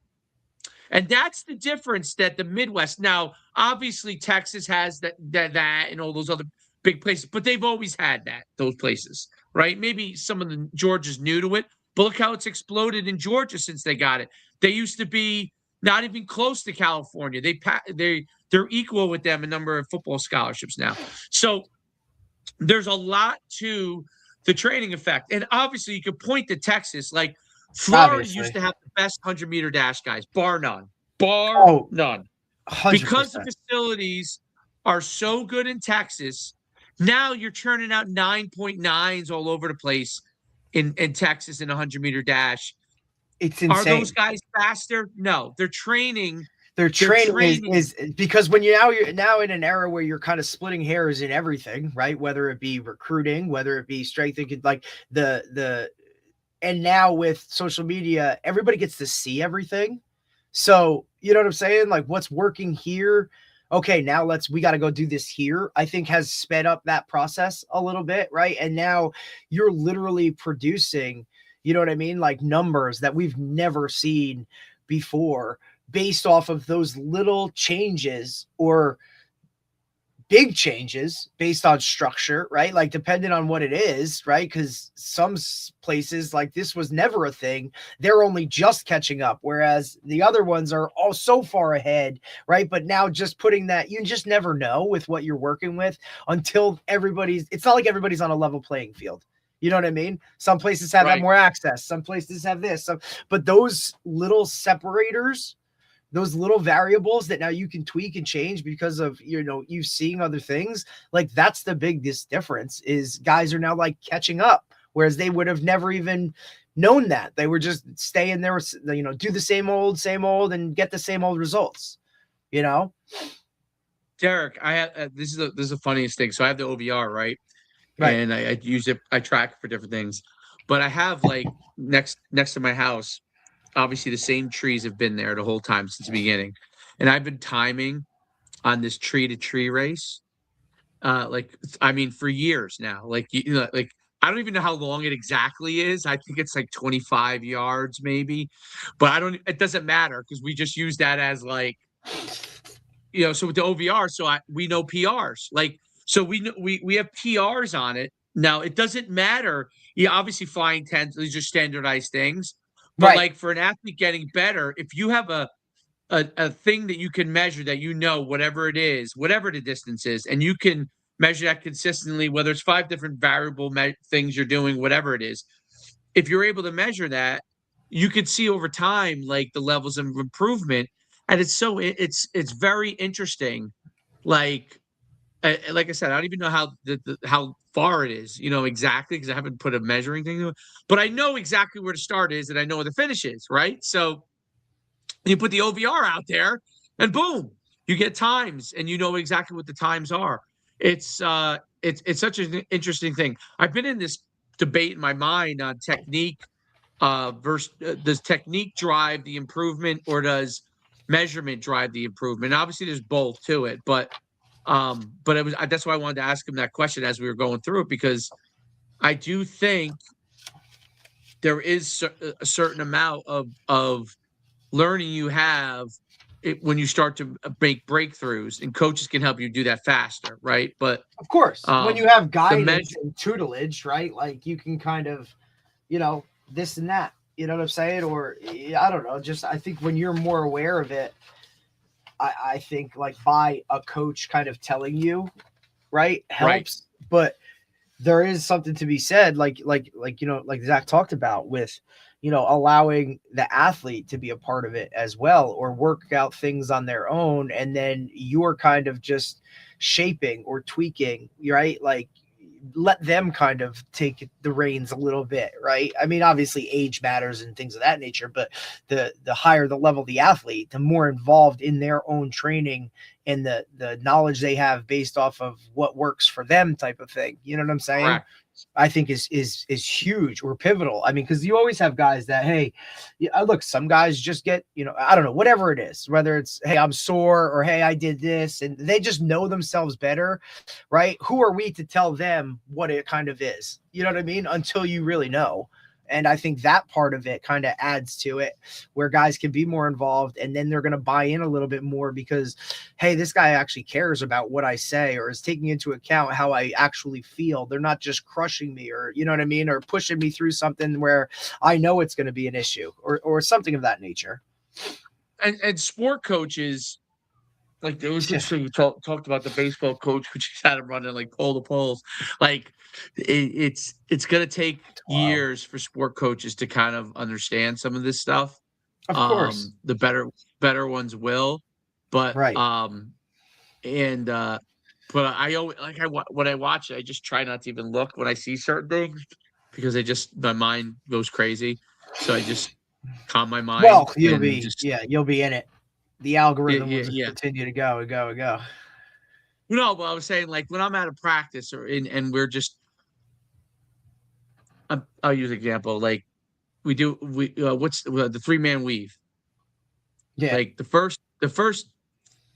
And that's the difference that the Midwest. Now, obviously, Texas has that and all those other big places, but they've always had those places, right? Maybe some of the Georgia's new to it, but look how it's exploded in Georgia since they got it. They used to be not even close to California. They're equal with them in number of football scholarships now. So there's a lot to the training effect. And obviously, you could point to Texas, like Florida used to have the best 100-meter dash guys, bar none. Bar none. 100%. Because the facilities are so good in Texas Now you're churning out 9.9s all over the place in Texas in a 100-meter dash. It's insane. Are those guys faster? No, they're training. Their training is because when you're now in an era where you're kind of splitting hairs in everything, right? Whether it be recruiting, whether it be strength, like and now with social media, everybody gets to see everything. So you know what I'm saying? Like what's working here. Okay, now we got to go do this here. I think has sped up that process a little bit, right? And now you're literally producing, you know what I mean? Like numbers that we've never seen before based off of those little changes or big changes based on structure, right? Like depending on what it is, right? Because some places like this was never a thing. They're only just catching up, whereas the other ones are all so far ahead, right? But now just putting that, you just never know with what you're working with until it's not like everybody's on a level playing field. You know what I mean? Some places have more access. Some places have this. But those little separators, those little variables that now you can tweak and change because of, you seeing other things, like that's the biggest difference is guys are now like catching up, whereas they would have never even known that. They were just staying there, do the same old and get the same old results, Derek, I have, this is the funniest thing. So I have the OVR, right? Right. And I use it, I track it for different things, but I have like next to my house, obviously the same trees have been there the whole time since the beginning. And I've been timing on this tree to tree race. For years now, like I don't even know how long it exactly is. I think it's like 25 yards maybe, but it doesn't matter because we just use that as like, so with the OVR, we know PRs, like, so we have PRs on it. Now it doesn't matter. Yeah, obviously flying 10s, these are standardized things. But right. like for an athlete getting better, if you have a thing that you can measure that whatever it is, whatever the distance is, and you can measure that consistently, whether it's 5 different variable things you're doing, whatever it is, if you're able to measure that, you could see over time like the levels of improvement, and it's very interesting. Like I said, I don't even know how far it is, exactly, because I haven't put a measuring thing to it. But I know exactly where the start is, and I know where the finish is, right? So you put the OVR out there, and boom, you get times, and you know exactly what the times are. It's such an interesting thing. I've been in this debate in my mind on technique versus does technique drive the improvement or does measurement drive the improvement? Obviously, there's both to it, but that's why I wanted to ask him that question as we were going through it, because I do think there is a certain amount of learning you have when you start to make breakthroughs, and coaches can help you do that faster, right? But of course, when you have guidance and tutelage, right? Like you can kind of, this and that, you know what I'm saying? Or I don't know, just I think when you're more aware of it, I think like by a coach kind of telling you, right, helps. Right. But there is something to be said, like Zac talked about with, allowing the athlete to be a part of it as well, or work out things on their own. And then you're kind of just shaping or tweaking, right? Like let them kind of take the reins a little bit, right? I mean, obviously age matters and things of that nature, but the higher the level of the athlete, the more involved in their own training and the knowledge they have based off of what works for them type of thing. You know what I'm saying? Correct. I think is huge or pivotal. I mean, because you always have guys that, hey, look, some guys just get, I don't know, whatever it is, whether it's, hey, I'm sore, or hey, I did this, and they just know themselves better, right? Who are we to tell them what it kind of is? You know what I mean? Until you really know. And I think that part of it kind of adds to it, where guys can be more involved, and then they're going to buy in a little bit more because, hey, this guy actually cares about what I say, or is taking into account how I actually feel. They're not just crushing me, or, you know what I mean? Or pushing me through something where I know it's going to be an issue, or something of that nature. And sport coaches, like there was interesting, you talked about the baseball coach, which had him running like pole to poles. Like it's going to take years for sport coaches to kind of understand some of this stuff. Of course, the better ones will, but right. But I always when I watch it, I just try not to even look when I see certain things because my mind goes crazy. So I just calm my mind. Well, you'll be in it. The algorithm will just yeah. continue to go and go and go. No, but I was saying like when I'm out of practice and we're just, I'll use an example. Like what's the 3-man weave? Yeah. Like the first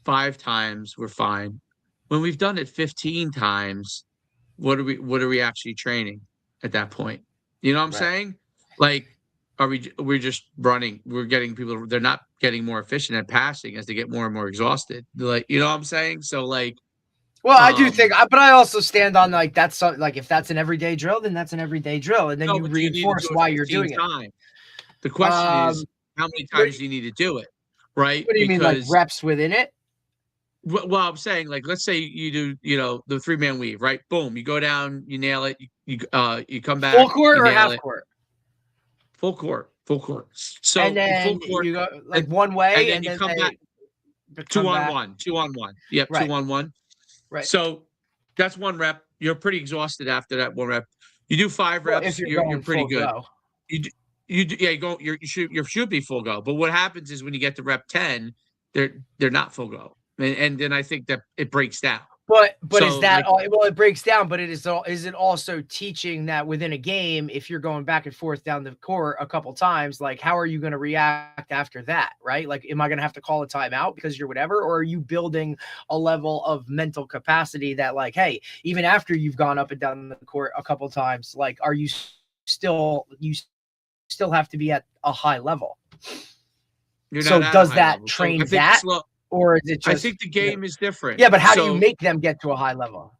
5 times we're fine. When we've done it 15 times, what are we actually training at that point? You know what I'm saying? Like, we're just running, we're getting people, they're not getting more efficient at passing as they get more and more exhausted. Like, you know what I'm saying? So like, well, I do think, but I also stand on like that's like if that's an everyday drill, then that's an everyday drill, and then you reinforce why you're doing it. The question is, how many times do you need to do it, right? What do you mean, like reps within it? Well, I'm saying, like, let's say you do, the 3-man weave, right? Boom, you go down, you nail it, you come back, full court you or nail half it. court? Full court. So and then full court, you go like one way, and then you come back 2-on-1, 2-on-1. Yep, right. 2-on-1. Right. So that's 1 rep. You're pretty exhausted after that 1 rep. You do 5 reps, if you're pretty good. Go. You should be full go. But what happens is when you get to rep 10, they're not full go. And then I think that it breaks down. But so, is that like, well? It breaks down, but is it also teaching that within a game, if you're going back and forth down the court a couple times, like how are you going to react after that, right? Like, am I going to have to call a timeout because you're whatever, or are you building a level of mental capacity that, like, hey, even after you've gone up and down the court a couple times, like, are you still have to be at a high level? So does that train that? Or is it just, I think the game is different. Yeah, but how do you make them get to a high level?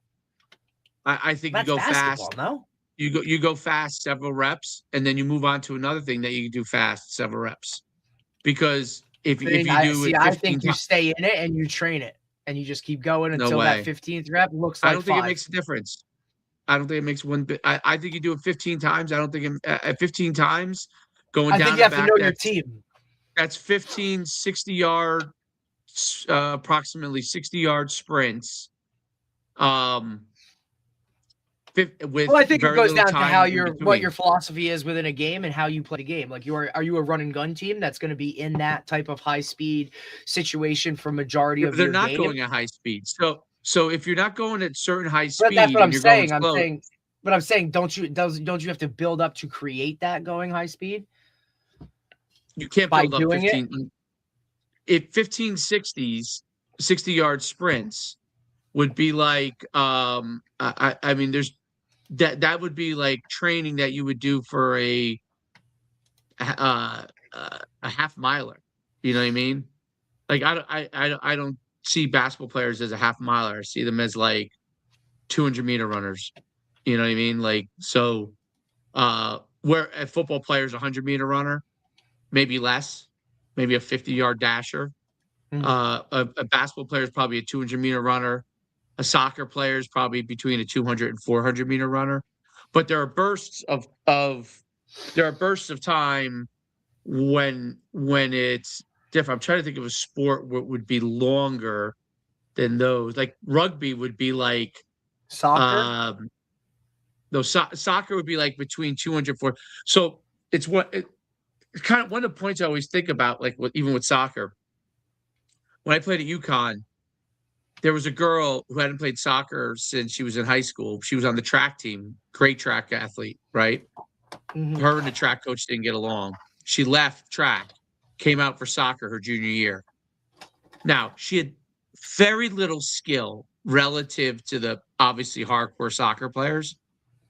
I think you go fast. No? You go fast several reps, and then you move on to another thing that you can do fast several reps. Because if you do it 15 I think you stay in it and you train it, and you just keep going until that 15th rep looks like I don't think it makes a difference. I don't think it makes one bit. I think you do it 15 times. I don't think at 15 times going down. I think you have to know your team. That's 15 60-yard. Approximately 60-yard sprints. I think it goes down to how what your philosophy is within a game and how you play the game. Like, are you a run and gun team that's going to be in that type of high speed situation for majority of your game? They're not going at high speed. So if you're not going at certain high speed, that's what I'm saying. I'm saying, don't you have to build up to create that going high speed? You can't build up 15. If 15 60-yard sprints would be like, I mean, there's that would be like training that you would do for a half miler. You know what I mean? Like, I don't see basketball players as a half miler. I see them as like 200-meter runners. You know what I mean? Like, so where a football player is a 100-meter runner, maybe less. Maybe a 50-yard dasher. A basketball player is probably a 200-meter runner. A soccer player is probably between a 200 and 400-meter runner. But there are bursts of time when it's different. I'm trying to think of a sport where it would be longer than those. Like rugby would be like soccer. Soccer would be like between 200 and 400. So it's kind of one of the points I always think about, like even with soccer. When I played at UConn, there was a girl who hadn't played soccer since she was in high school. She was on the track team, great track athlete, right? Mm-hmm. Her and the track coach didn't get along. She left track, came out for soccer her junior year. Now, she had very little skill relative to the obviously hardcore soccer players.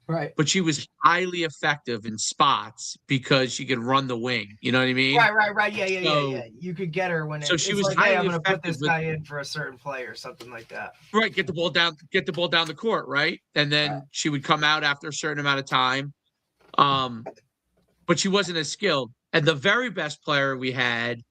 Right. But she was highly effective in spots because she could run the wing. You know what I mean? Right. Yeah. You could get her when she was like, highly hey, I'm going to put this guy in for a certain play or something like that. Right. Get the ball down the court. Right. And then she would come out after a certain amount of time. But she wasn't as skilled. And the very best player we had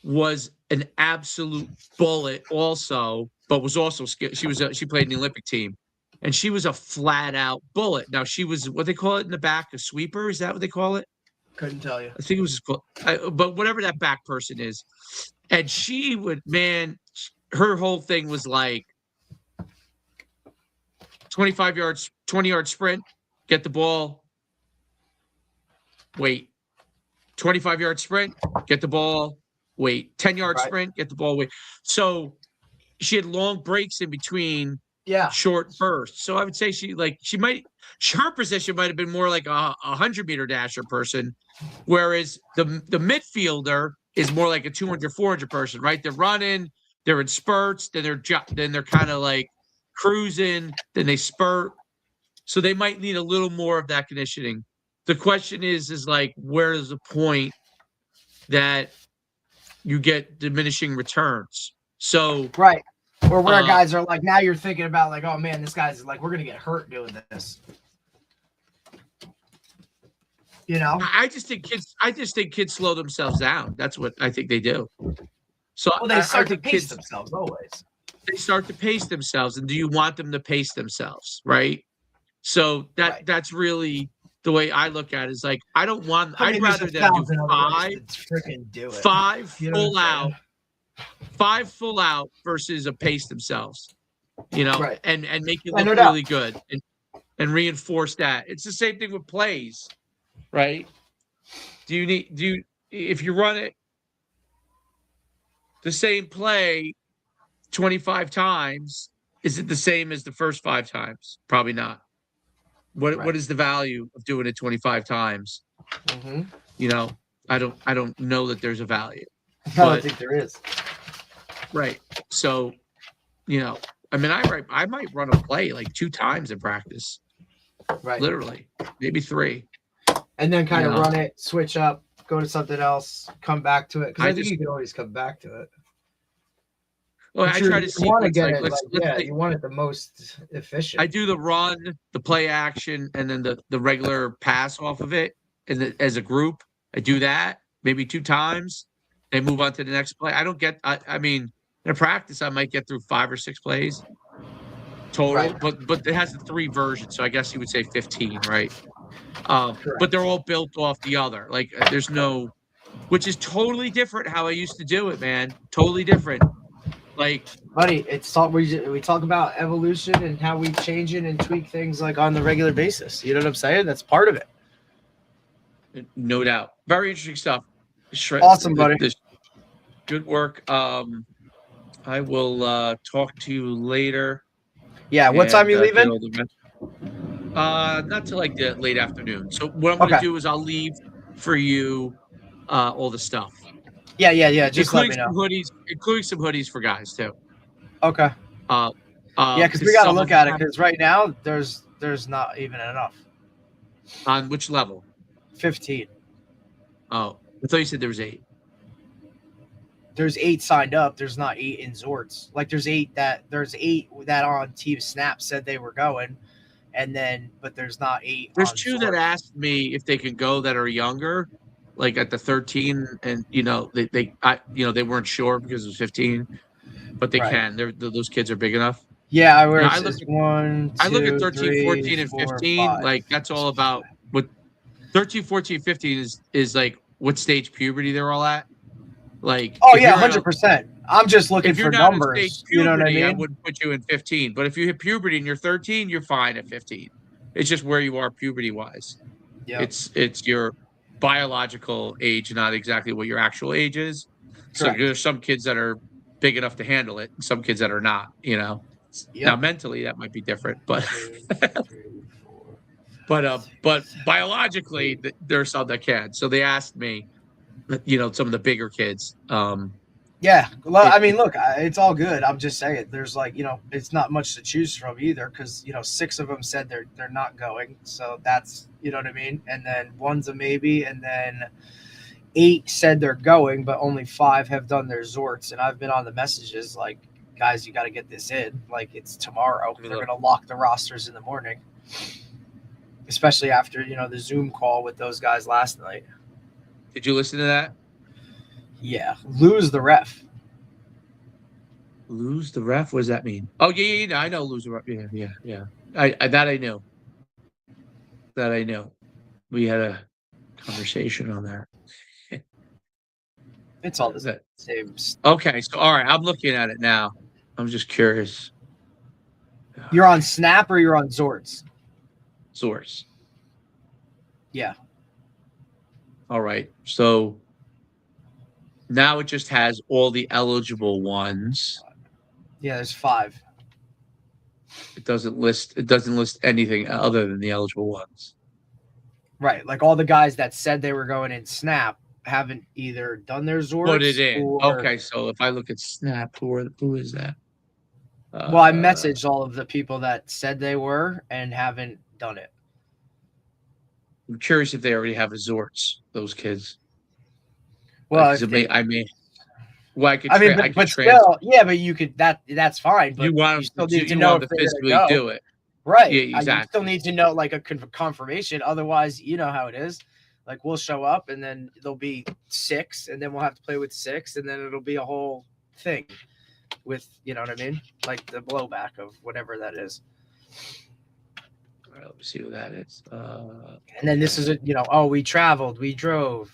was an absolute bullet also, but was also skilled. She played in the Olympic team. And she was a flat-out bullet. Now, she was what they call it in the back, a sweeper. Is that what they call it? Couldn't tell you. I think it was but whatever that back person is. And she would, man, her whole thing was like, 25 yards, 20-yard sprint, get the ball, wait. 25-yard sprint, get the ball, wait. 10-yard sprint, get the ball, wait. So she had long breaks in between short bursts. So I would say her position might have been more like a 100-meter dasher person, whereas the midfielder is more like a 200, 400 person, right? They're running, they're in spurts, then they're kind of like cruising, then they spurt. So they might need a little more of that conditioning. The question is like, where is the point that you get diminishing returns? So right. Or where guys are like, now you're thinking about like, oh man, this guy's like, we're gonna get hurt doing this. You know, I just think kids slow themselves down. That's what I think they do. So they start to pace themselves always. They start to pace themselves, and do you want them to pace themselves, right? So that's really the way I look at it. Is like, I'd rather them do five full out, 5 full out versus a pace themselves, and make it look really good and reinforce that. It's the same thing with plays, right? If you run it the same play 25 times, is it the same as the first 5 times? Probably not. What is the value of doing it 25 times? Mm-hmm. I don't know that there's a value. I don't think there is. Right. So, I mean, I might run a play like 2 times in practice. Right. Literally, maybe 3. And then kind of run it, switch up, go to something else, come back to it. Because I think you can always come back to it. Well, I try to see. You want to get it. You want it the most efficient. I do the run, the play action, and then the regular pass off of it, and as a group, I do that maybe 2 times. They move on to the next play. I mean, in a practice, I might get through 5 or 6 plays total, but it has the 3 versions, so I guess you would say 15, right? But they're all built off the other. Like, there's no, which is totally different how I used to do it, man. Totally different. Like, buddy, we talk about evolution and how we change it and tweak things like on the regular basis. You know what I'm saying? That's part of it. No doubt. Very interesting stuff. Awesome, buddy. Good work. I will talk to you later. Yeah. What time are you leaving? Not till like the late afternoon. So what I'm going to do is I'll leave for you all the stuff. Yeah. Just let me know. Including some hoodies for guys too. Okay. Because we got to look at it. Because right now there's not even enough. On which level? 15. Oh, I thought you said there was 8. There's 8 signed up. There's not 8 in Zorts. Like there's 8 that on Team Snap said they were going, but there's not 8. There's 2 that asked me if they could go that are younger. Like at the 13, and they weren't sure because it was 15, but they can. Those kids are big enough. Yeah, I look at 13, 14, and 15. Like that's all about what 13, 14, 15 is like what stage puberty they're all at. Like 100%. I'm just looking for numbers. Puberty, you know what I mean? I wouldn't put you in 15, but if you hit puberty and you're 13, you're fine at 15. It's just where you are puberty wise. Yeah, it's your biological age, not exactly what your actual age is. So there's some kids that are big enough to handle it, and some kids that are not. Now mentally that might be different, but but biologically there are some that can. So they asked me, some of the bigger kids. Yeah, well, I mean, look, it's all good. I'm just saying, there's it's not much to choose from either, because 6 of them said they're not going, so that's what I mean. And then 1's a maybe, and then 8 said they're going, but only 5 have done their Zorts. And I've been on the messages like, guys, you got to get this in. Like it's tomorrow. They're going to lock the rosters in the morning, especially after the Zoom call with those guys last night. Did you listen to that? Yeah, lose the ref. Lose the ref? What does that mean? Oh, yeah, I know lose the ref. Yeah. That I know. That I know. We had a conversation on that. It's all the same. Okay, so all right, I'm looking at it now. I'm just curious. You're on Snap or you're on Zords? Source. Yeah. All right. So now it just has all the eligible ones. Yeah, there's 5. It doesn't list anything other than the eligible ones. Right. Like all the guys that said they were going in Snap haven't either done their Zords. Put it in. Or... Okay, so if I look at Snap, who is that? Well, I messaged all of the people that said they were and haven't done it. I'm curious if they already have a Zorts, those kids. Well, I mean, well, I could. but still, yeah, but you could. That's fine. But you still need to know if they're physically gonna go. do it, right? Yeah, exactly. You still need to know like a confirmation. Otherwise, you know how it is. Like we'll show up and then there'll be 6, and then we'll have to play with 6, and then it'll be a whole thing with you know what I mean, like the blowback of whatever that is. All right, let me see what that is. And then this is we traveled, we drove.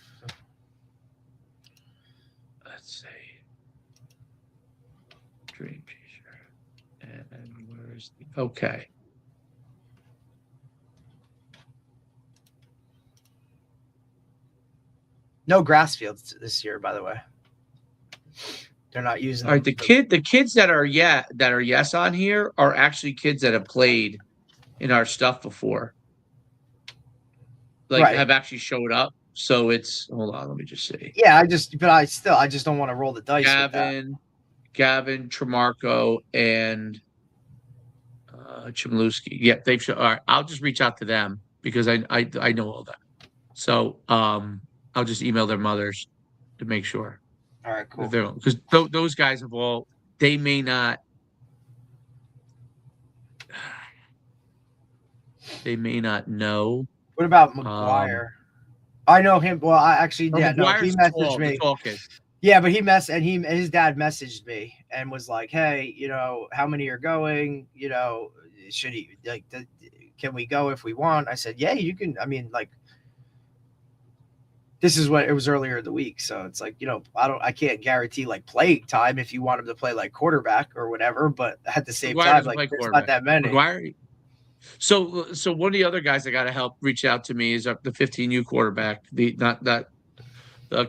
Let's see. Dream t-shirt. And where's the okay. No grass fields this year, by the way. They're not using. All right, the kids that are yes on here are actually kids that have played in our stuff before. Like have actually showed up. So it's hold on, let me just see. Yeah, I just don't want to roll the dice. Gavin, Tremarco, and Chmielewski. Yeah, they've shown. All right, I'll just reach out to them because I know all that. So I'll just email their mothers to make sure. All right, cool. Because those guys have all. They may not. They may not know. What about McGuire? I know him. Well, I actually he messaged me. Yeah, but his dad messaged me and was like, "Hey, how many are going? Should he can we go if we want?" I said, "Yeah, you can." I mean, like, this is what it was earlier in the week, so it's like I can't guarantee like playing time if you want him to play like quarterback or whatever, but at the same time, like there's not that many. McGuire, So one of the other guys that got to help reach out to me is the 15U quarterback, the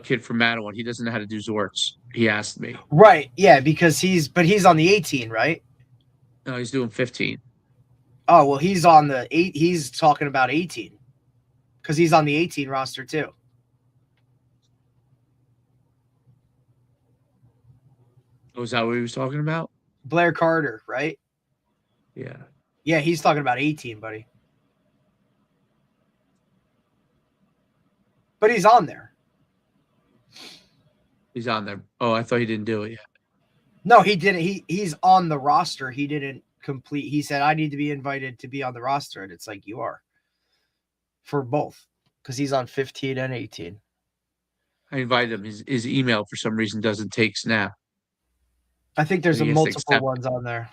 kid from Mattawan. He doesn't know how to do Zorts. He asked me. Right, yeah, because he's on the 18, right? No, he's doing 15. Oh well, he's on the 8. He's talking about 18 because he's on the 18 roster too. Was that what he was talking about? Blair Carter, right? Yeah. Yeah, he's talking about 18, buddy. But he's on there. He's on there. Oh, I thought he didn't do it yet. No, he didn't. He's on the roster. He didn't complete. He said, I need to be invited to be on the roster. And it's like, you are. For both. Because he's on 15 and 18. I invited him. His email, for some reason, doesn't take Snap. I think there's multiple ones on there.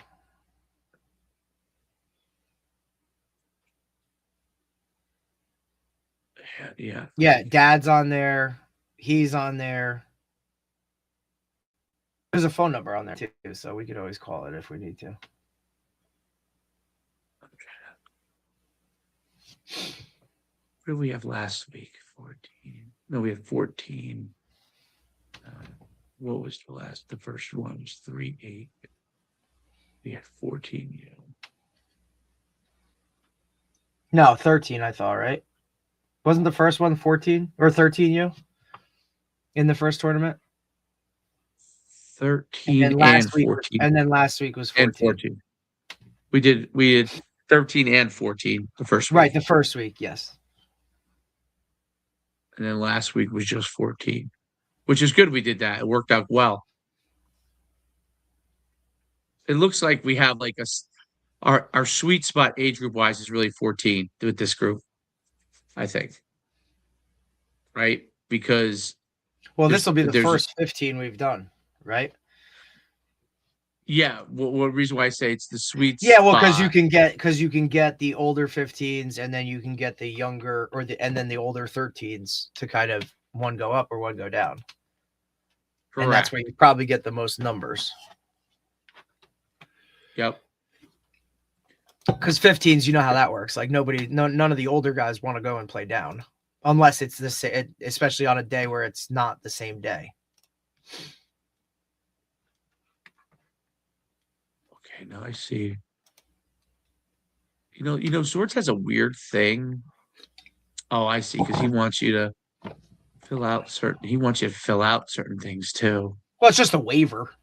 Yeah. Yeah, Dad's on there. He's on there. There's a phone number on there too, so we could always call it if we need to. What did we have last week? 14. No, we had 14. What was the first one was 3-8. We had 14. No, 13, I thought, right? Wasn't the first one 14 or 13 in the first tournament? 13 and 14. And then last week was 14. And 14. We had 13 and 14 the first week. Right, the first week, yes. And then last week was just 14, which is good we did that. It worked out well. It looks like we have like our sweet spot age group wise is really 14 with this group, I think. Right? Because this will be the first 15 we've done, right? Yeah. What reason why I say it's the sweet spot? Yeah, well, because you can get the older 15s and then you can get the younger and then the older 13s to kind of one go up or one go down. Correct. And that's where you probably get the most numbers. Yep. Because 15s, you know how that works. Like none of the older guys want to go and play down unless it's especially on a day where it's not the same day. Okay, now I see. Swords has a weird thing. Oh, I see, because he wants you to fill out certain things too. Well, it's just a waiver.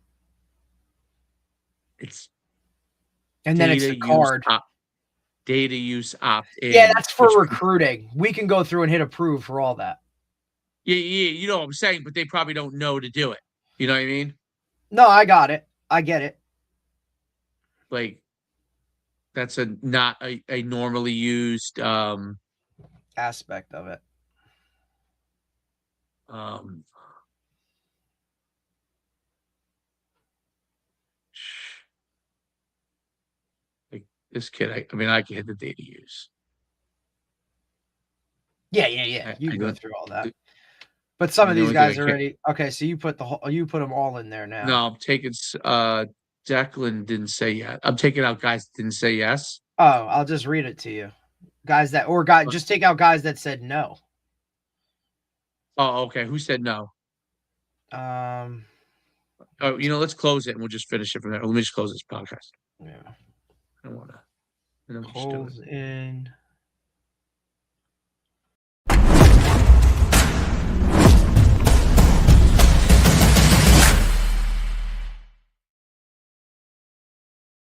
And then it's the card. Data use opt-in. Yeah, that's for recruiting. We can go through and hit approve for all that. Yeah, you know what I'm saying, but they probably don't know to do it. You know what I mean? No, I got it. I get it. Like, that's not a normally used aspect of it. Like this kid, I can hit the data use. Yeah. You can go through all that. But some of these guys already. Okay, so you put them all in there now. No, I'm taking. Declan didn't say yes. I'm taking out guys that didn't say yes. Oh, I'll just read it to you. Just take out guys that said no. Oh, okay. Who said no? Oh, let's close it and we'll just finish it from there. Let me just close this podcast. Yeah. I don't want to. Close in.